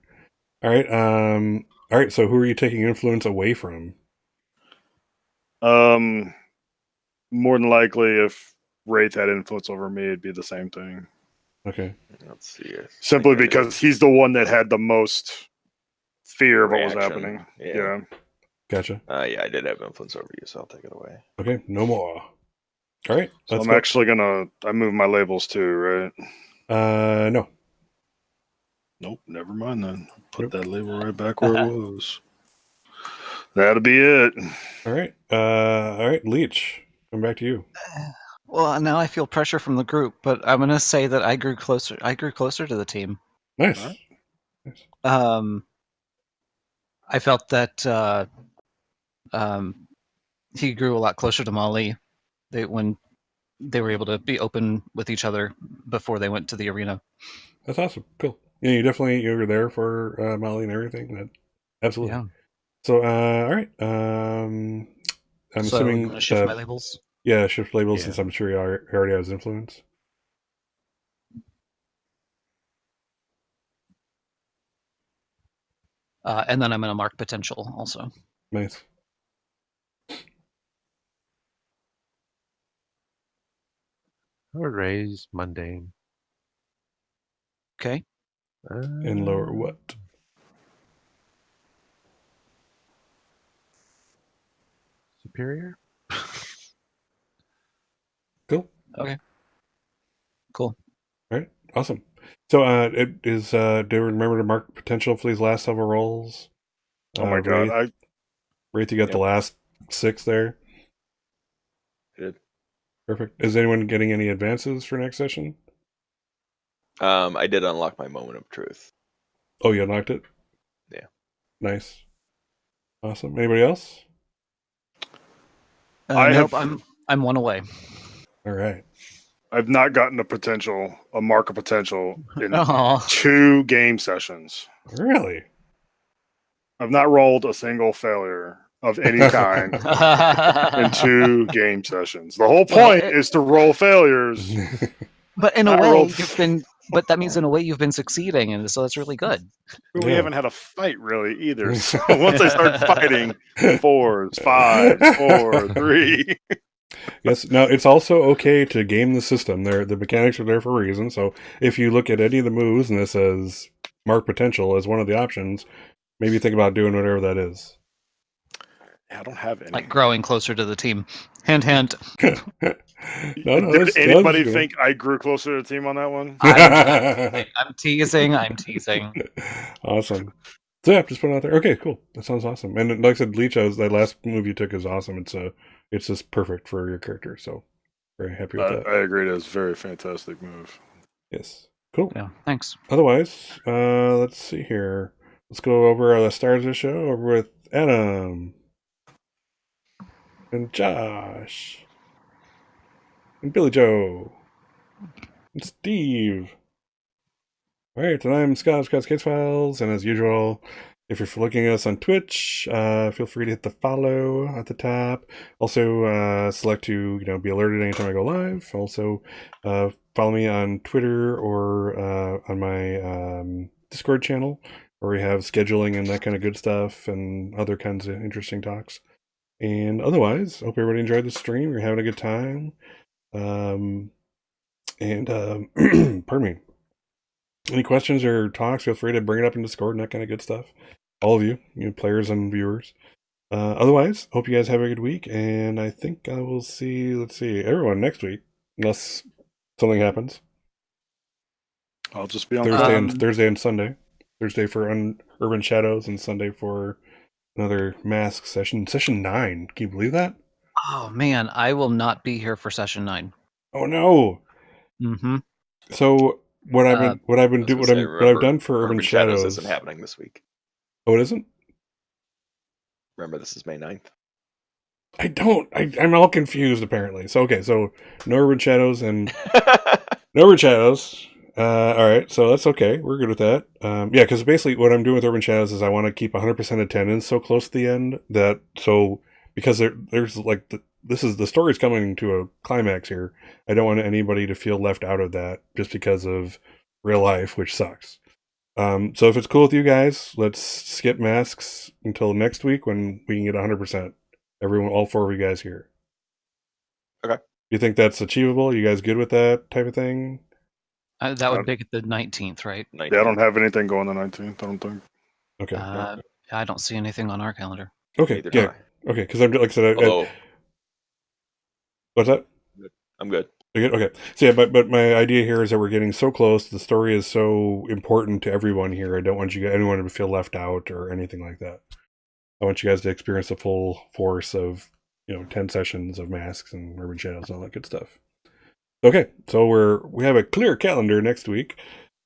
All right. All right. So, who are you taking influence away from? More than likely, if Wraith had influence over me, it'd be the same thing. Okay. Let's see. I Simply think I did. because he's the one that had the most fear of what was Reaction. happening. Yeah. Yeah. Gotcha. Yeah, I did have influence over you, so I'll take it away. Okay. No more. All right. So Let's I'm actually gonna. I move my labels too, right? go. No. Nope. Never mind then. Put Nope. that label right back where it was. That'll be it. All right. All right. Leech, come back to you. Well, now I feel pressure from the group, but I'm gonna say that I grew closer. I grew closer to the team. Nice. All right. Nice. I felt that he grew a lot closer to Molly when they were able to be open with each other before they went to the arena. That's awesome. Cool. Yeah, you were there for Molly and everything. That absolutely. Yeah. So, all right. I'm So assuming I'm gonna shift my labels. Yeah, shift labels Yeah. since I'm sure he already has influence. And then I'm gonna mark potential also. Nice. Or raise mundane. Okay. And lower what? Superior? Cool. Okay. Cool. All right. Awesome. So, it is. Do you remember to mark potential for these last several rolls? Oh my god! Wraith, Wraith, you got the Yep. last 6 there. Good. Perfect. Is anyone getting any advances for next session? I did unlock my moment of truth. Oh, you unlocked it. Yeah. Nice. Awesome. Anybody else? Nope. I'm one away. All right. I've not gotten a mark of potential in Oh. 2 game sessions. Really? I've not rolled a single failure of any kind in 2 game sessions. The whole point is to roll failures. But in a I way, rolled you've been But that means in a way you've been succeeding, and so that's really good. We Yeah. haven't had a fight really either. So once I start fighting, 4s, 5s, 4, 3. Yes. Now it's also okay to game the system. The mechanics are there for a reason. So if you look at any of the moves and this says mark potential as one of the options, maybe think about doing whatever that is. I don't have any. Like growing closer to the team. Hint, hint. No, Did that's anybody good. think I grew closer to the team on that one? I'm teasing. I'm teasing. Awesome. So yeah, just put it out there. Okay, cool. That sounds awesome. And like I said, Bleach, that last move you took is awesome. It's just perfect for your character. So very happy with that. I agree. That's a very fantastic move. Yes. Cool. Yeah, thanks. Otherwise, let's see here. Let's go over the stars of the show over with Adam and Josh and Billy Joe and Steve. All right, and I'm Scott's Case Files, and as usual, if you're looking at us on Twitch, feel free to hit the follow at the top. Also, select to be alerted anytime I go live. Also, follow me on Twitter or on my Discord channel, where we have scheduling and that kind of good stuff and other kinds of interesting talks. And otherwise, hope everybody enjoyed the stream. You're having a good time. Pardon me. Any questions or talks, feel free to bring it up in Discord and that kind of good stuff. All of you, players and viewers. Otherwise, hope you guys have a good week, and I think I will see, everyone next week, unless something happens. I'll just be on Thursday and Sunday. Thursday for Urban Shadows and Sunday for another mask session. Session 9. Can you believe that? Oh man, I will not be here for session 9. Oh no. Mm-hmm. So what I've done for Urban Shadows isn't happening this week. Oh, it isn't? Remember, this is May 9th. I'm all confused apparently. So okay, so no Urban Shadows and no Urban Shadows. All right, so that's okay. We're good with that. Yeah, because basically what I'm doing with Urban Shadows is I want to keep 100% attendance so close to the end because there's like the story's coming to a climax here. I don't want anybody to feel left out of that just because of real life, which sucks. So if it's cool with you guys, let's skip masks until next week when we can get 100%. Everyone, all 4 of you guys here. Okay. You think that's achievable? You guys good with that type of thing? That would make it the 19th, right? 19th. Yeah, I don't have anything going the 19th. I don't think. Okay. I don't see anything on our calendar. Okay. Neither do Yeah. Okay. Because I'm like I said. Although, What's that? I'm good. You're good? Okay. So yeah, but my idea here is that we're getting so close. The story is so important to everyone here. I don't want anyone to feel left out or anything like that. I want you guys to experience the full force of 10 sessions of masks and Urban Shadows and all that good stuff. Okay, so we have a clear calendar next week,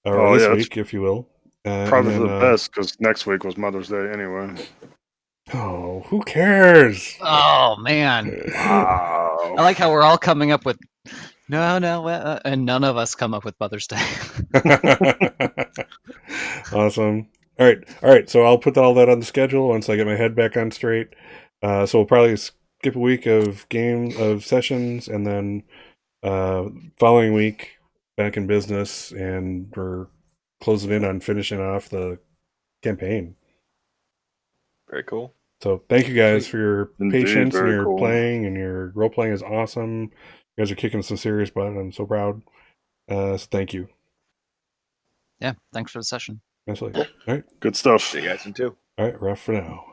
or this week, if you will. Probably the best because next week was Mother's Day anyway. Oh, who cares? Oh man! Wow. I like how we're all coming up with and none of us come up with Mother's Day. Awesome. All right. So I'll put all that on the schedule once I get my head back on straight. So we'll probably skip a week of sessions, and then following week back in business, and we're closing in on finishing off the campaign. Very cool. So thank you guys for your patience and very your cool. playing, and your role playing is awesome. You guys are kicking some serious butt. I'm so proud. So thank you. Yeah, thanks for the session. Absolutely. All right. Good stuff. See you guys in 2. All right, rough for now.